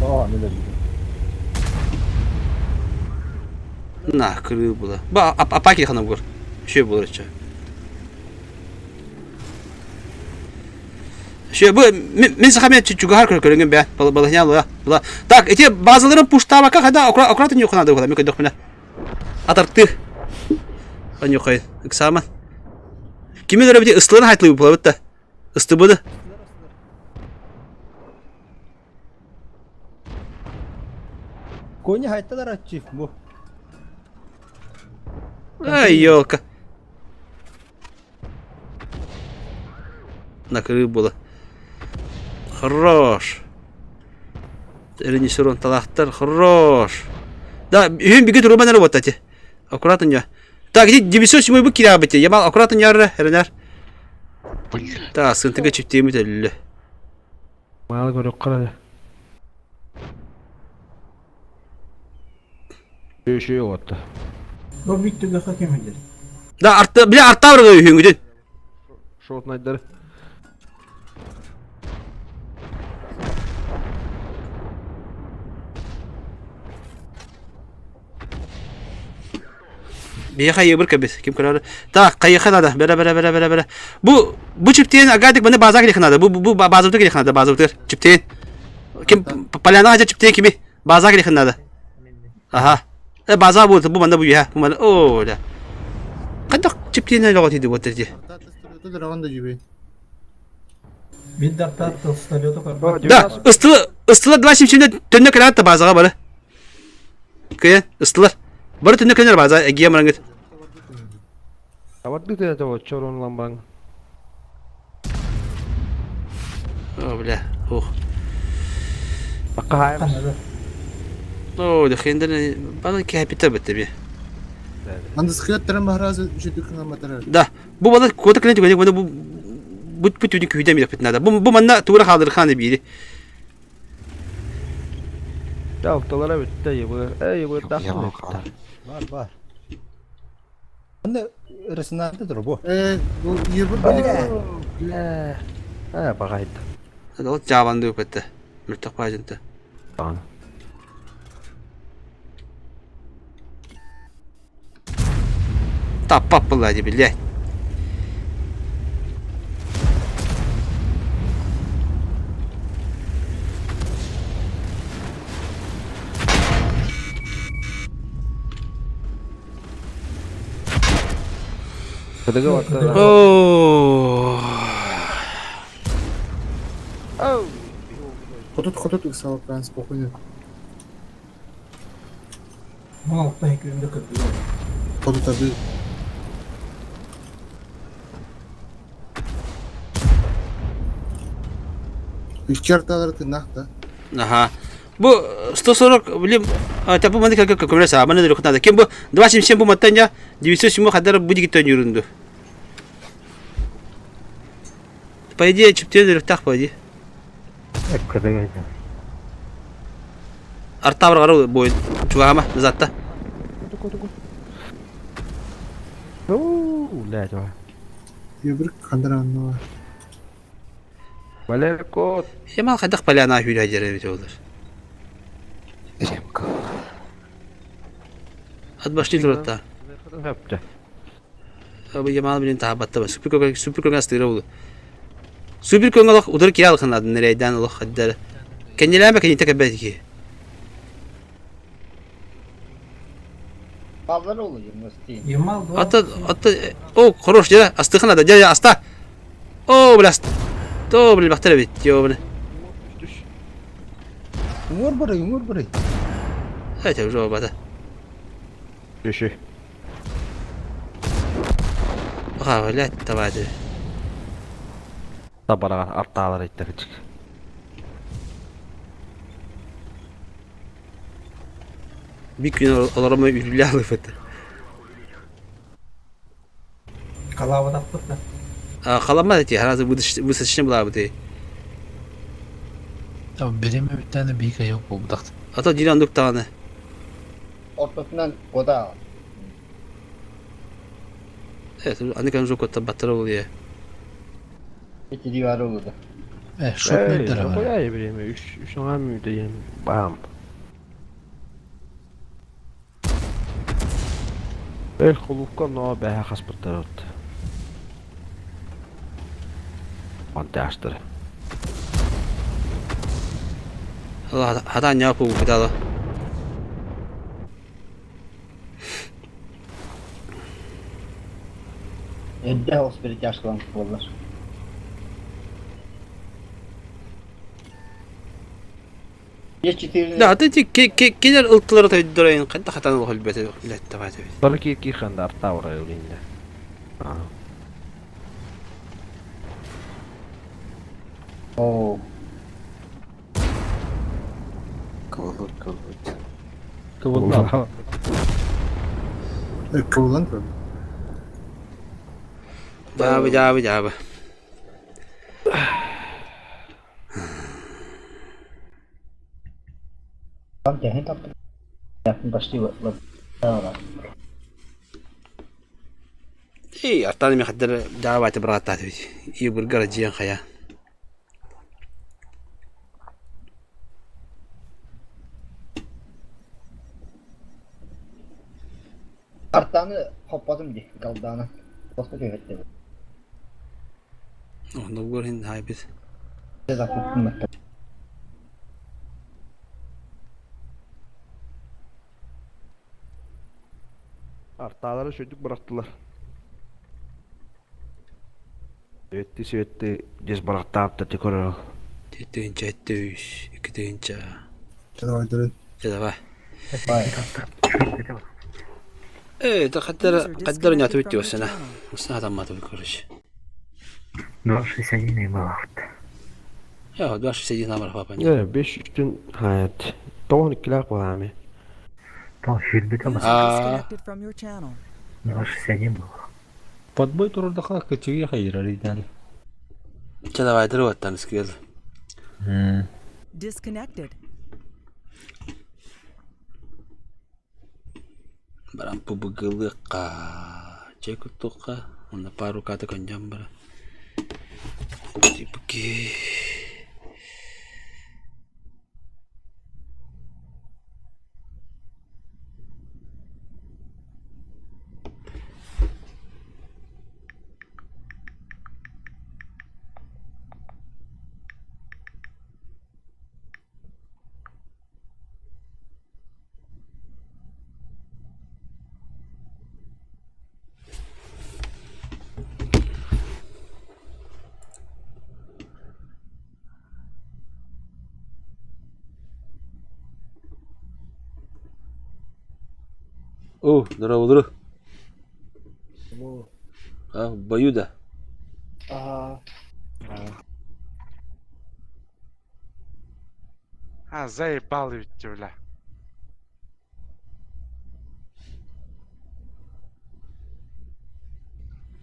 Aa ne dedi? Na kırığı bu da. Bu apaki hanım gör. Şey bulur içe. Şey bu men sahamet çugar körüngen be. Balahnya lo ya. Tak eti bazıları puşta baka kada okratın yok kanadı kadar. Mükemmel dokmana. Atartı. Ben yok hayır. Eksamen. Kimin öyle bir de ıslığını haytlı bu da. Istı bu da. Кони хайталар ачив бу. Ай, ёлка. Накрыл было. Хорош. Режиссер он талахтар. Хорош. Да, им бегут рубаны работать. Аккуратно не. Так, иди 907 bu kirabeti. Yamal akkuratın yarı herler. Ta sıkıntıga çiftliğimi de. Малы көріп қарады. Шөй отты. Bu bitti de hakem edir. Da artta bile artta var da hüngüdün. Шортын айдары. Bir kayı bir kabis. Kim kararı? Ta kayı kanada. Bere. Bu çiftliğin agadik bana bazı kanada. Bu bazı öteki kanada bazı öteki çiftliğin. Kim palyana haca çiftliğin kimi? Bazı kanada. Aha. Bazı bu bana bu ya. Bu bana öyle. Kadak çiftliğine logotiydi bu tercih. Тут раванда gibi. Bir de hatta ıstalıyordu kadar. Da ıstılar два şimdi tönne kadar da bazıga böyle. Kaya ıstılar. Böyle tönne kadar bazı egiye marangit. Таварды деді ол чорон ламбаң. Öyle. Oh. Баққа хайыр. Oh, de kendine bana ki hep bitti bir. Anda sıkıyatların bahrazı üşüdükün ama tarar. Da bu bana kota kalınca böyle bu tüdük köyde mi yapıtın da. Bu manna tuğra kaldır kanı biri. Жалықталара бітті, ебір тақым бітті. Бар. Анда ресинарда тур бу. Bu yırbır belik. Баға айты. Da o cavandı öpüttü. Mürtak bacıntı. Бағаны. Tappap bulaydı billahi. Кыдығы барды. Oh. Хотут ısavak ben spokojno. Bu altta hekimde kırdı. Хотут tabi. İki artaları tırnak da. Ага. Bu 140 блин, tapi mana как коммерса, mana dari kota. Kim bu 277 bu matanya 907 kadar bu digital yüründü. По идее, чиптелер так по идее. Арта бар қарау бойын. Чуға ма, затта. Ooo, la joa. Bir kandıranlı var. Valerkot. Емал қайдақ поляна хүйді әдері бет олар. Atbaşlı ilgili Hepte. Abi Yamal bilin tahabatta bas. Süper köngü astırı oldu. Süper köngü alaq udur kira alaqın adın nereyden alaq haddara. Kendilerine kendi tekabet ki. Pavlar oluyor Musti. Ямал, Atta o хорош jara astıqın adı jara asta. O blast. To bil baxtara bit yo bile. Umur burayı. Evet jo bada. Düşü. Ha öyle tabadı. Tabara artalar ettirecek. Bir gün olarama ürülü alıp etti. Қалава таптық та. Қаламады те, разы bu seçişini bula bu. Tabii benim bir tane büyük yok bu budakta. Ata dilanduk tane. Ortasından oda. Evet, anne kan çok kotta battara oluyor. İki divarı oldu. Şok nerede var? Koyayım birimi. Üç ona mı diyeyim? Bam. Kulukka no be haspırtar. Fantastik. Allah hata ne yapıyor bu kadar? Edde hospital yaşlanmış bollar. Geçitirin. Da hatta kenar ıltıları da durayın. Kadda hatan oluyor bete. Bilet tabadı. Belki ki xandar tavra yolunda. Oo. Kıvıldı. Kıvılan tabii. Jawab. Tam tehin taptı. Yakın başlıyor. İyi, artani mi kadar jawab berat tadı. İyi bir garajıyan kaya. Artanı hopladım diye kaldağını. Başka köfette. Onda bu görün hay biz. Ceza tuttum. Artaları çocuk bıraktılar. Söğüttü, cez bıraktı apta tekrar. Tütünce tüş, iki tütünce. Canavarların. Jawab. Vay. Evet, kadar ne atıyor diyor sana. Nasıl adam mı atıyor karış? 261 var. Ya, 261 numara falan. Evet, 5 gün hayat. 12 lak var abi. Tamam şirbet ama. Disconnected from your channel. 261 var. Подбой турда как кочуя хайрарыдан. Jawab eder vatan skill. Disconnected. Barang pubegel ka. Cek untuk ka. Ona paru kata kanjam bara. Pergi. Oh, здорово. В бою, да? Ага. заебал ведь, бля.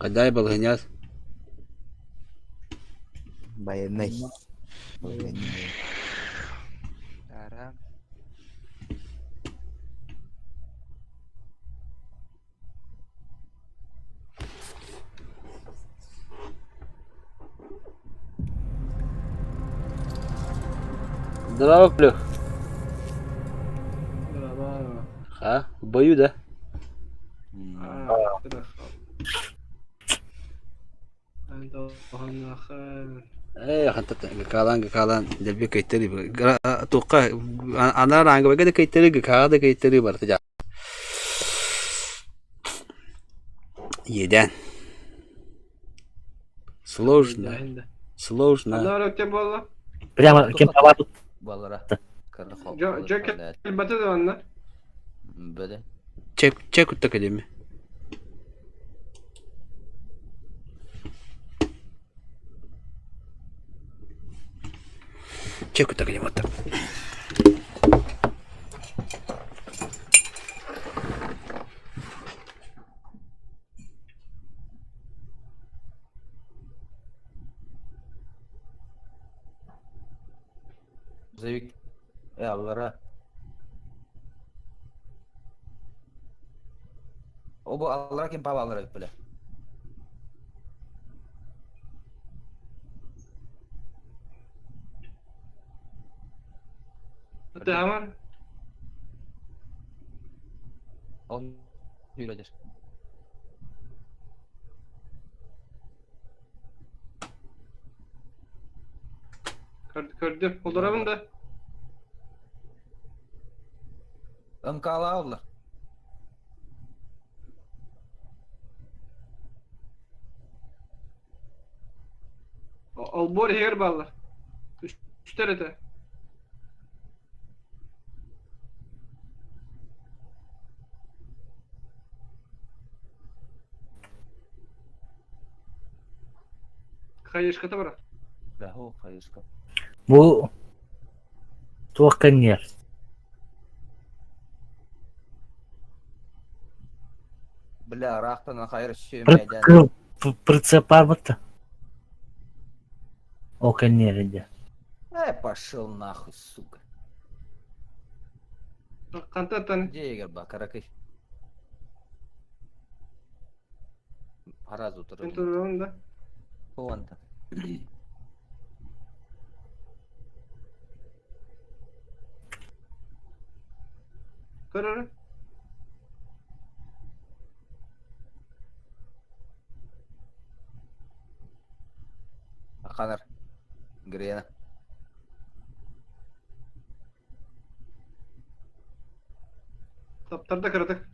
Кадай балгынят. Военный. Ярам. Здорово, Плюх. А, в бою, да? خطط كالان دبي كيتري اتوقع انا رانغ بقى كيتري كاده كيتري برتجا يدان сложно Прямо кем палату. чек التكلمة чек التكلمة Завик. Аллара. Obo Allara kim pava Allara böyle. Tamam. On yürüdür. Gördüm. Fotoğrafını da. Ömkala aldılar. Albor her bağlar. Üç terete. Kayışkata bırak. Lahu hayırska. Bu توكل yer. Bля, рахтана hayır şu meydan. Прицеп армата. Окон yerinde. Пошел нахуй, сука. Kantatan. Где Игорь Бакаракай? Параз утырып. Fotoğrafını da. Kovanda. Kararı. Аканар. Грена. Taptarda kırdık.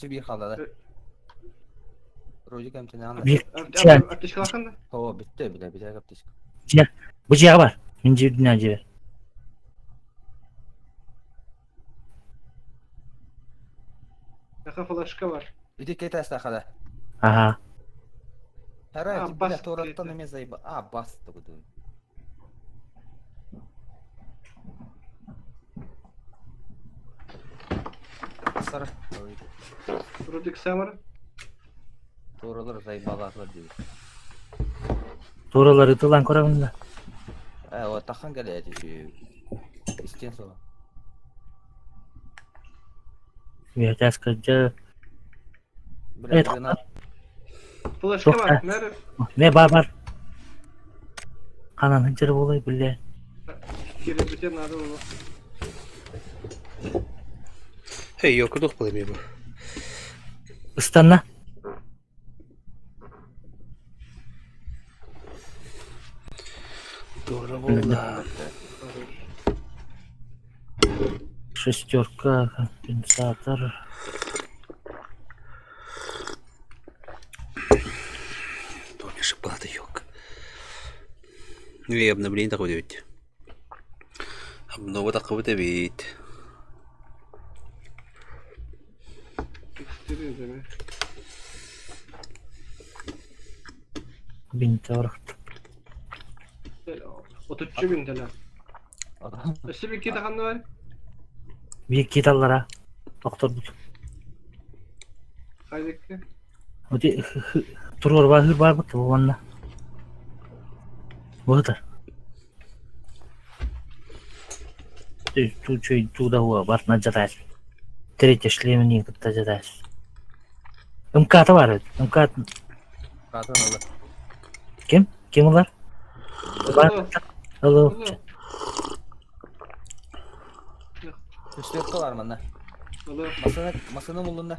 Şu bir halada. Roji kam tane Bir çel. Ateş kalkında. Hava bitti bile bir dakika ateş. Bıçağı var. İnci dinacı. Yaka flaşka var. İdi keteste hala. Aha. Herhalde bas bile torattan kete. ne zayıf. Bastı bu düğün. Sarı. Rudik samara. Doğrular zayıbalarlar diyor. Doğruları dılan koramında. O takan geledi şu. İsteyen sonra. Viajas kerja. Bile granat. Flaşka Çok var. ha. Nerede? Ne var? Kanan hıncırı olayı bile. Geri biten nerede olur? Hey, yok bulayım bu. Istanla. Doğru buldu. Шестерка, компенсатор. Тоже шоколада yok. Ну и обновление такое ведь. Обнова такого-то ведь. İstediğin zaman. Binti olarak. Otuzcu bin TL. Nasıl bir kedi kanlı var? Büyük gitarlara. Doktor bu. Kaydaki. O de turur var hır var bak bu bana. Bu kadar. Tu da huwa var najadas. Tretya шлемini кытта жадас. МК-ты бар. МК Zaten öyle. kim? Kim ular? Var. Alo. Üstü var mı ne? Olur. Masanın bulunda.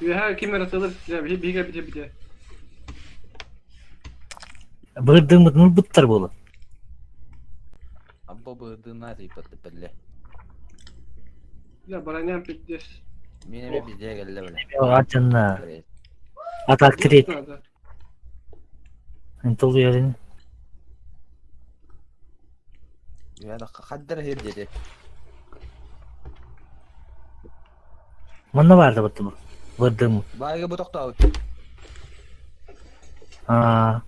Bir her kim yaratılır? Ya bir de. Bırdığımın bıttır bolu. Abba bırdığına ripatı belli. Ya bana ne yapacağız? Mine bize geldi böyle. Açınla. Atak tret. Nerede? Entolu yerini. Ya da kadar hep dedi. Bana vardı bıttı bu. Bırdığım. Bayağı bu tokta. Aa.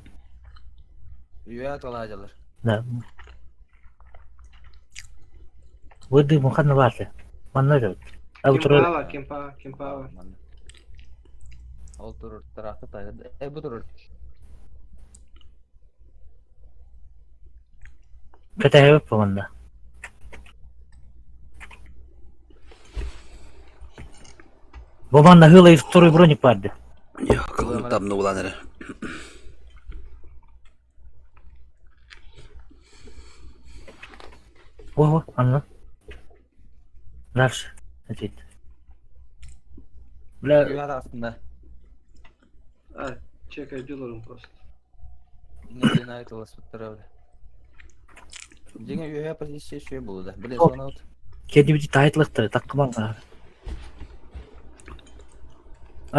Ya talacalar. Da. Bırdığım kanı vardı. Bana da. Abi Kimpa turur. var, kimpa var. Oturur tarafta taydı. Bu durur. Kata hep bana. Bu bana hıla turur bronik vardı. Yok, oğlum tam ne ulan hele. Oh, anla. Lars. Evet. Bla Ya da aslında. Ha, çekici olurum prost. Ne dinayet olası öyle. Cengen üye şey buldu. Bile sonra kedi bir taytlıktı takımın var.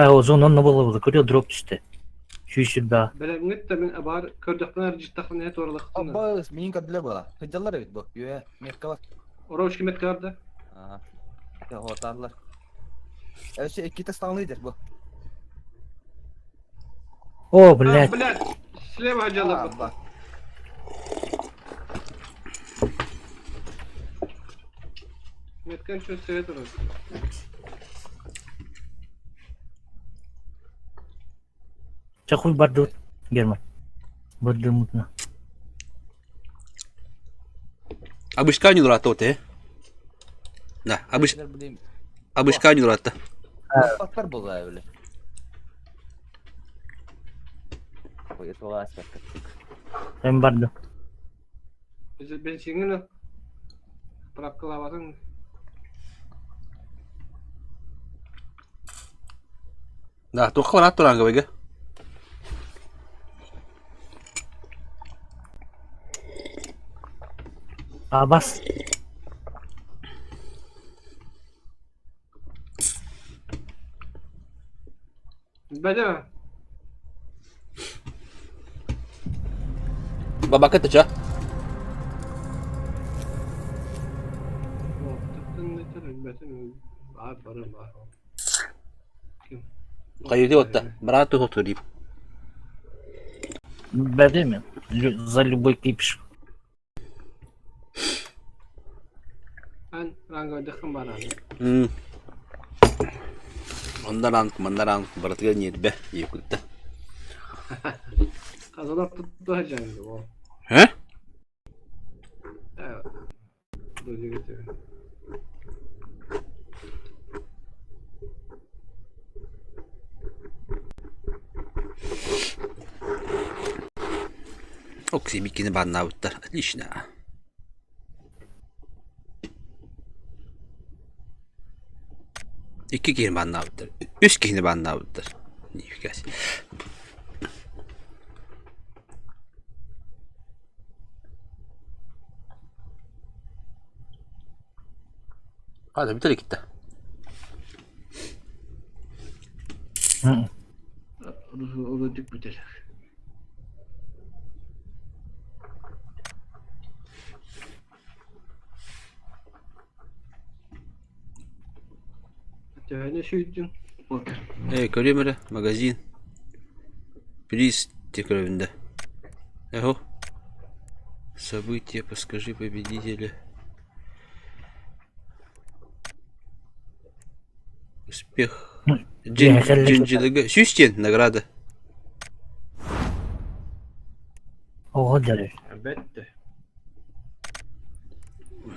O zaman ne buldu? Körüyor drop düştü. Şu işin daha. Böyle net de ben abar kördükten cidden ne doğrulaktın. Abba min kadle bala. Hıcallar evet bu. Üye metka var. Oroş kimet kardı. Aha. Ya hotarlar. Evet şey iki tane stanlıydır bu. O blek. Bilal. Silev hacalar Bak. bak. Metkan şu seyret orası. Çakul bardu. German. Bardu mutna. Обыскание дурата те. Да, Bileyim. обыскание дурата. Patlar bu öyle. Bu yetova aspekt. Hem bardu. Ben singin bırak kılavatın. Да, только хватит туранга. Bas. Bedeme. Baba kata ça. Кайди отта. Брату отурим. Bedemi. За любой клипиш. Ben ranga dıkım bana. Mandaran, berarti kan nyet be, iya kuta. Kazanıp tuttu hacaydı o. He? Evet. Böyle getiriyor. Оксимикины баннаутар. Отлично. İki kere bannauttar. Üç kere bannauttar. Nifika себе. Hadi bitir gitti. O da dik biter. Yani şu покер. Көрөмөрө магазин. Приз текөрөбүндө. Эхо. События, подскажи победителя. Успех. Джинжилыгы. Сюстен награда. Оҕо дэрэ. Әлбәттә.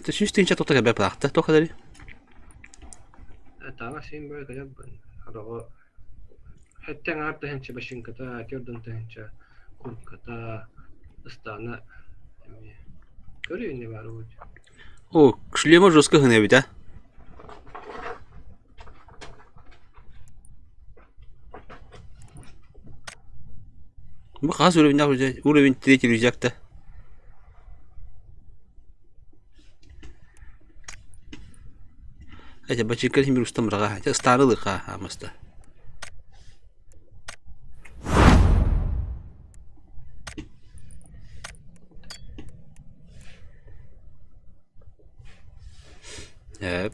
Ты сюстен чат отага бәплахта тохадары. Таңа сен бай гәббен. Арага хәттән арты хәнчә башын ката, көрдән тәнчә кун ката стана. Көрәйне бар ул. О, шлема жестко гына бит, а? Bu kas уровень третий рюкзак-то. Эти бачинкар химир устамрага, это старылыха амаста. Yep.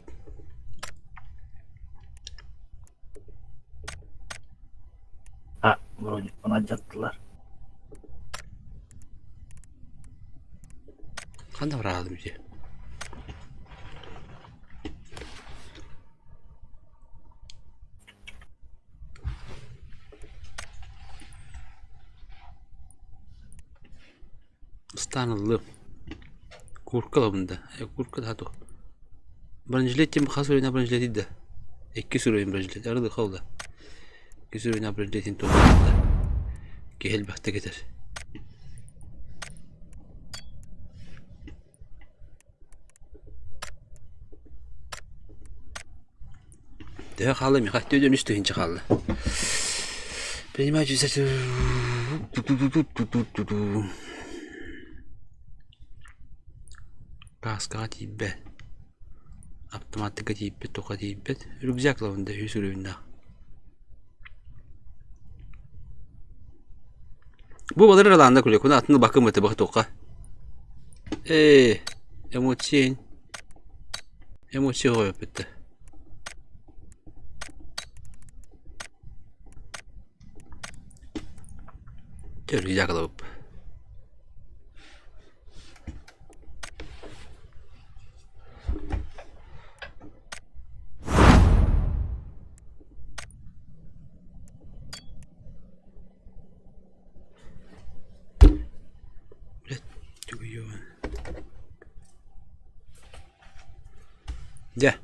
Вроде понадjattılar. Қандай ұрады бізде? Станылы. Куркалы бұнда. Курка да тұқ. Біріншілеттен қас өрейін біріншілет еді. Екі сүрейін біріншілет. Арыды қалды. Екі сүрейін біріншілетін тоғылды. Кехел бақты кетер. Да, халы ми хатты өдөн үстү хинче халы. Принимать участие. Каска тибе. Автоматтыка тибе, тока тибе. Рюкзак лавында үсүрүндө. Бу балдар аланда күлө, куна атны бакым өтө бак тока. Эмоцин. Эмоцин коюп бетти. Şöyle yakalayıp. Ya.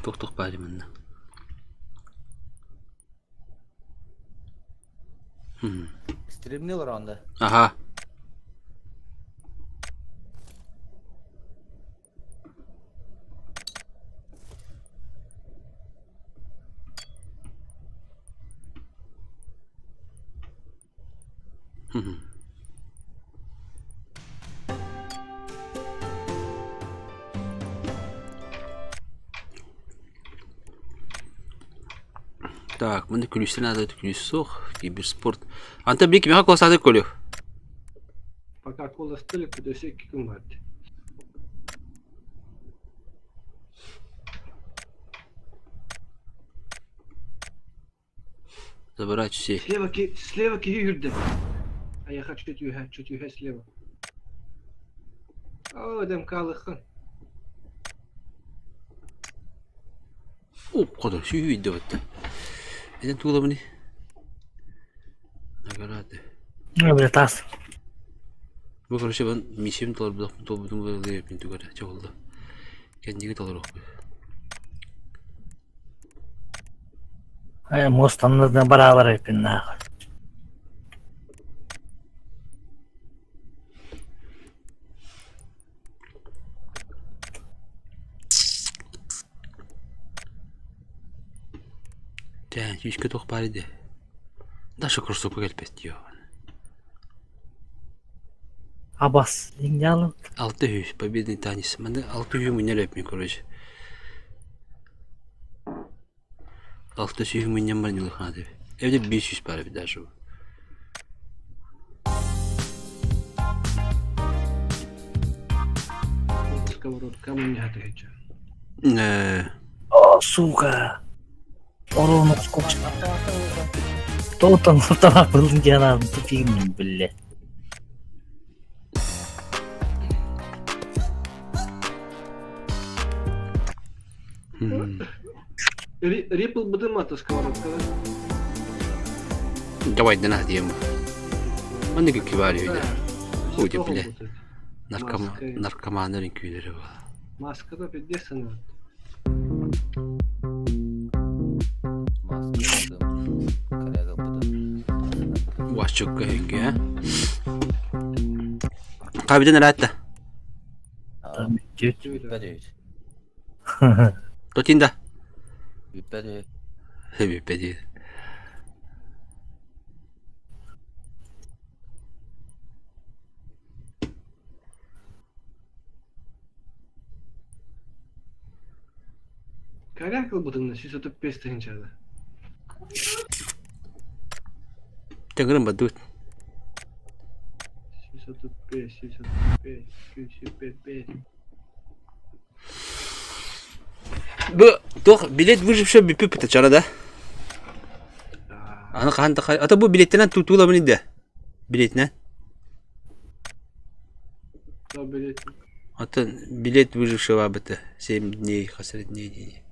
Tok bari bunda. Стрибнил ронда. Ага. Так, мене ключі надо, ключсох, киберспорт. Анта бик мега классады колю. Пока кола стили, подосе кикумат. Забирать все. Слева юрдем. А я хочу чуть юха слева. О, дем калыхын. О, kadar şu video bitti. Neden tuğla bunu? Nagaradı. Братас. Bu karşı ben misiyim dolar bu böyle yapayım tuğla. Çok oldu. Kendine dolar oku. Мостаннан барабар эпин нахуй. Да, чуть-чуть toch париде. Даже курсу погелпет diyor. Абас, индиалым. 600 победный танец. Менде 600 мені löpmüyor короче. 600 мені бар не хады. Evde 500 para bir даже. Сковородка. Камень не хатыгача. О, сука. Орону скотч. Тотан был диана тупик, блядь. Рипл бдымата сковородка, да? Давай, да на тему. Он не киварю. Ой, бля. Наркоманların köyleri var. Маскада пиздец она. Vah çok kayık ya. Kaybeden herhalde. Там чуть. Totinda. Büppedi. Kaç yıl budun? 635 tane. Tenggelam badut. 635, 635. Bu doch bilet выживший bir püpüte çarada. Ana kanta kay. Ata bu biletten tutula mı nide? Biletine. Tabii. Ata bilet выживший var bite. 7 dnей, hasret dnей.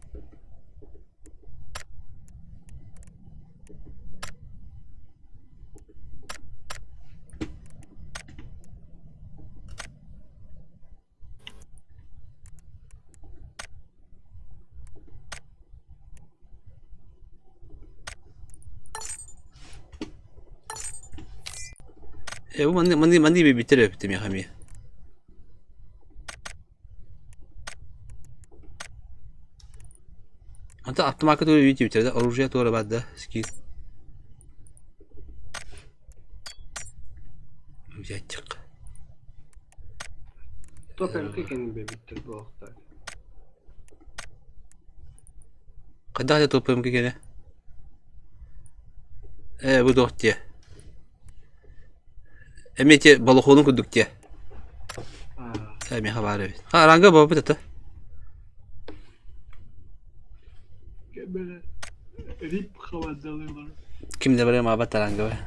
Bu mandi bir bitir öptüm ya hamiye. Hatta автоматка тоже видите bitirdi. Оружие тоже бадда. Скид. Взятчик. Топер кекен be bitti bu hafta. Kadar da topum ki gene. Bu dört diye. Emniyete balık kuduk diye. Emi haber evet. Ha ranga baba da. Böyle rip havada alıyorlar. Kimde böyle muhabbet ranga var?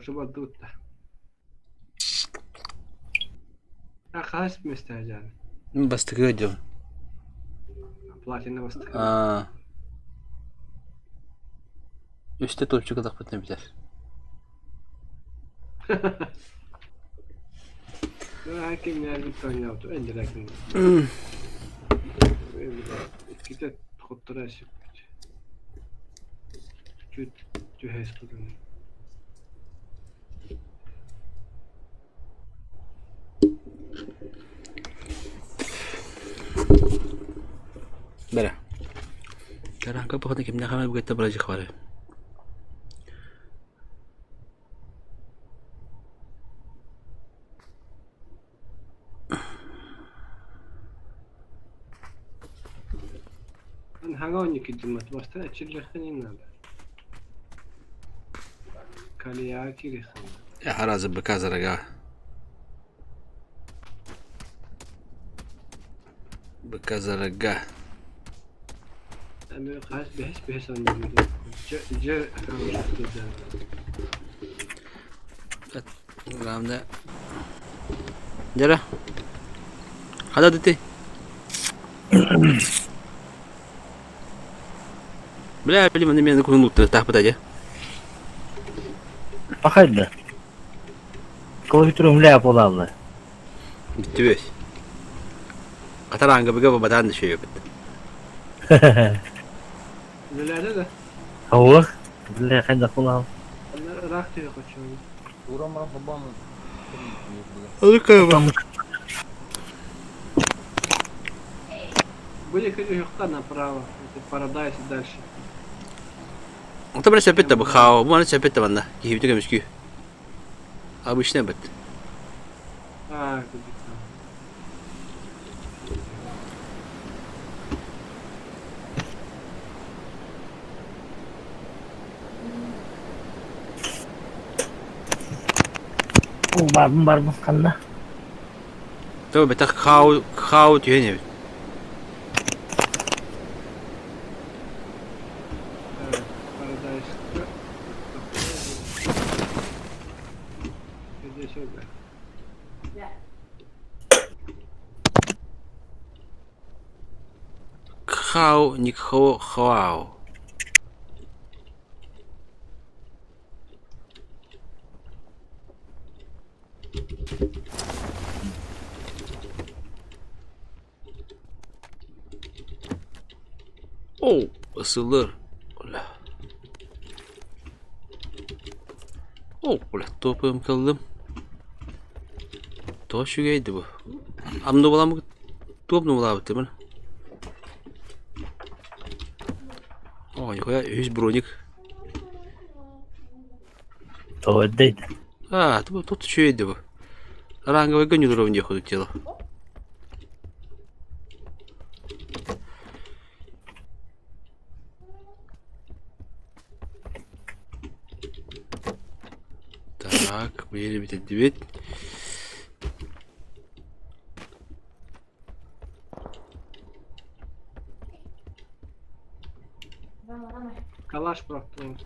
Şu badut da. Kaç mı isteyeceksin? Bastık ödüm. Platinle bastık. Üstte topçu kadar patına biter. Hakim yer bir tane yaptı. En direktinde. Kita kotora sih. Cuy hesapkan. Bera. Sekarang kau pokoknya kimnya kami begitu belajar kemarin. Хагонники думают, восстановить чилиха не надо. Калияки рихана. Ya razı bıka zaraga. Bıka zaraga. Ama kaç beş anlamda. Ce Ramda. Jara. Hada dete. Бля, блин, на меня накунут, так подойди. Bakaydı. Klavyatürüm lap olaldı. Bitti be. Kataranga biga babadan da şey yok. nelerde de. Hava. Billahi kayda kulağım. Rahat diyor kaçıyor. Uğramam babam. Alık abi. Были легко направо. Это Paradise и дальше. Это бля sepet de bıkao. Bu ana sepet de banda. Giyip de müskü. Abi işine bit. А, Bardım kanda. Tabii beter kau diyor ne? Evet, Paradise'da. Bir de şöyle. Kau не хау. Oh, ısılır. Ola. Oh, ola topum kıldım. Toş yügeydi bu. Amda bulan bu top nu bulan bitti bana. Oh, yukarıya 100 bronik. То отдайте. А, тут еще есть его. Ранговый гоню уровень ходит тело. Так, были бить 9. Kalaş bıraktım.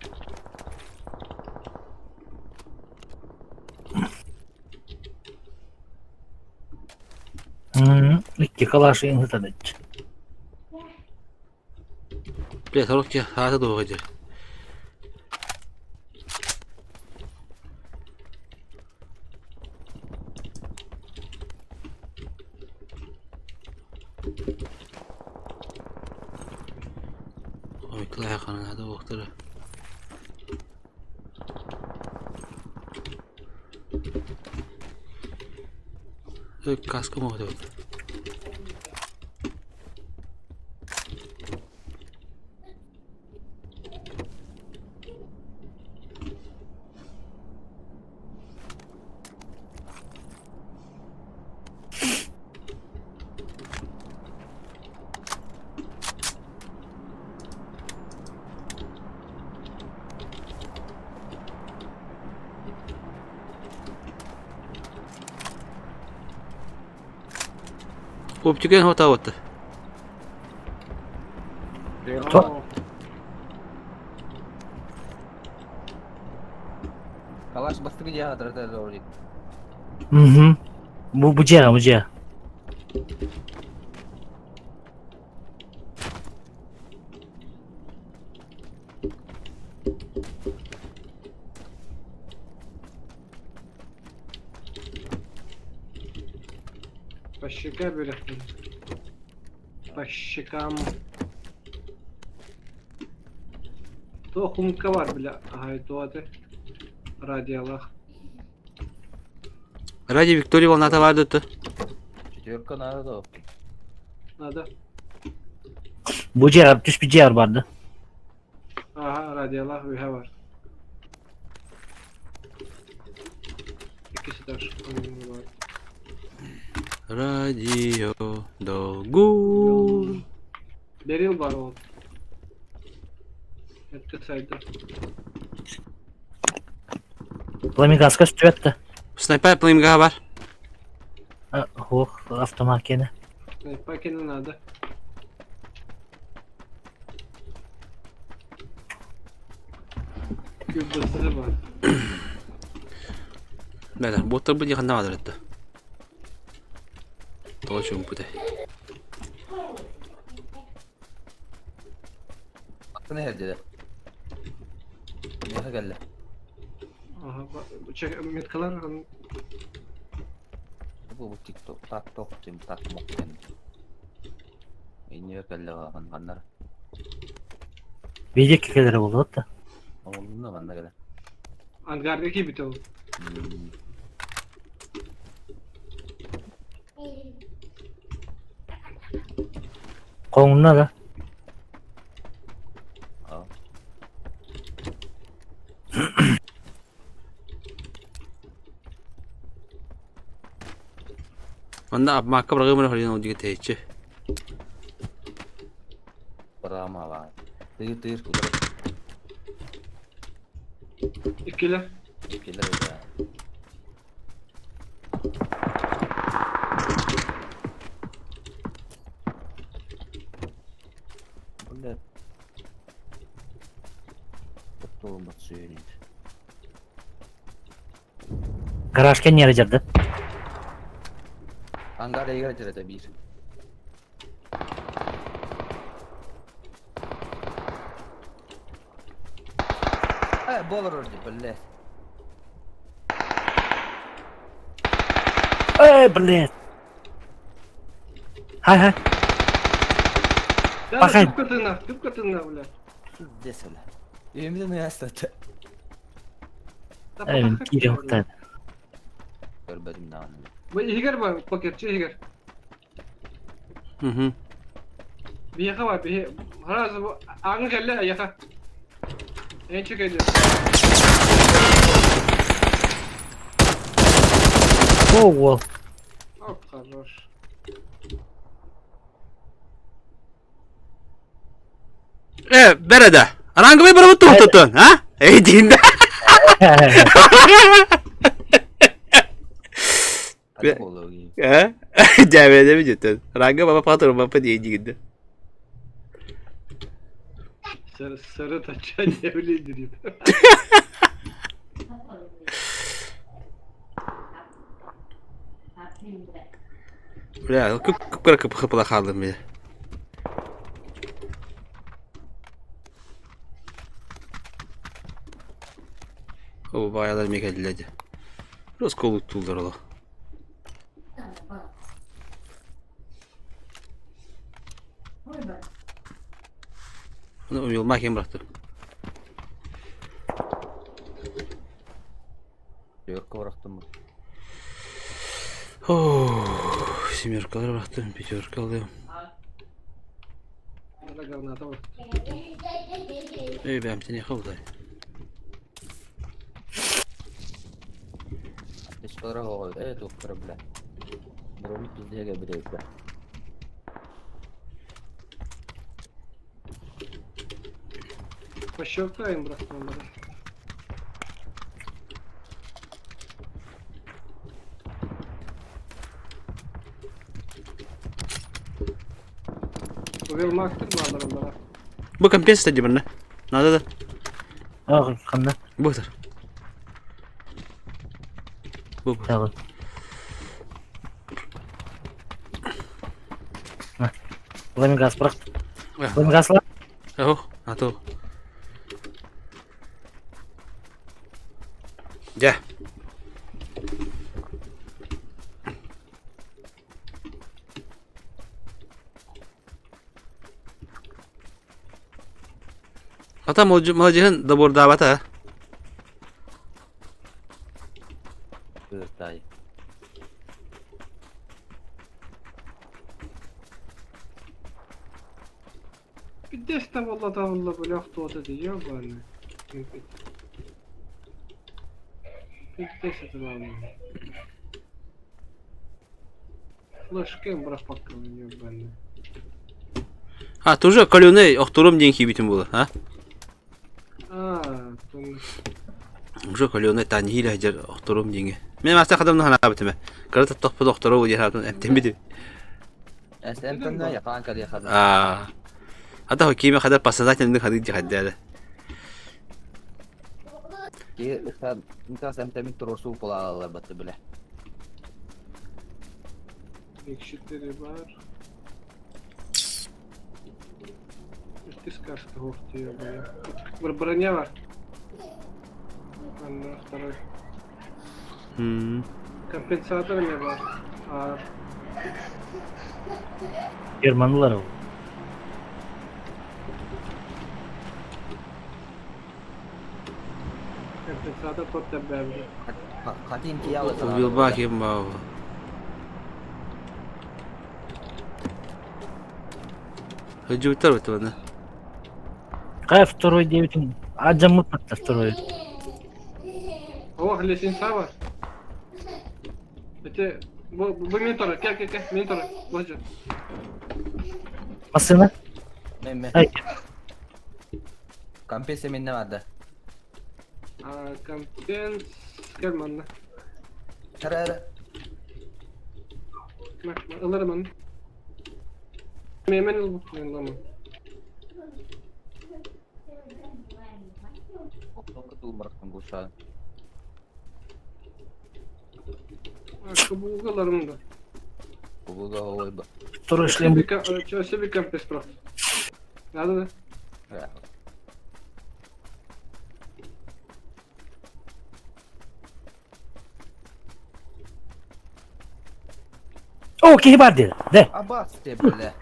İki kalaşı inhıtan et. Бля, сорок я, а это долго идет. Ой, клахан надо уختары. Каска могут быть. Оптиген хватает. Кто? Калаш быстро делает, это говорит. Bu ciğer. По щека бıraktım. По щекам. То хумка var bile. Ага, то adı. Radyalar. Ради Виктории волната vardı. Четверка надо, да. Надо. Bu ciğer, düş bir ciğer vardı. Aha, radyalar ühe var. İkisi de onun var. Радио долгу. Beril var o. Etti saydı. Plamikaska sütüvetti. Снайпер плеймга var. Avtomakine. Pakenin adı. Güldüsü var. Beyler botlar bu yakında vardır hatta. Dolaşıyorum bu da. Aklına geldi. Ne geldi? Aha, çek metkalar. Bu TikTok, TikTok, tim takmok ben. İyi geldi kanlar. Video kekeleri oldu hatta. Oğlum da bana geldi. Angardaki bit o. Kolunda da. Aa. Anda apa makam beragam mana hari ini juga tehce. Brahma var. Tıyır kudur. İkiler. İkiler öyle. Öyle. Çok olmak söyleyeyim. Garajga nere jirdi? Angara'ya girdi bir. Bolur orada böyle. Блядь. Hay. Ya Bakayım. tüp katına bile. Desene. Evimizde üniversitede. Evet, gidiyor. Görmedim daha. Bu higer var paketçi higer. Hı. Bir yaka var bir harazı bu ağını geldi yaka. En çok ediyor. Oh, Hop kalır. Berede. Rangı bir bana tutun, ha? Ey dinde. Ha? Cevede mi cidden? Rangı baba patron baba diye gitti. Sarı taçan evli indireyim. Bля, kıpkıra kaldım bir. O bayağı da geldi. Biraz koluk tuldur ola. Bunu uyulmak kim bıraktı? Yorka bıraktım mı? Oh, семеркалар bıraktım, пятерка alıyorum. Hadi kalın tamam. Ey ben seni yakaladım. Скоро говорит, это корабля. Дрони пиздега брейка. Başörtüyüm bıraktım onları. Bugün maktır mı alırım bana? Bu kampiyası da cibirne. Nada da. Ah, qanday? Bu kadar. Bu. Tamam. Ulan gaz bırak. Ulan gazla. Oh, atau. Ya. Ata mojihun da burada bata. Evet dayı. Bir deste valla da valla böyle hafta olsa diyor bu anne. Bir deste tamam. Flaşkayım bırak bakalım diyor bu anne. Ha, тоже каленый, охтуром деньги битим было, а? Tamam. Уже каленый таньги лежер, охтуром деньги. Мен масса хадамны хана битиме. Карата тохпу доктору диye хатun эмтем биди. Sen de yakan kali yakan. Hatta o kime kadar pasazatını kadar cihadda. Ki sen temin trosu pola batı bile. Ekşitleri var. Стискашка ух ты, броня var. Anne второй. Компенсатор ne var? Ağır. Germanlılar o. Компенсатор тот tabi. Katin ki yalı. Убил бахи мало. Хочу второй этого, да? Кай второй девятин. Аджамут подта второй. О, лесенца var. Это bu mentora, gel mentora. Boşver. Masına? Memme. Ay. Kampese min ne vardı? Компенс gel manla. Ara. Alırım onu. Hemen al bu. Кабулгаларым да. Тура эшлем. Себе кампес прав. Да. О, кихибар dedi. De. Абас те биле.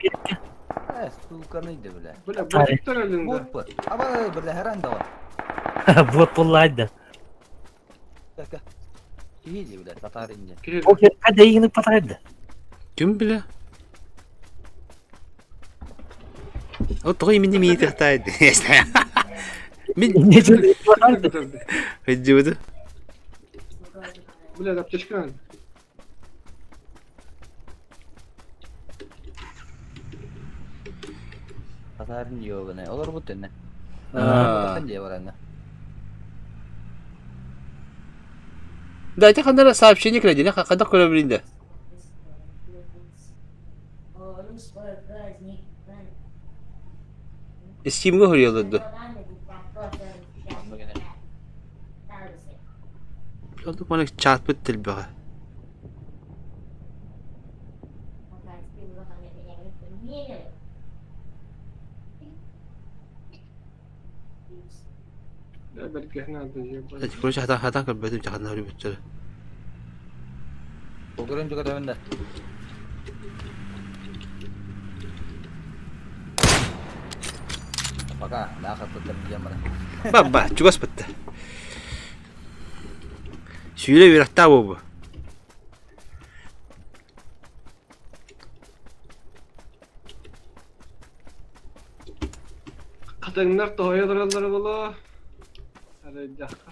Стулканыйды биле. Бля, ботиктер элинде. Боппы. Аба биле heranda var. Вот поллайды. Така. Киди биле татар инде. Окей, hadi yine patlaydı. Kim bile? O toy minni mi tırtaydı. Min Ne diyor? hıcıdı. Бля, аптечка. Татарын yok ne. Olur bu tenne. Aa. Diye var anne. Дайте хандара сообщение крадене, когда кораблинде. Steam'ga hırıyaladı. Oldu bana çarpıt til bana. لا بلكي احنا Hadi konuş hata kalbedim çakadına hırı bütçeli. Bugün juga da bende. Apakah dah akan tetap diam mana? Baba, juga seperti. Şöyle bir hata bu. Katanglar toyadıralları bula. Hadi dakika.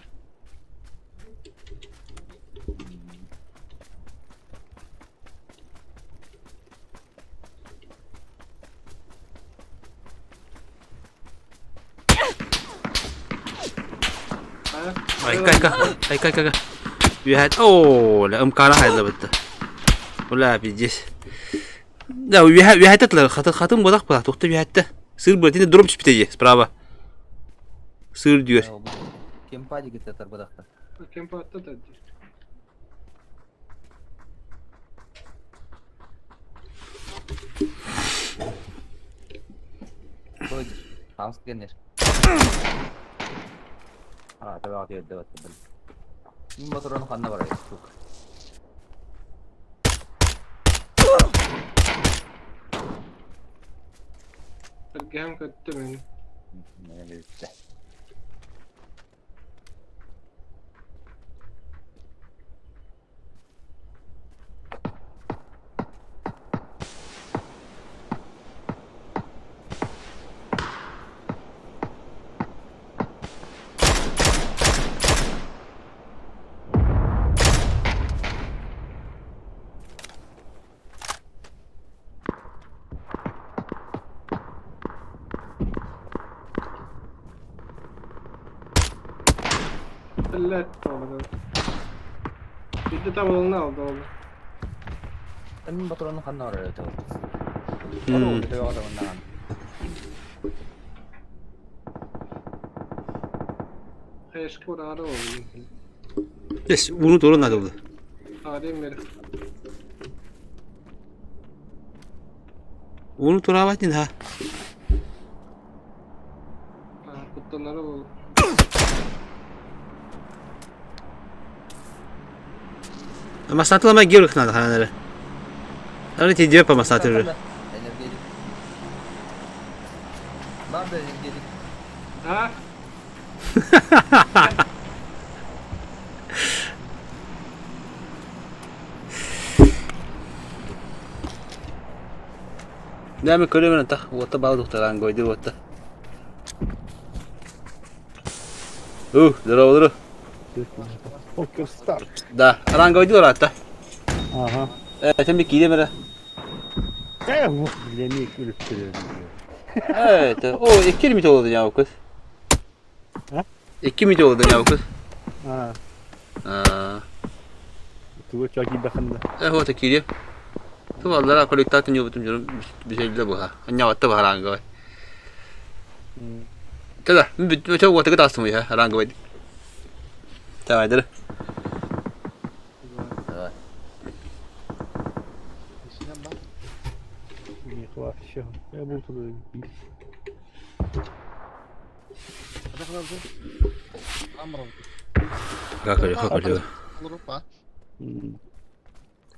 Ay. Bihat. Oh, la امكانها هاي لبته. ولا بيجيش. لا ويها تطلع خاتم بدق بدق تكتب يها sır bırakınca durum bitecek. Sprava. Sır diyor. Kim pagi kita terbedakta. Kim patladı dedi. Koy. House gelir. Tabii atıyor evet. Ini motorun kanna var ya. Tergem kötü beni. Ne işte. Let oldu. Bir de tabanını aldı oldu. Ini motorun kanna var ya. Hmm. Itu ada undangan. Eski orada oldu. Yes, bunu doğru nadı oldu. Adem beri. Onu toravatın ha. Kutlanları oldu. Ama satılama geri kınadı hanelere. Öyle tecrübe yapama satılır. Energetik. Var da energetik. Ha? Dame körümen tak, wata bağı doktoran koydu wata. Duru. Poker start. Da, aran koydu orada. Aha. Sen bir kide mere. Bu bilemeyi ürüttürüyor. Evet, o 2 mit oldu ya o kız. Ha? 2 mit oldu ya o kız. Ha. Aa. Tu çok iyi bakındı. O tekiliyor. Tu vallahi kolektatın yobutum canım bir şeyle bu ha. Anya watta baharan koy. Thế rồi, mình cho cái tao xong rồi đang cái chào ai đấy. Ya bu tabii. Как же.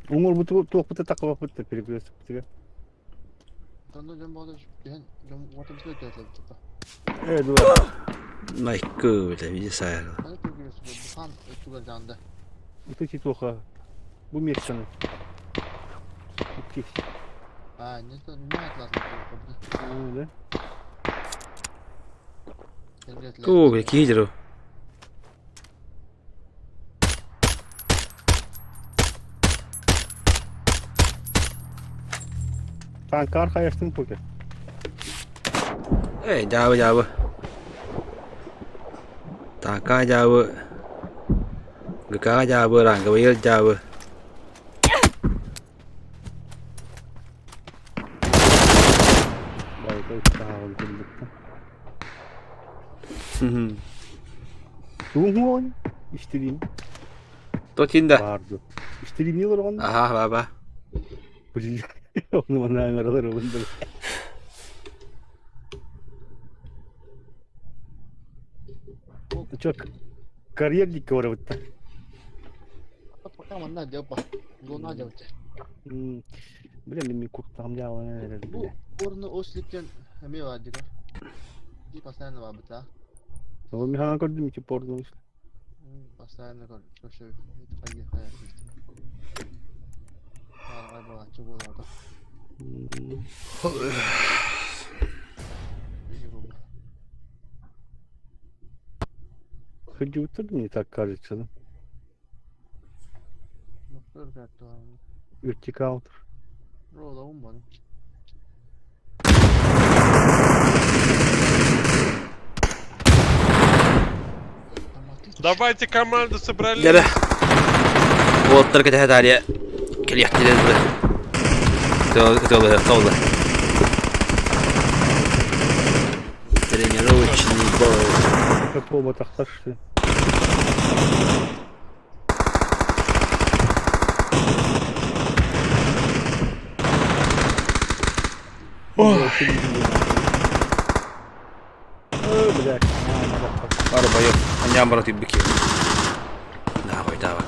Умur bu tuğ pıtı takıva pıtı перекресток pıtı. Evet doğru. Найку, это видишь, сайр. Bu tık tuğha. Bu Meksika'nın. Öyle. О, какие лидеры. Tanka arka yaştın poker. Jauh. Tangka jauh. Geka jauh, rangka bayar jauh. Bayağı sağ ol gündükten. Soğuk mu oyun? İstediğim Точно. vardı. İstediğim yıllar oldu. Ага, баба. Onu bana aralar oldu. Çok kariyerlik var bu. Bilemiyorum bir kurtam ya ona ne dedi. Orada Oslik'ten mi vardı ka? Bir pasayla var bu ta. Tamam bir hana gördüm ki pordan işte. Pasayla var. Çok şey. Hadi hayal ettim. Ay bu çok oldu. Hıcı bitirdim ya tak karıştırdım. Noktalar kattı abi. 3 counter. Rola ummadım. Давайте команду собрались. لا. Вот только это далее. Клех тебе. Кто. Тренировочный бой. Какого тахташты. Блядь. Арбаёк. Они обратно бики. Давай, давай.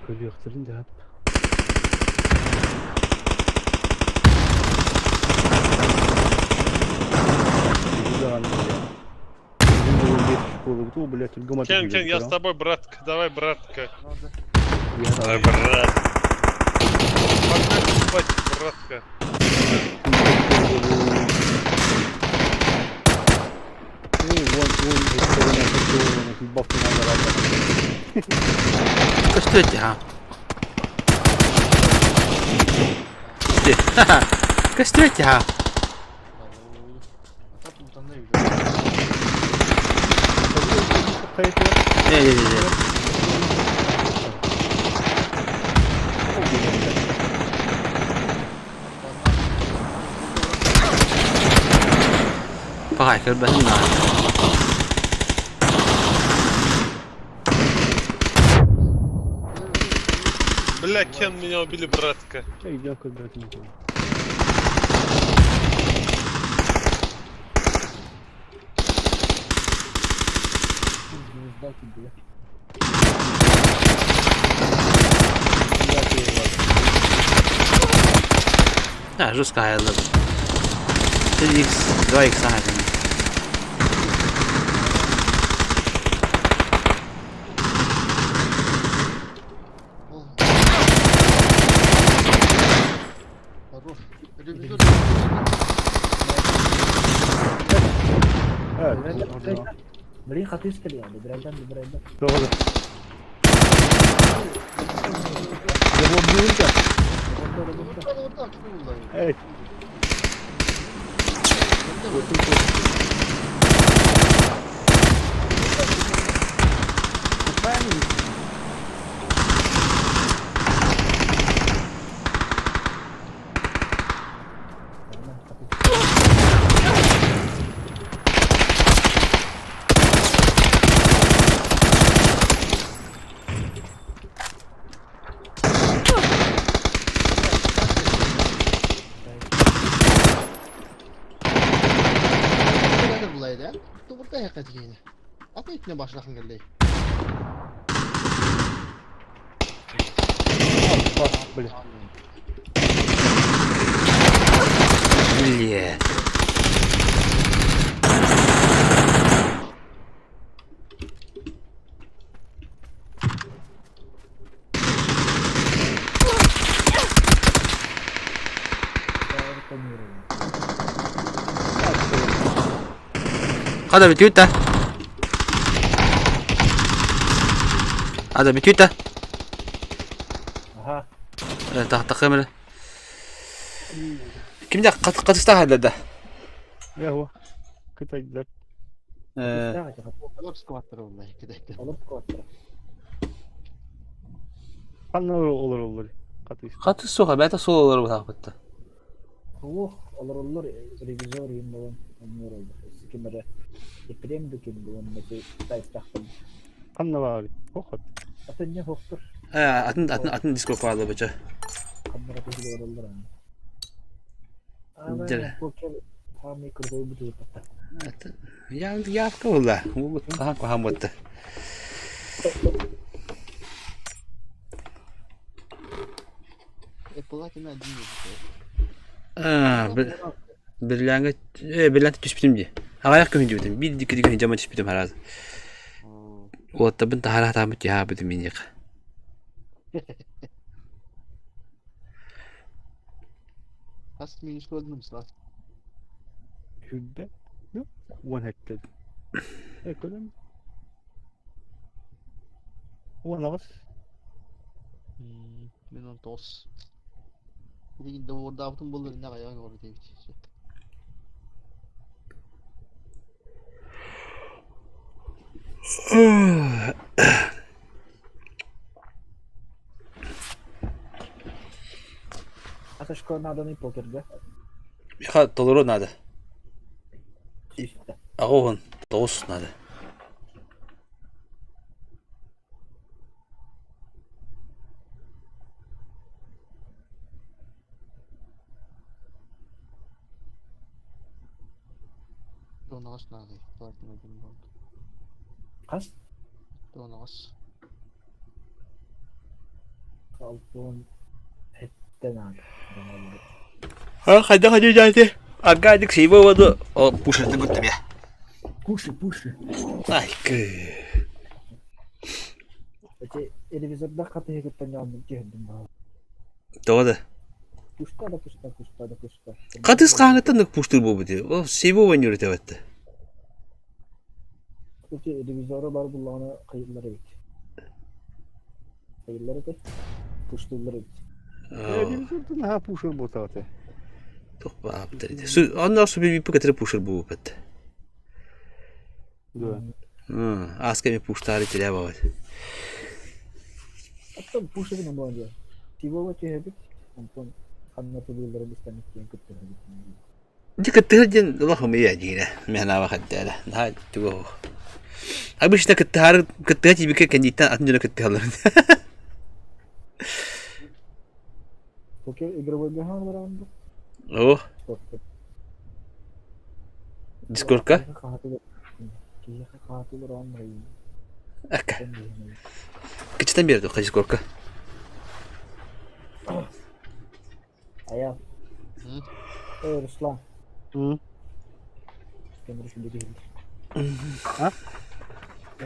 Коллекторин да. Кен, я с тобой, братка. Давай, братка. Давай, брат. Погнали спать, братка. Костёте, Костёте, Не. Погай, как бы не надо. Бля, Кен, меня убили, братка. Идем когда не знаю. Да, жесткая лыба. 3х, 2х сагайся. Хорош. Ревизор. Evet. Beri katı iskeli yani. Biraydan. Doğru. Devam duyunca. Orada. Evet. dakika dikeydi. Apa itine başlakın geldi. Böyle. Блядь. هذا بتويتا هذا بتويتا Aha. تحت خمرة كم ده قد استهل ده Ne هو كنت أقدر Kalır squatter vallahi kide. Kanlı olur katış. خط السوق بقيت صور ولا بتاخد هو olur revizör yayınlanan anlıyor oldu. Sikimere iprem döküldü onun için sayf taktım. Kanlı var. Kokot. Atınca hoktur. اتن ديسكو فاضي بجا Kamera kızı olur ama. Ama Güzel. bu kel tam mikrofoyu bu tutar. يا والله مو فاهم وده Apple'a kimden dinliyor? برلانجة تشبتم دي هغايق كم جبتم بيدي كده جمع تشبتم هذا وطبنت هلا تعمل جها بدي منيق Hast minus gördün mü sıra? Hübbe. Yok. One hektar. Ekonomi. One hours. Minun tos. Bir de orada yaptım bulur ne kadar orada değil. Ateş koymadan iyi pokerde. يخا تضرون هذا İşte. أغوهن توص هذا Donas nerede? Farkında değilim. Kaç? Donas. Kalbon etten abi. ها خدها جاتي أقعدك سيبه وضو أو بوشر تقول تبيه Puşu. أيك Peki televizörde katı hekitten yandım geldim abi. تودا Puşta da. قدس قاعدة تنك بوشتر بو بدي أو سيبه وين يوري توتا Peki televizörü var bulanı kayıtları bit. Kayıtları da puşturları bit. Bir sürü ha puşun bu taate. تقبع بدري سو أنا أصلا بيبقى كتير بوشر بو بت أسكت من بوشتاري تلاقي بعد Hatta puşu bir numara önce. Tivo ve hep ampon anlatılırları bizden isteyen kıtları bit. دي كتير جن اللهم يعجينا مهنا واخد ده هاي تقول أبيش ده كتير تجيب كده كنيتا أتنجنا كتير Peki игровой var anda. أوه ديسكورد كا Kiyaka katil ran rey. أكا كتير تنبير ده ديسكورد كا Ayağım. Ruslan. Hı. Kendini şuradaki hiller. Ha?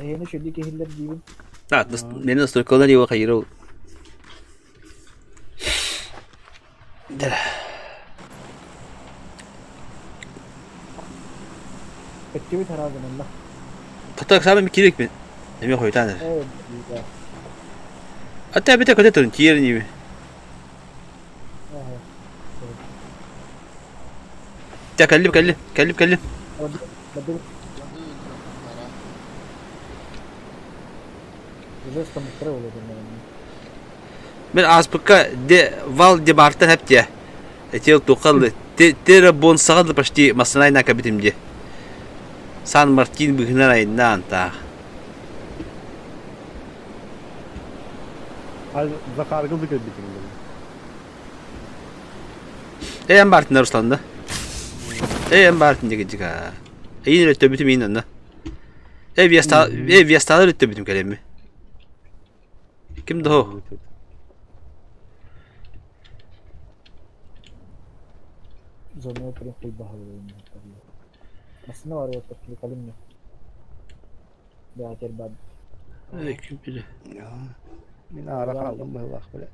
Yine şuradaki hiller gibi. لا لأن السلكونة دي وخيروا Beklevi tarazın Allah. تطلق سامي مكيرك من لم يخوي تانا Evet. Güzel. حتى بيتا كنت تنتيرني Evet. تا كلم Betul. Güzel stamışları oluyor bunların. من أسبقا دي فال دي بارتن هبتيا تيل تقل تيرا بون سغل بشتي مصنعي ناكا بتم دي سان مارتين بغنا راينا انتا Hal zakargıldık ettik. ايه ام بارتن رسلان ده ايه ام بارتن جيجا ايه اللي تبتم مين انا Ev yastalar öttü bütün kalemi. Kimdi o? Zonaya oturup bir bahalı oynuyor. Aslında var ya oturup kalın mı? Bir ater bad. Kim bilir. Ya. Ben ara kaldım bu bak böyle.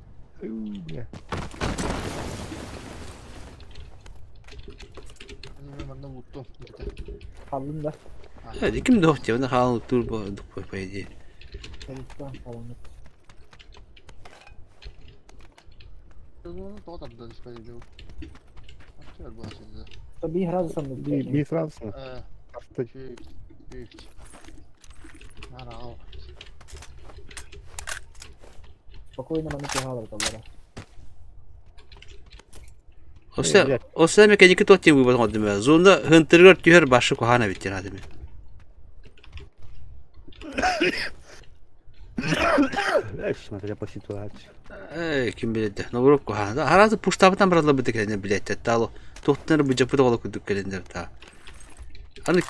Ya. Ben de vurdum. Kalın da. Hadi kimdi o diye. Bana halı dur bu diye. Kalın falan. Tabii herhalde sanırım. Bir Fransız. Hasta. Spokojno mamy pjehali tohle. O sen mekanik tutayım bu bakmadı mı? Zonda hıntırgır tüher başı kohana bitti hadi mi? Смотря по ситуации. Kim bilir de. Ne vurup kohana. Herhalde puştabıdan bırakla bir tekrar bilet de. Tuhtanları bu capıda ola kuduk kalender ta. Hani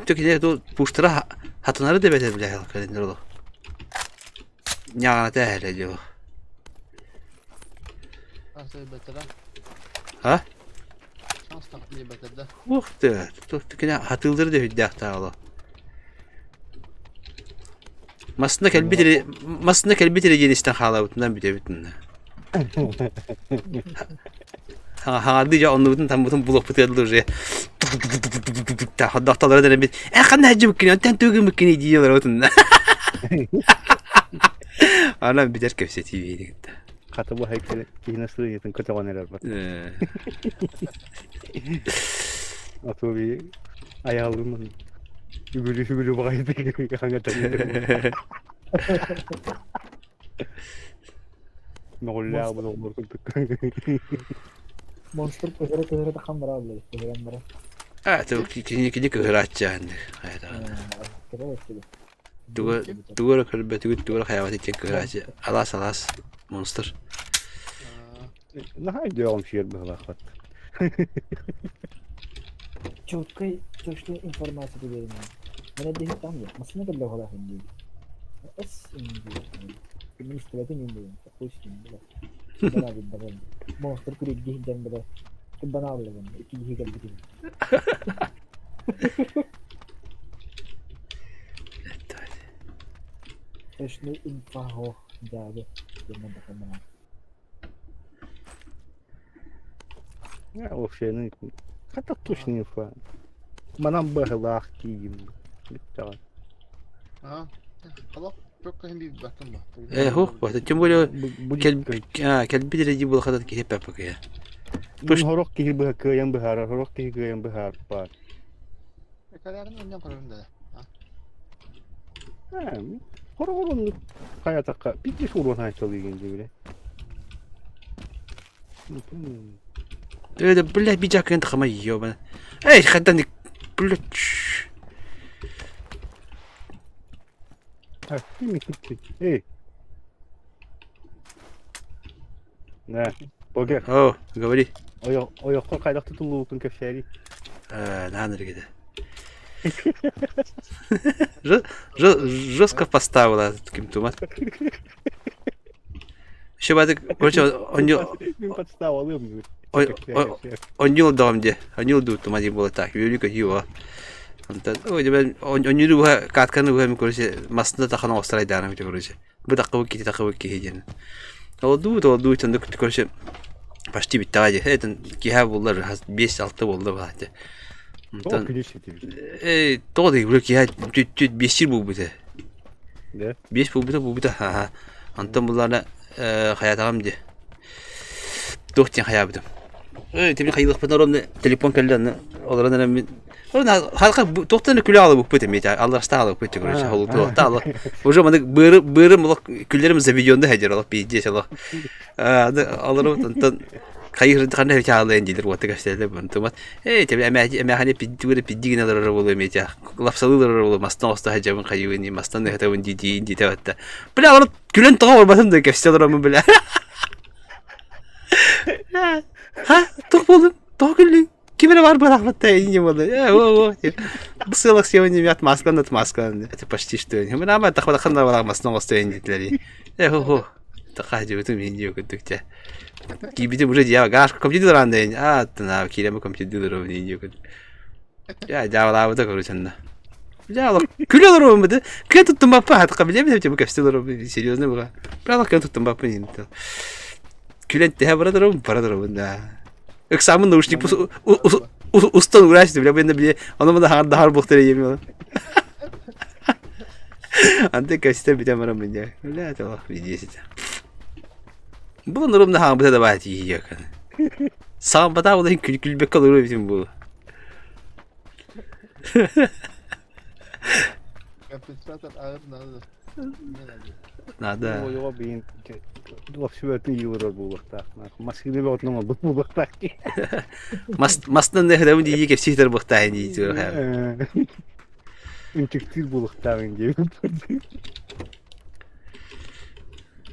tükide do puştara hatunları da beter bile kalender ola. Nyana da hele diyor. Nasıl beter Ha? Şans taktiği beter de. Muhte. Tükide hatıldır da hüddahta ola. Masında kelbitiri genişten hala bütünden bir de bütün. Ha diye onu bütün tam bütün blok pıtırılır ya. Dahtalara denen bir. Kan hacı mükini, ten tügü mükini diyorlar bütün. Anam bir der kefse TV'ye gitti. Katı bu heykeli yine sığıyordun kocaman neler var. Atı bir ayağımın hügülü bakaydı hangi نقول لا ابو نور كنت Monster köşede kan var abi. Köşeden var. Ha tabii ki kıraçcan. Hayda. Dugara kalbeti dugara hayvanı için kıraçı. Alas monster. نهاية يوم شير بهلاقات Четкой, точной информации верим. Мене değil там ya. Masına da lavalar hindi. Es hindi. Administratif hindi. Kuş hindi. Bana bir bana. Monster kuri gihden bana. Bana alalım. İki gihi geldi. Точной инфо дали. Demem bakalım. يا вообще ну хотя точно не фа манам бахлах киим битта اه خلاص çok hindi baktım bak Bak tüm böyle kelbi de gibi kadar ki hep yapık ya. Push horok ki bu kıyam bahar horok ki kıyam bahar par. Kadar ne yapalım da. Ha. Horokun hayata bir sorun hay çalıyor genci bile. Öyle böyle bir cakın tıkama yiyor bana. Ey kadar böyle Ha, hey. Ne? Boger. Oh, говори. Ой, кайда tutulduğun köşeri. Надо где. Жестко поставила таким тумат. Еще бады, короче, он не удал мне, он не удал, тумат было так, велико его. Ой, ben onu bu katkını bu hem koruyucu masında takana Avustralya devam ediyor koruyucu. Bu takıvı ki hediyenin. Oldu için de koruyucu başta bitti hadi. Eden ki ha bunlar 5-6 oldu hadi. Çok gelişti. Doğru değil ki ha 5 yıl bu bize. Ne? 5 bu bize ha. Antam bunlarla hayatım diye. Doğru hayatım. Tabii hayırlı pınarım telefon kellerini olarak önemli. Ona halka doktorun külü alıp bu demek ya. Allah rastı alıp bu tekrar oldu. Doğru. O zaman bırım küllerimiz videonda hediye alıp bir diye Allah. Alırım ondan kayır kanı hep çağırlayın diyor. Vakti gösterdi bunu tamam. Tabii ama hani bir digine de oluyor ya. Laf salılır oluyor. Mastan usta hacamın kayıvını mastan ne kadar diye tabii. Böyle alır külen tağır basın da gösteririm böyle. Ha, tok buldum. Tok külün. Кимере бар быrakmatta не было. О. Бысылык сегодня мят масканы масканы. Это почти что. Мы нам это хватахна была масного стояние. О. Такая вот у меня кутукча. Кибите уже я гаш компьютер анден. А, на кирема компьютер у меня кут. Я жавала вот короче. Жавала. Күлөөр өмүдө. Кен туттум бапа хатка билем деп кастелер серьезно буга. Правда кен туттум бапа не. Күлен те барадыр да. Экзамен наушник устан урашты бля бенде бля. Аны мында хар бухтер еми. Анте кастер бите марам бенде. Бля это видите. Бұл нұрымды хаңбыта да бәті ие екен. Саған бата олайын күлбек қалыр өйтім бұл. Компенсатор ağır nadı. Nada. Yok beyin. Duak sübetini yiyorlar bu vakta. Maskeli bir otlama bu vakta. Mastan ne kadar diye kepsihler bu vakta diye diyor. Intiktir bu vakta bence.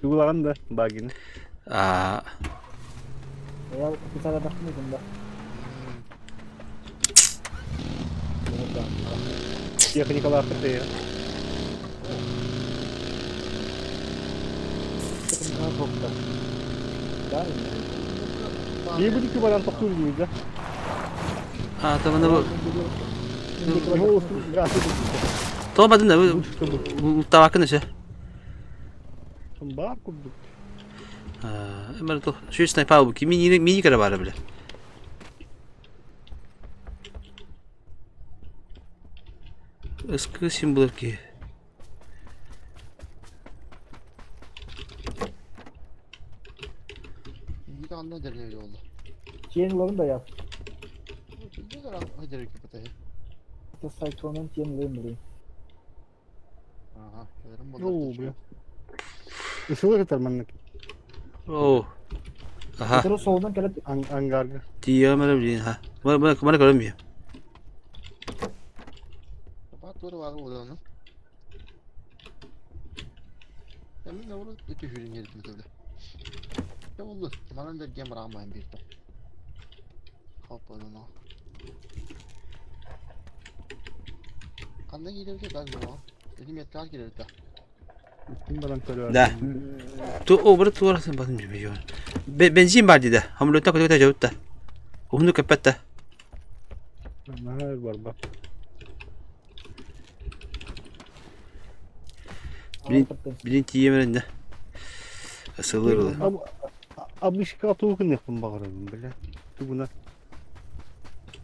Duygulan da bagini. Aa. Ya kısa da bakmıyordum da. Техника лапы ya. İyi bu dikkat baran toktur gibi de. Aa tamam da bu. Ne olsun biraz. Tomadın da bu tabakın işi. Var kurduk. Emre to. Şu sniper bu ki mini kara var bile. Eski simbol ki. Bir anda derler oldu. Yenilerini de yap. Ne kadar hadi pataya. İşte Cyclone'un yenilerini. Aha, gelirim bu. Oo bu. Işığı getirmenlik. Oo. Aha. Sonra soldan kelet Angarga. Diye Emre bilin ha. Bana görünmüyor. Bak doğru var orada onun. Emin ol öte hürün yeri böyle. Ne oldu? Bana da gem rahmayın bir de. Kapalı ona. Kanda gidiyor ki galiba. Dedim yeter gidiyor da. Da. Tu o bırak tu orasın bakın gibi yok. Benzin var dedi. Hamle tak tak tak tak. Onu kapattı. Ne var bak. Bilin yemerinde. Asılır oldu. Abi şikayet okun yapın bakalım böyle. Tu buna.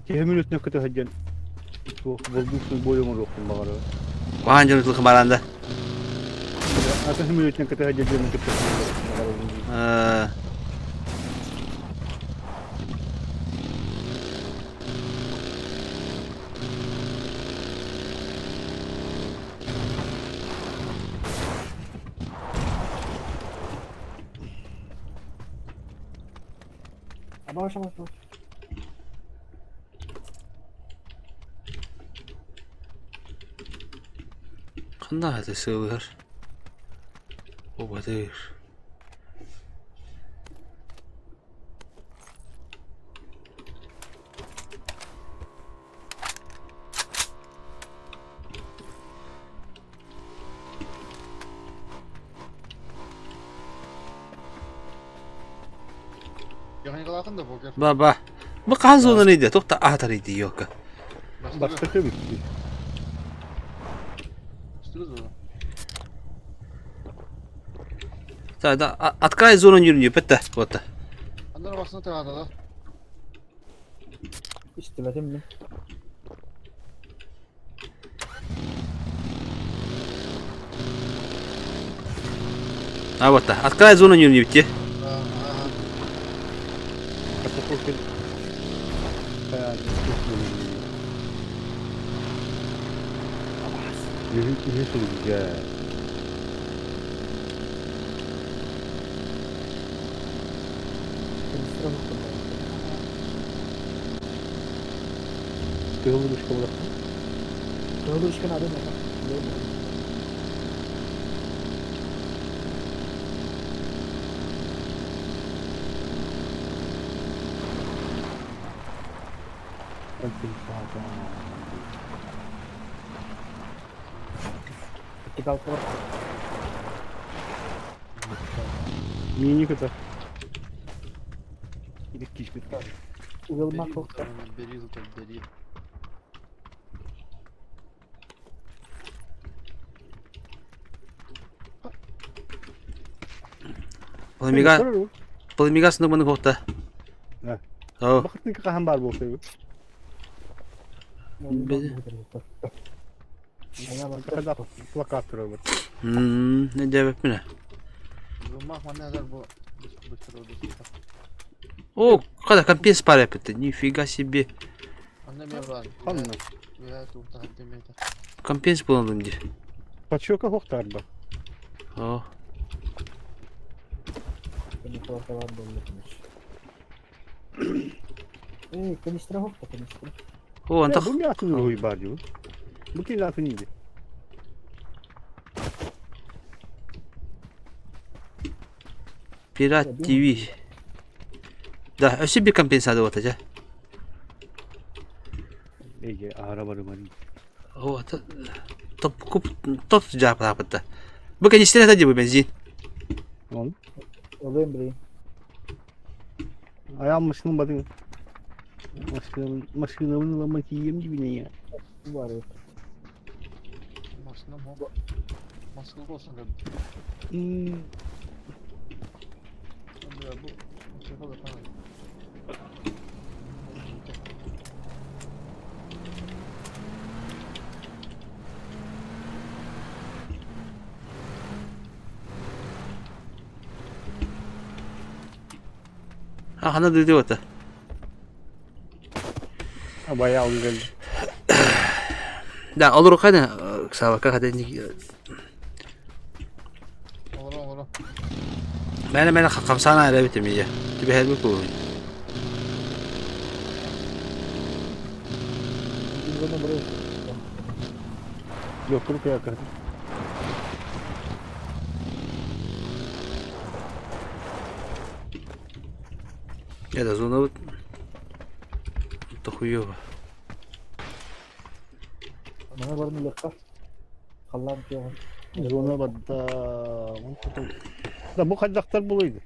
Kemin üstüne kötü hacen. Tu bulduksun boyumu okun bakalım. Vahancın ıtlı kımaranda. Atas miliknya kita aja jangan kita. Baş. Kanda hadi sığılır. O badır. Jangan kalahkan da poker. Baba. Bu kaz olan neydi? Tokta atar idi yok. Başka şey mi? Да, открой зону нюрню, петте, вот. Андар басына тагады да. İstemedim mi? А вот, открой зону нюрню, бити. Kırılışkan adı ne? İttikalkı var. Не это. Или кишки. Uyulmak yok. Пламегас ну маны хохта. Да. О, Бахтын кахан бар болса. Когда плакат робот. Ne cevap mı ne? О, когда компенс парят, нифига себе. Ханна. Компенс bulundum diye. Пачока хохтар бар. О, Beni kulakta var doldurmuş. Kanistra hop da kanistra. о, антах. Bu mu atın ruhu бар diyor. Bu kim atın idi? Пират ТВ. Да, а себе компенсация вот эти. Ege arabaları var. О, топ куп, топ sıcak yaptı. Bu kanistra hadi bu benzin. Oğlum. Olayım bre. Ayağım maşının badın. Maşınımın lamak yiyeyim gibi ne ya. Bu var yok. Ah, ana dedi o da. Bayağı güzel. Да, olur hadi. Sağ как hadi. Ben kamsana ile bitirmeyeceğim. Tibi her bir koyun. Biz bunu buraya Yok kurup yakar. Это зона вот. Это хуёво. bana varını lekka. Kallam ki var. Zona badda. Da bu kaçaklar buluydu.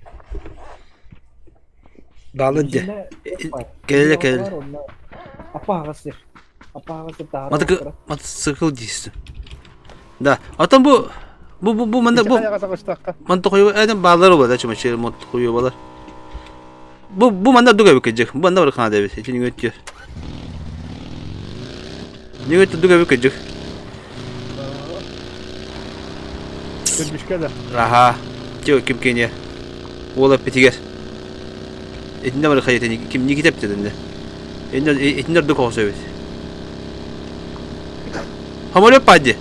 Bağlı diye. İçinde var. Gelele Var, gelele. onlar- Apa ağası. Apa ağası daha. Мотоцикл дейсің. Да. Атам bu manda bu manda koyu adam bağlar olur da çamaşır mont koyu bağlar. Bu manda duga bakacak. Bu manda var kana da bir şey götür. Ne götür duga bakacak. Kırmışka da. Raha. Diyor kim kenya. Ola petiger. Etinde var kayıtını kim ne kitap dedin. Etinde duga olsa evet. Hamur пади.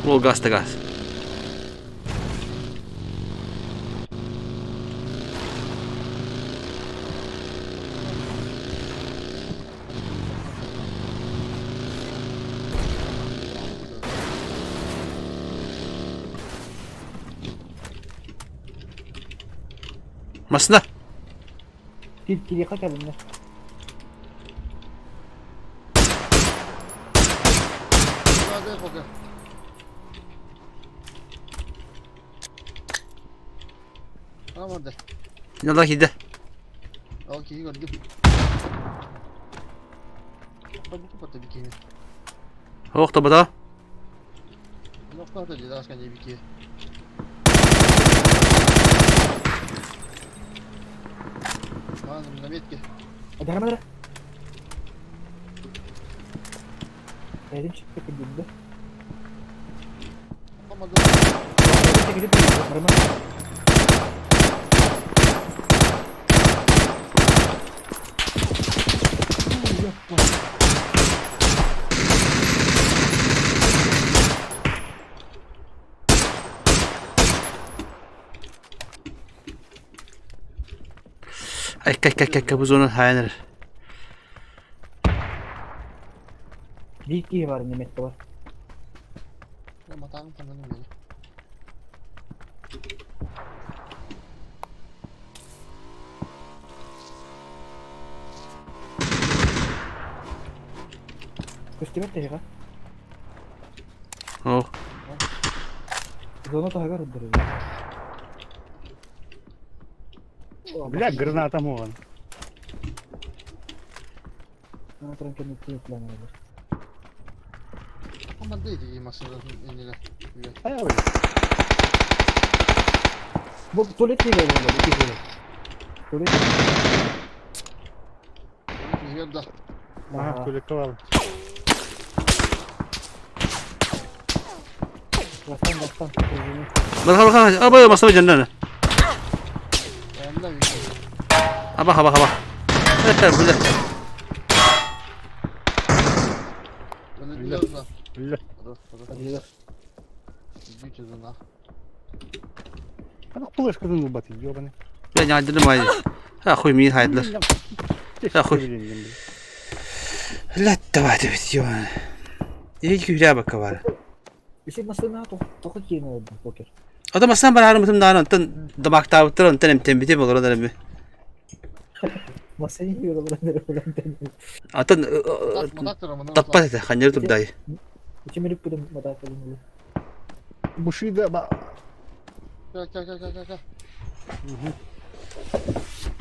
Ол газ да газ. Masna. Kiri kakak bunlar. Yallah gidi. Okey, gördüm. Bu kapattı bir kere. Oh da bada. Nokta da ceza askence bir kere. Anladım, Nametke. Ada kamera. Elim çıktı kırdım. Olmadı. Çekilip duruyor. Arama. Yapma. Ay kak bu zona hayanır. Dik iyi var nimette var. Ama tanrım tanrım beni. Köstebek de yaka. Oh. Zona da hagar öldürüyor. Бля, граната мон. Ama tranquilo plan olur. Ama değil iyi masada eline. Hayır. Bu tuvalet değil oğlum. İki tuvalet. Tuvalet. Yiyor da. Ага, коллековал. Bastan. Bak. Aba masa cennet. Yanında bir şey. Aba. Böyle. Öyle diyoruz da. Бля. Hadi Bir çözüm ha. А ну флешка занубати, ёбаный. Ben yardırım haydi. Ha koy min haydılar. Я хуй. La давайте bitiyor. İyi ki güzel bak var. bir şey masana tokak yeni oldu poker. Adam aslında bana harmatım daha antan damak tavuklar tanem tembiti olur da bir. Masayı yiyor oraları falan. Atan Takma tarafına. tappat ete kanyer tup dayı. İçime lüp kırım madakalım olur. Bu şeyi de bak. Gel.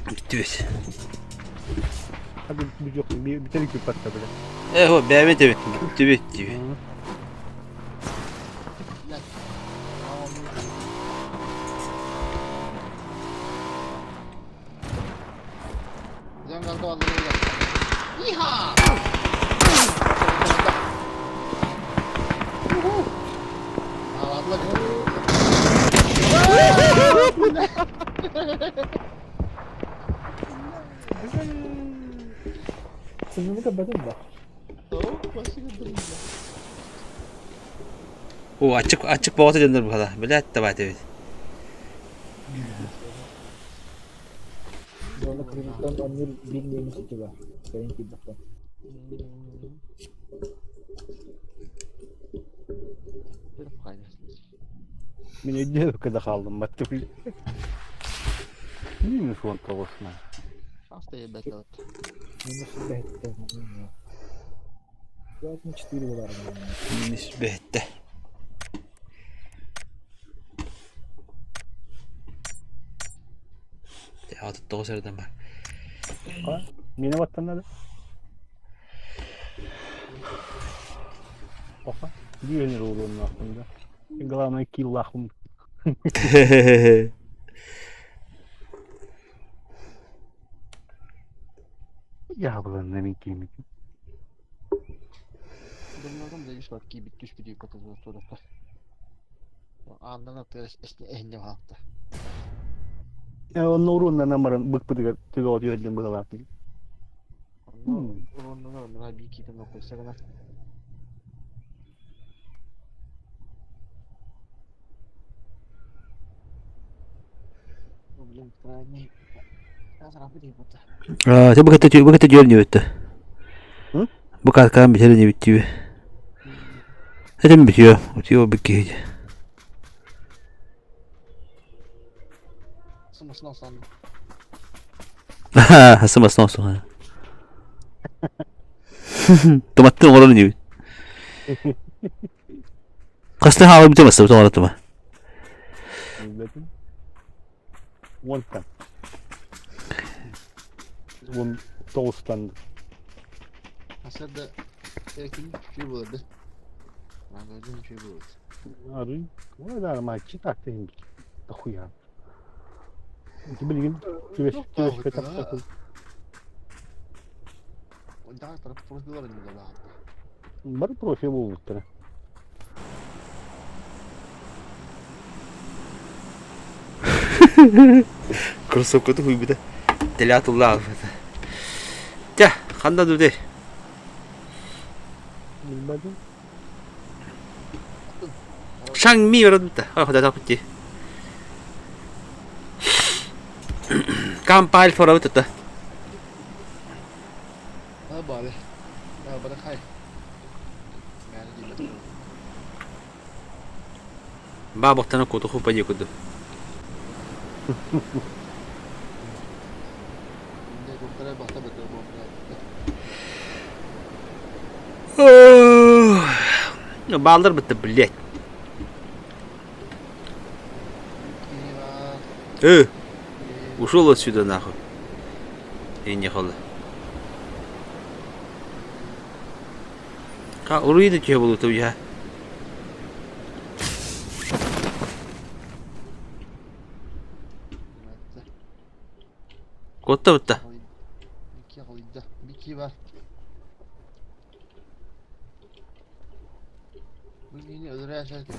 Bitti bit. Hadi bir yok bir tane küp hatta böyle. O beğenme de bitti. Yan kaldı vallahi öyle. İha! Allah Sınırını kapatın da. O açık boğata döndür bu kadar. Böyle davайте bit. Zorla kırmızıdan anlıyor bilmeyen iki var. Seninki bakın. Ben evde kadar kaldım bak tabii. Neymiş o kavuşma? Hastaya bakalım. Nasıl behette? Zaten hiç değil bu arada. Nisbette. Ya tuttu o sırada bak. Yeni vatandaşı. Oha. Güvenir oğlunun aklında. Главное kill лахом. Ya bulan ne mümkün. Bunlardan da iş var ki bitmiş bir katılıyor sonra. Andan atıyor işte ehli hafta. Ya onun uğruna namarın bıkpıdı tüge oluyor edin bu kadar. Ondan bir iki tane koysa kadar. Problem krani. Biraz rahat değil bu da. Aa, bu kadar diyor ne bitti? Hı? Bu kadar kan bitiyor ne bitiyor? Neden bitiyor? Bitiyor bir kez. Sımasına sandım. Hasımasın olsun ha. Tomatın oranı diyor. Kastın hava bitemezse bu tomatı mı? Milletin. Volkan. Bunun toğuslandı. Hasar da erkin şey bulurdu. Ben gördüğüm şey bulurdu. Arıyım. O da ama ki taktayım. Dahuya. Bilgin. Güveş petap. O daha tarafı profil var elimde daha. Бар профи болуптур. Кроссовкаты хуйбыта. Телятулла. Тя, ханда дуде. Билбедим. Шаңми барадыта. Хода тапты. Кампаль форабыта. Bale. Bale khai. Ngani di. Бабахтана коту хупади куду. Ne doktora bakta betul bu. Балдар бітті, блядь. Ушел отсюда нахуй. И не хода. Ка уруиды тебе будут у я. Котта бітті. Biki var. Bugün öldürü yaşarken.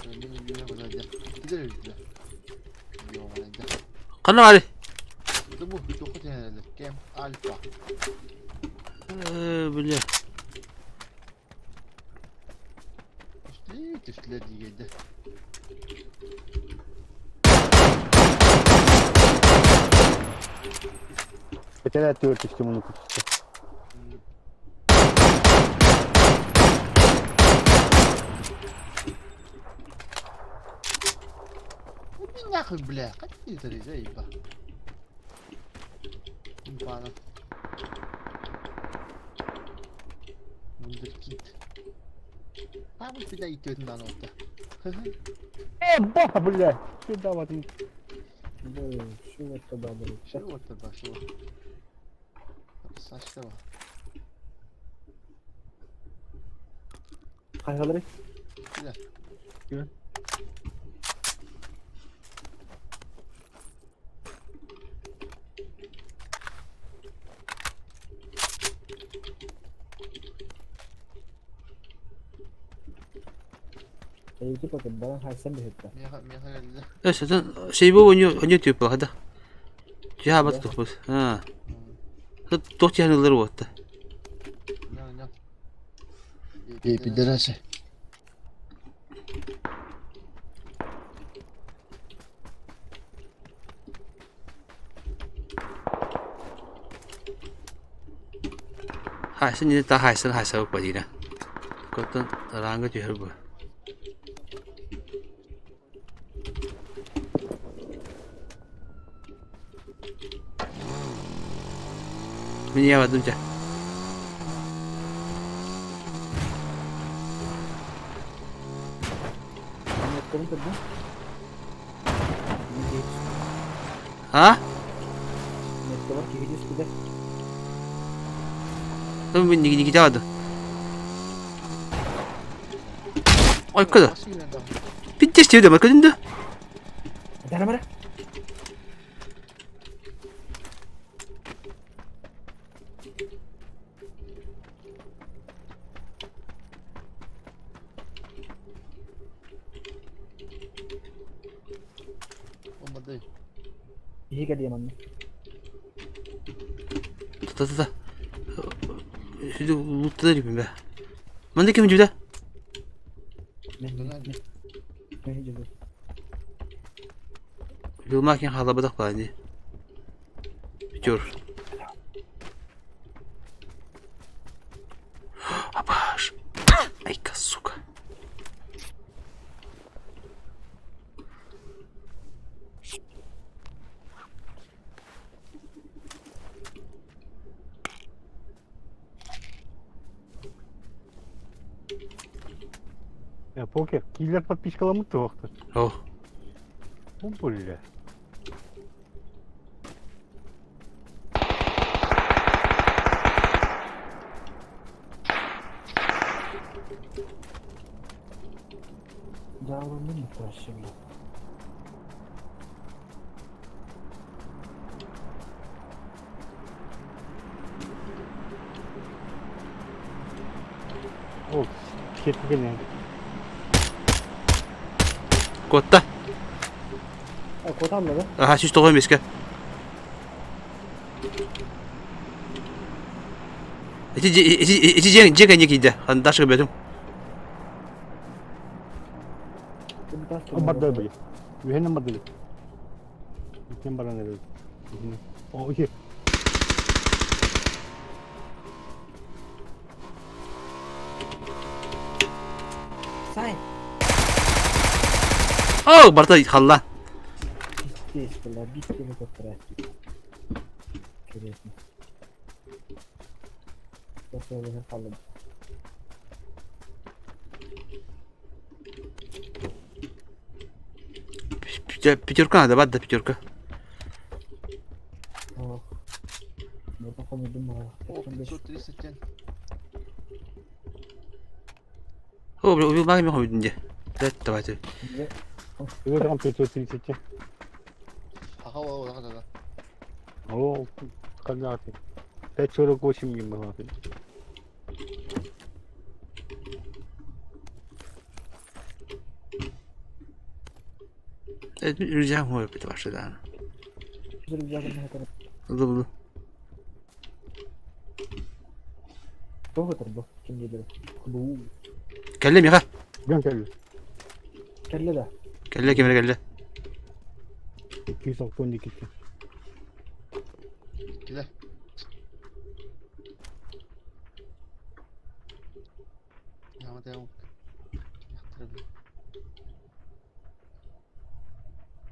Benim güne koyacağım. Gidelim gidelim. Yok hadi. Kana hadi. Bu çok önemli. Kem alfa. Bile. Tüfle diyeydi. Хотя тёртички муну кутуста. Нахуй, бля, какие ты заеба. Бана. Вундеркид. А вот сюда идёт на нота. Баха, бля! Сюда вот. Şu var da böyle. Şu ortada şu. Saçta var. Hayırlı. Güzel. Güzel. Eğitim bakın bana her sen de hep. Miha geldi. Zaten şey bu oynuyor tüp hadi. Cihabat topuz. Ha. Dört yanılları var da. Ne? Bir derece. Hải sinh như ta hải sinh của gì nè. Có tên là cái chuyện rồi. Меня в одном ча. А? Ну, вы не делали. Ой, куда? Пить тебе дома, куда? Дара. Olmadı. İyi geldi anne. Ta. Şimdi mutlu değilim be. Ben de kim cüda? Ne diyeceğiz? Bilmek için hala badak var diye. Bitiyor. Abaş. Ay kız suka. Ya покер, киллер подписчикаламы тоқты. О. Bu бля. Davranın mı taşıyor? Ketken yani. Kotta. Kod almadı. Aha 195 ke. İçi cegen yekiydi. Hani taşı göbedum. Amadda bey. Mühendim amadda. Mühendim bana ne dedi? O iki. Sen. Oh Barta hallan. Değiştirler. Bir kere kopara. Görüyorsun. Nasıl öyle kaldım. Пятерка надо, бадда пятерка. Oh. Burada konuydum bana. О, убил багами ходит где. Да, давайте. Его там 530. О, когда ты? 548 не было. Рюкзак мой, это ваше, да. Буду. Кто götürdü? Kim yedi? Bu. Kelle mi ha? Gel gel. Kelle de. Kelle kemere kelle. 292. Gel. Devam devam.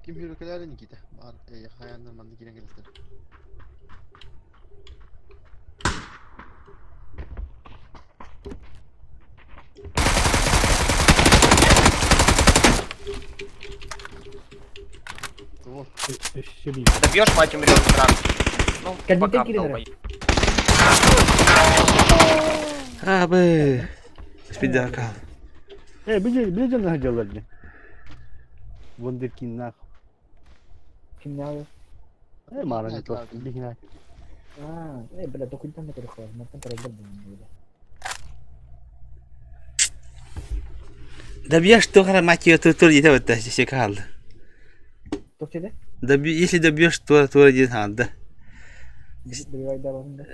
Kim hürriyetlerle ni gide. Var hayanlar mandı giren gelirler. Добьешь, мать умрет сразу. Ну, пока долбоёб. Abi. Bir dakika. Bileceksin ne hacılarını. Wunderkind nach. Kim ne abi? Mağaranın tostu. Bir hina. Böyle dokundan da kırık var. Mertan kararlar bunun böyle. Добьешь, то хара мать ее тур где-то вот здесь кал. Türkçede? Если добьешь, то один ханда. Bir ay daha bakın da.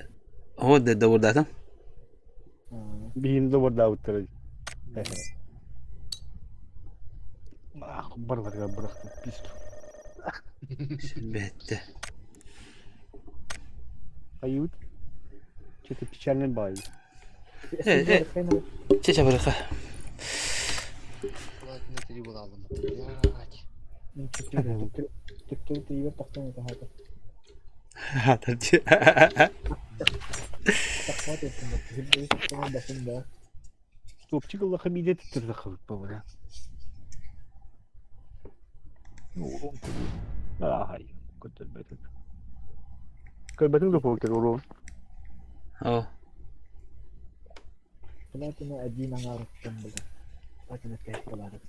O da burada tam. Bir hinde var daha uttıracak. Var ya bıraktım. Pis. Bitti. Ayıp. Çete piçerler bağlı. Çeçe bırakı. Ne teri bul aldım. Türkçede iyi bir takdim et hayata. Hatırcı. Takma etsin bak. Hüddeyi takma bakın da. Topçuk Allah'a midet ettirdi kılık baba ya. Ay, kötü betul. Kötü de fokter oğlum. Oh. Kenapa aji nangarap kembali? Akan kayak kelarin.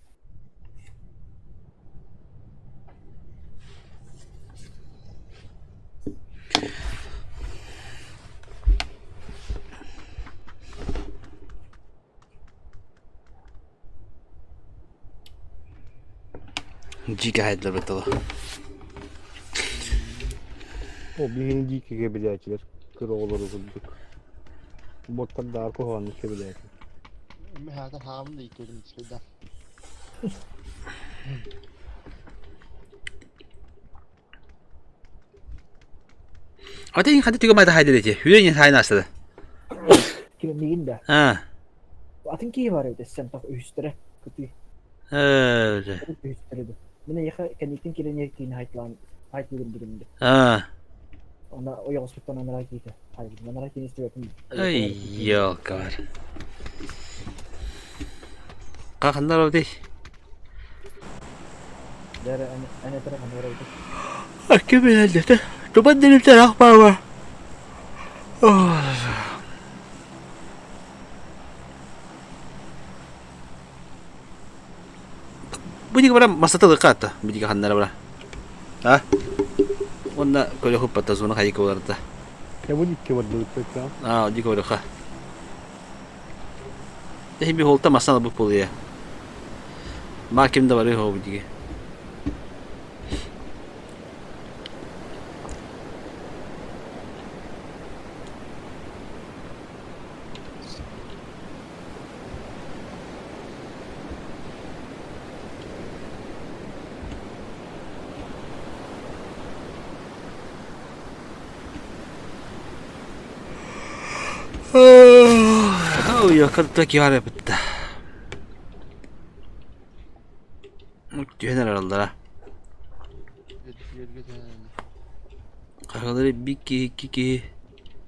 Jika haydlar betul. O birinci kebilecekler. Kır oğulları bulduk. Botlar daha kohanlı kebilecekler. Men hade hamn lite och misslyckad. Hadi hadi tiga mata haydar ece. Hüreyin hayna aslında. Kimin de. Ha. Atın ki var evde sen tak üstere kötü. Öyle. Üstere de. Bana yaka kendikin kilen yekin haytlan haytlan durumda. Ha. Ona o hospital merak ettim. Hayır, merak ettim istiyorum. Ay yok var. Kakandar oldu. Dari ana taraf mana orang itu? Aku berada tu. Cuba dari taraf bawah. Oh. Bunyi kemana masa tu dekat tu? Bunyi kakandar berapa? Ha? Ona kalau aku patah zona kayak kau berada. Ya bu dikke var dolu pekka. Ah, bunyi kau berapa? Bir holta masana bu poluya. Mahkemde var ya o diye. Oh, ya kadar kâr bitti. Muhtemelen herhalde ha. Kakaları 1 2 2 2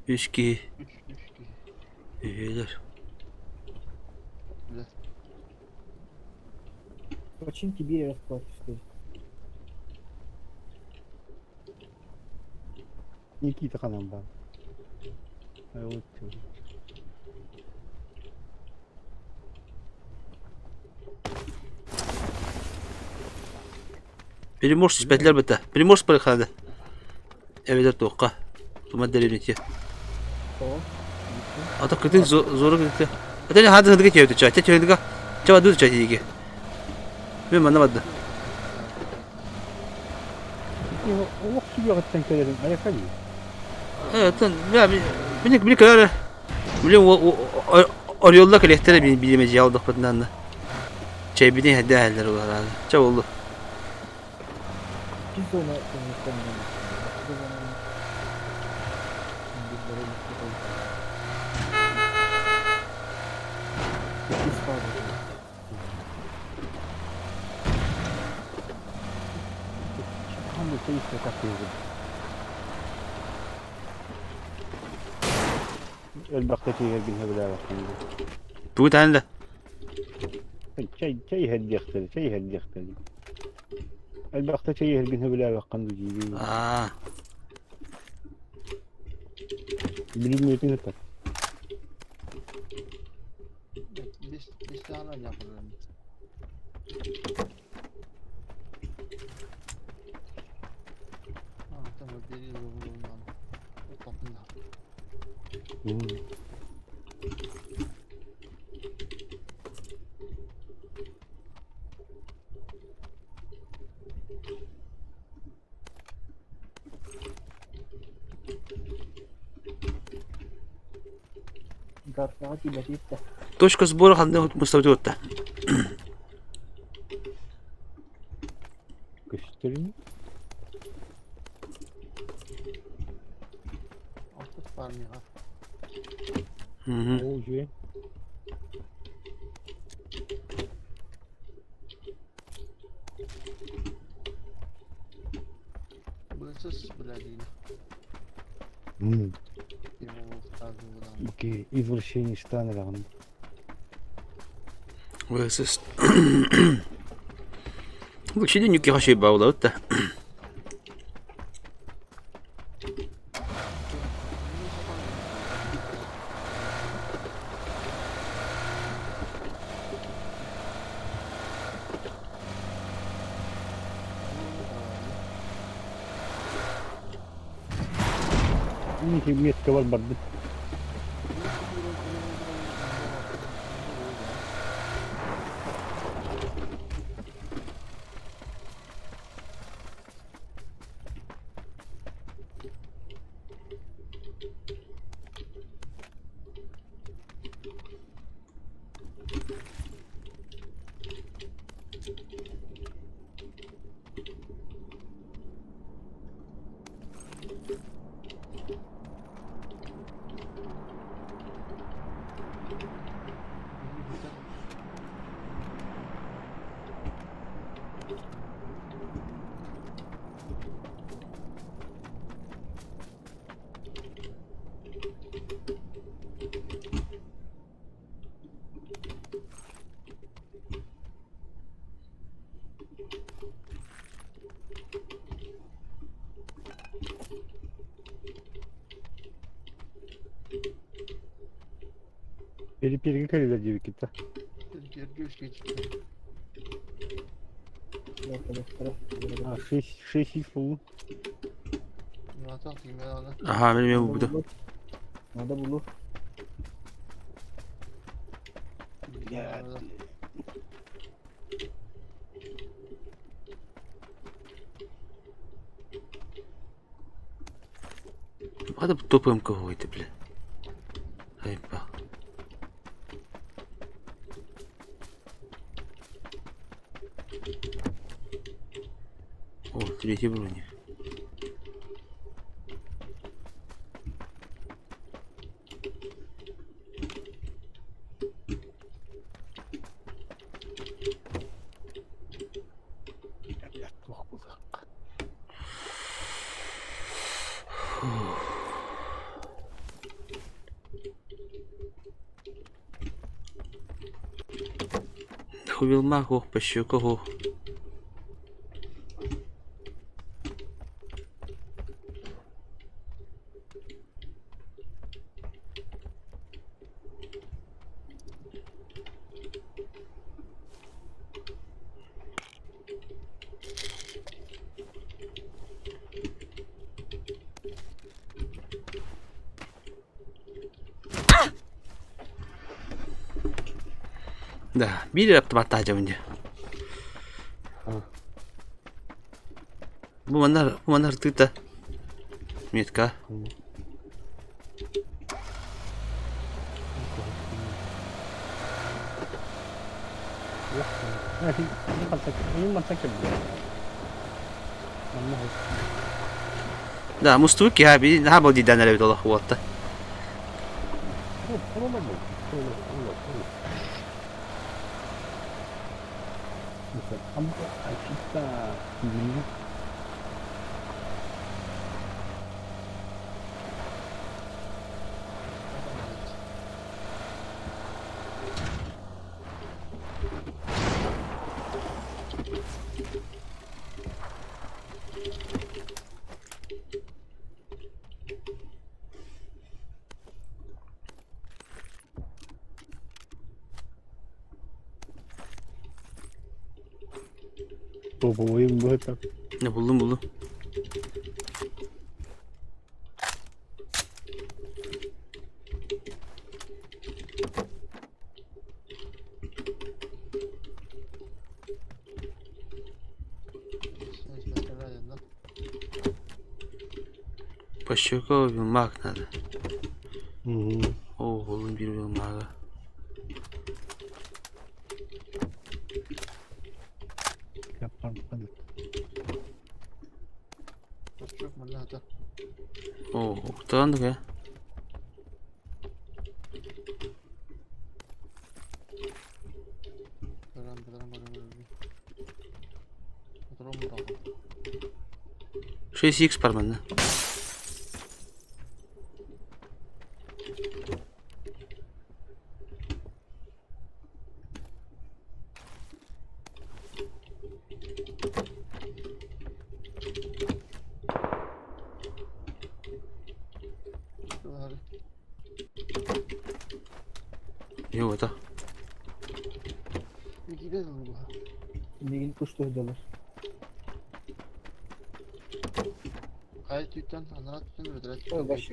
3 2 üyeler. Очень тебе расплачешься. Никита kanamba. Evet. Приморс спетлер bitti. Приморс bırakıldı. Evler toka. Tuma derinliği. Ata kıtık zoru kıtık. Ata ne hadi hadi geçiyor çay. Çay hadi. Çay dur çay iyi. Ben anlamadım. O suyu hakikaten kalerin ayak alıyor. Evet, ya bir kadar biliyorum o yolda kalektere bilemeci aldık bundan da. Şey bir de değerler olur herhalde. Çok oldu. Biz de ona konuşalım. Hangi şey işte takıyordu. Elbette ki her gün hebele bakıyor. Bu tane de. Çay hediyektir, çay hediyektir. Elbette ki her gün hebele bakıyor gibi. Aa. Bilmiyorum ne tak. Biz daha ne yapalım? Tamam, deli zorundan. O kapında. Garfati batista. Точка сбора ханды Mustafa Tut'ta. Göstereyim. Artık var mı ya? Hı hı. O şey. Burası belediye. Окей, извращение стана рано. Высост. Вообще не кихо şey bağlı da. Ini metke var bardı. Перепирги калida diyor kita. А 6 их full. Aha benim bu burada. Nerede bulur? Надо бы топаем кого-то, бля. Айпа. О, третий броник. Хувил магу по щекогу. Да, били автомата мне. Буманар ты-то. Метка. Да, мустуки, был дидана левитала хвота. Topuğuyum bu hep. Ne buldum. По щекову маг надо. О, buldum bir maga. О, уктанdık ya. Şey 6x var bende. Yok это. Negin kuştu hıdalar.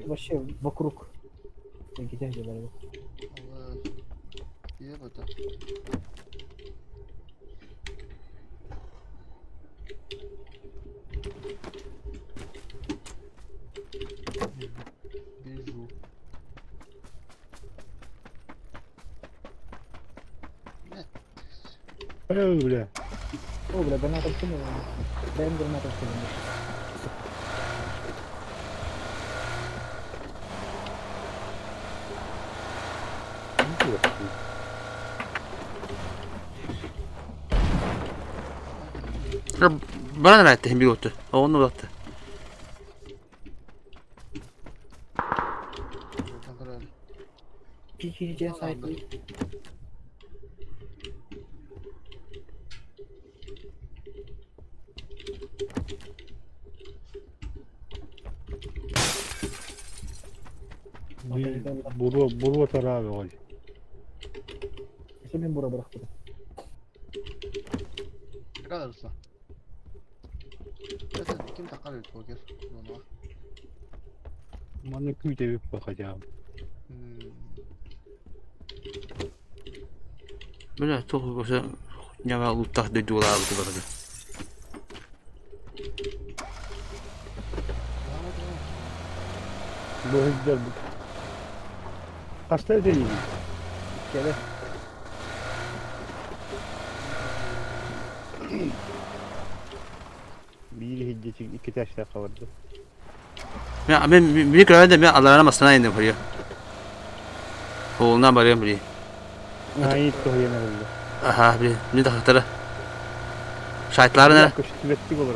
Вообще вокруг. Где hıdalar? Бля. О, бля, гранатом кинул. Дай им гранатом кинул. Bana ne etti bir otu? Onu uzattı. Gireceğin sahipleri. Buru atar abi o. İşte ben bura bıraktım. Ne kadar usta? Zaten kim takar öyle poker? Bana küyde bir bakacağım. Böyle çok olsa ne var utak dedi ola bu kadar. Bu güzel bu. Kaç tane değil? Kere. Bir hicce iki taş daha vardı. Ya ben bir kere de Allah'ına masana indim buraya. Oğlundan bağırıyorum buraya. Hayır, koyayım herhalde. Aha bir de hatırla. Şahitler ne? Küvetlik olur.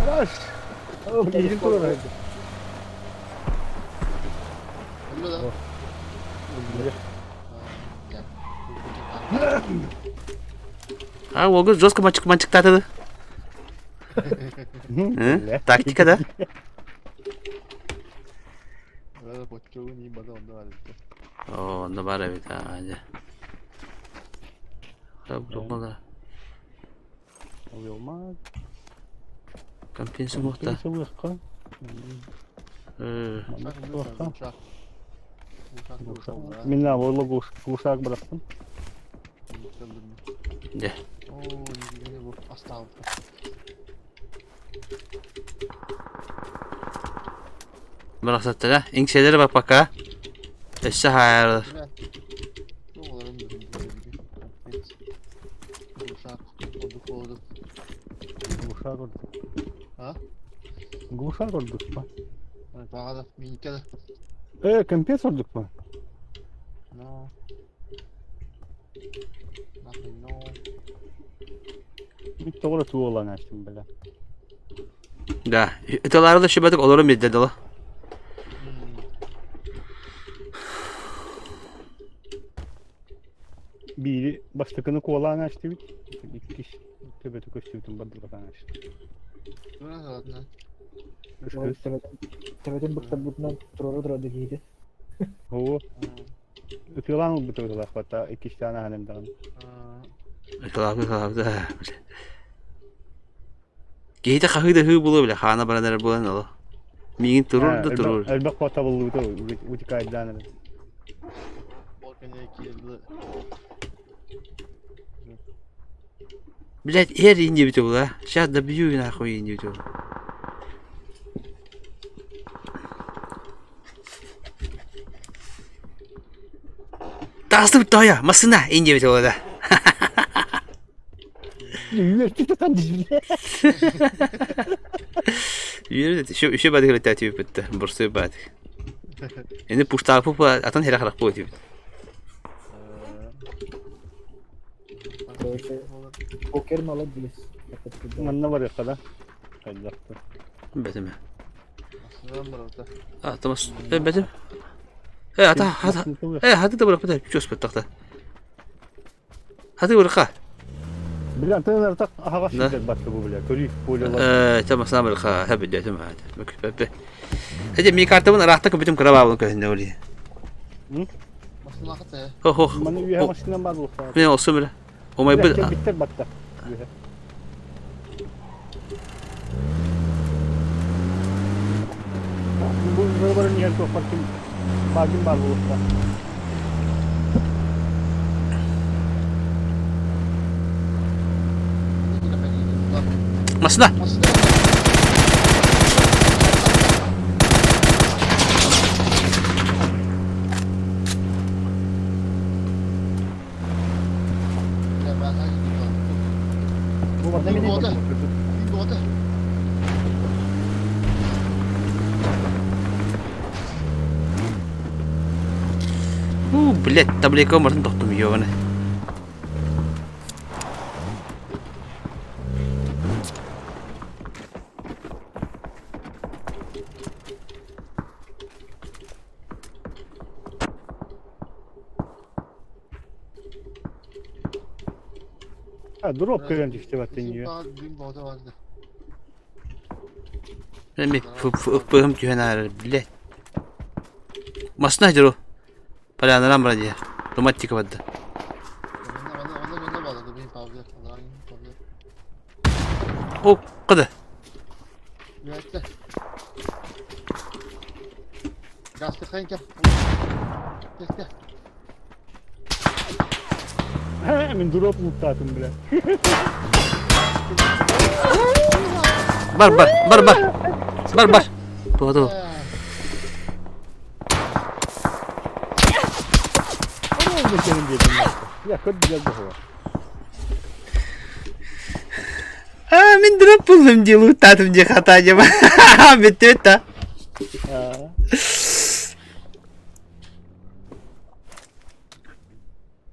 Araş. Oh, gelin kurur herhalde. Ha o gün жестко maçık tadı. Taktika da. Onda var evet hadi. Tabii Olmaz. Компенса muhta. Minna valla kuşak bıraktım. De. Bıraksat da. İlk şeylere bak ha. Eşe hayırdır. Kuşak oldu. Ha? Kuşak olduk mu? Bağda minikede. Kompens olduk mu? No. Nothing no. Bir doğru tuğ olan açtım böyle. Da. Italarda da şubatık olurum bir dedi la. Biri baştakını kovalan açtı bir. İki kişi. Tebeti koştuydum badırgan açtı. Bu ne zaten? Tebetin bıkta bundan durdu giydi. Oo. Ötüyorlar mı bu tarafa hatta iki tane hanemden. Italarda da. Geyde kahıda hı bulu bile. Hana bana bulan ola. Mingin durur. Elbette kota buldu da uçuk aydan. Блять, her ince bitiyor la. Сейчас добью и нахуй ince bitiyor. Tastı bitiyor ya. Masına ince bitiyor la. Yürü tutan dizine. Yürü de şu badık la tatıyor bitti. Bursu badık. Şimdi puşta pupa atan her akrak bu diyor. Poker mi alabiliriz? Manna var ya kadar. Haydaktı. Betim. Sıram var orada. Ah tamam. Betim. Hadi da bırak bir de çöz petakta. Hadi bırak ha. Bilen tane tak aha şiddet battı bu bile. Körü böyle. Tamam sana bırak ha. Hadi de tamam hadi. Bak. Hadi mi kartımın arahta bütün krababını köyünde oluyor. Nasıl nakit ya? Ho. Bana üye maşından bazı olsa. Ne olsun böyle. O may bir. Bitti battı. Bu arabanın yer çok farklı. Bagin bazı olsa. Masada. Блять, таблетка можно доктор ёбаный. Drop kıran işte battın ya. Ben bir fıpığım güvener, блять. Masna jero. Palanan bana diye. Romantika vardı. Ona bağladı benim pavga. Allah'ın pavga. O kadar. Bekle. Gaz tıkayın gel. Bekle. Hemen drop mutatım bile. Bar. Doğru. Ama oldu senin dedim. Ya kötü güzel bir hava. Min drop buldum diye lootadım diye hata acaba. Bitti.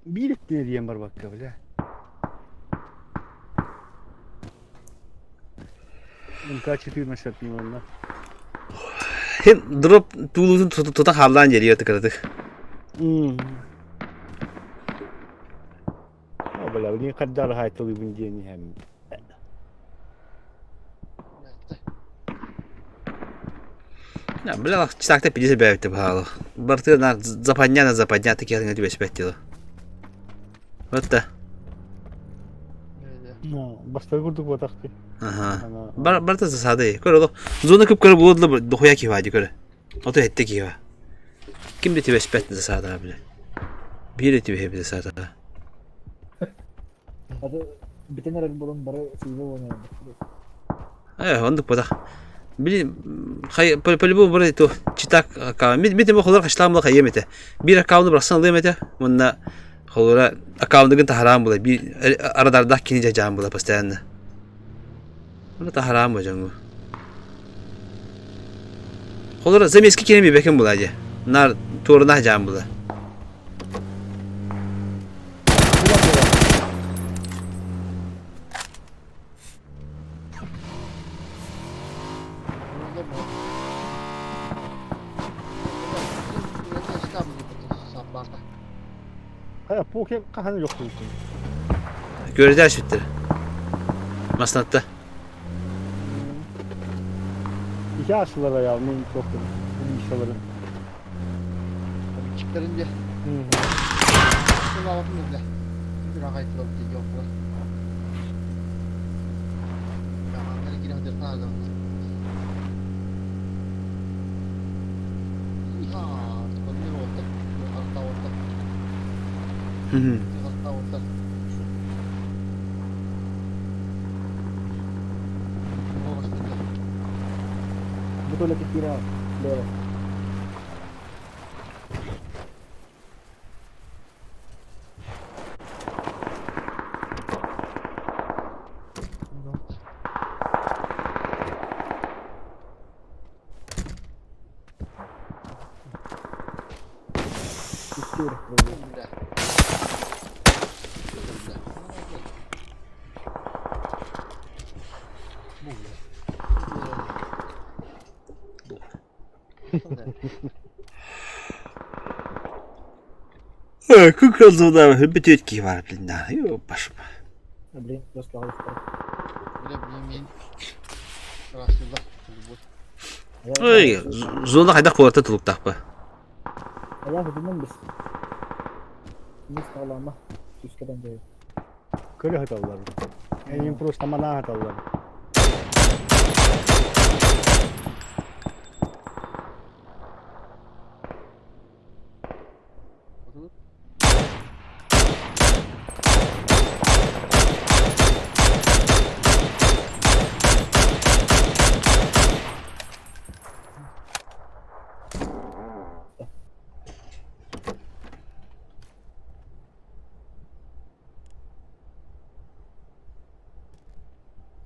Bir ettiğine diyeyim var bak ya bile. Kaç yıl meşakkatli onunla. Hem drop tuğluzun tutak haldan geliyor tıkırdık. O böyle ne kadar hayat oluyor bunu diyeni hem. Ya bile bak çıtakta pilisi beyefti pahalı. Bartı zapanya tekerin ödü besbettiyor. Hatta. Bastır kurduk bu taktı. Aha. Bartı sade. Kör zona kıpkırı buludla doya ki vadi kör. Oto etti ki va. Kim de besbetti sade abi. Bir eti hep sade. Hadi bir tane Red Bull'un barı sizde oynayalım. Onduk bu da. Bilim böyle bu böyle to çıtak ka mit holar kaçlamla kayemete. Bir account'u bıraksan alayemete. Bununla holara account'un haram bula. Bir arada kinece cam bula pastanne. Bunu da haram hocam bu. Holara zemeski kinemi bekim bulaca. Nar toruna cam bula. Hayır bu kim kahanı yok bu. Göreceğiz bitti. Masnatta. İki aşılara ya ne çok bu işlerin. Çıkarınca. Şuna bakın öyle. Bir rakayt yok yok. Ya anları giren de nerede? Ya, ne oldu? Hatta orada. Hatta orada. Betul lagi kira. Lewat. Kukrazda bir etki var bilinda. Yok başım. Beli terus lawan. Bile bilmeyin. Rahatsızlık. Oy, zona hayda kuarta tuluk takpa. Ayah hücumdan biz. Biz sağlama. Üskeden değil. Köle hatalar. En prosta mana hatalar.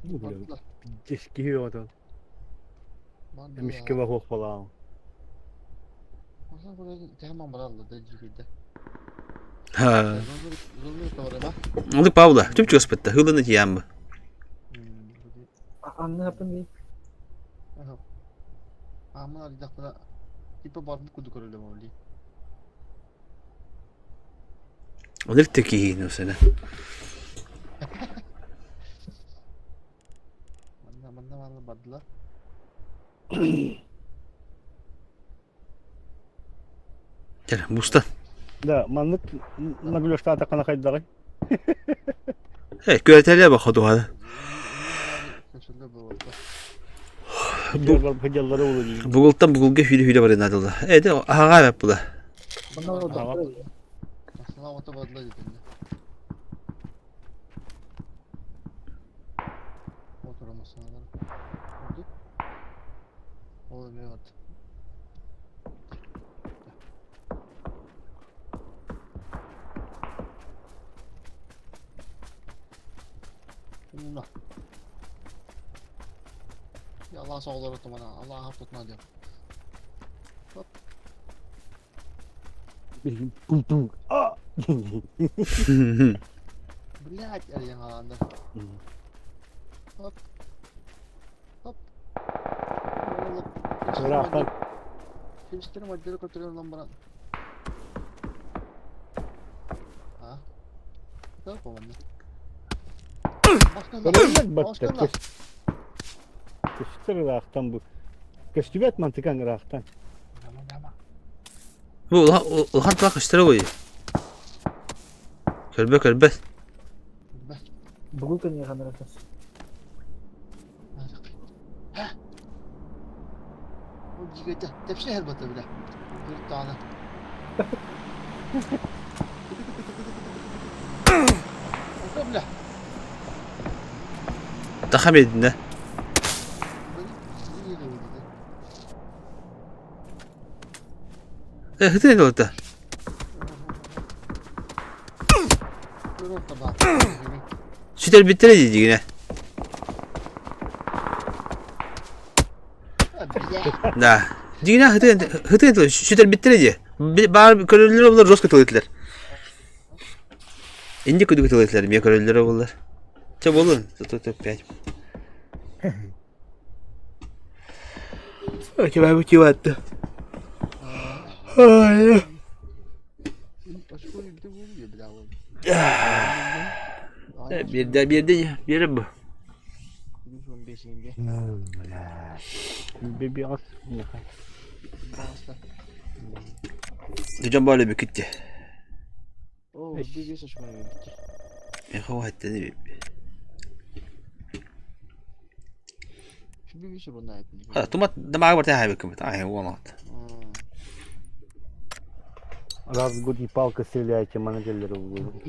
Bu böyle. Keşke o da. Demiş ki bak ok falan. Aslında burada hemen bırakıldı da cikilde. Ha. Zulmü doğru bak. Onu Paula, tüm çıkıspıtta. Hılını diyem mi? Anne yapın değil. Ama bir dakika. İpe var bu kudu körüyle mi oluyor? Onu tekihin o sene. Bana var badla. Gel, bustan. Да, маннык наглёшта атакана кайдагы. Göreterliğe bak o hadi. Bu hediyeleri olur. Bugultan bugulga hüyle var inadılı. Evet ağa yap bu da. Bundan orada. Ya Allah sağlar olsun bana. Allah hafif tutma diyor. Pum pum. Aa! Блядь, Ariyan alanda. Hop. Hop. Bırakın. Kimsenin maddeleri götürüyor lan bana. Ha? Ne yapalım lan? Görürler bak. Kıştır raktan bu. Kıştibet mantıkan raktan. Bu ulan bak işte o. Körbe. Bugul kan yakan rakas. Bu gigete tepsi helbata bile. Bir tane. Oka bile. Takam edin de. Hıtı ne oldu? Süper bitireceğiz yine. Da. Yine hıtı ne oldu? Süper bitireceğiz. Bağır körülleri olurlar, roz katılırlar. İnce kudu katılırlar, bir körülleri olurlar. Çabuk olun. Tut 5. Acaba bu kim attı? Ay. Bir bu. Bir az. Hocam böyle bir gitti. Oo, bir saçma gitti. Ya hava etti ne bileyim. Bir şey bundan yapayım. Ha, tomat da mağa var tahay bakım. Ay, ona. Раз в год палка стреляете, менеджеры в голову.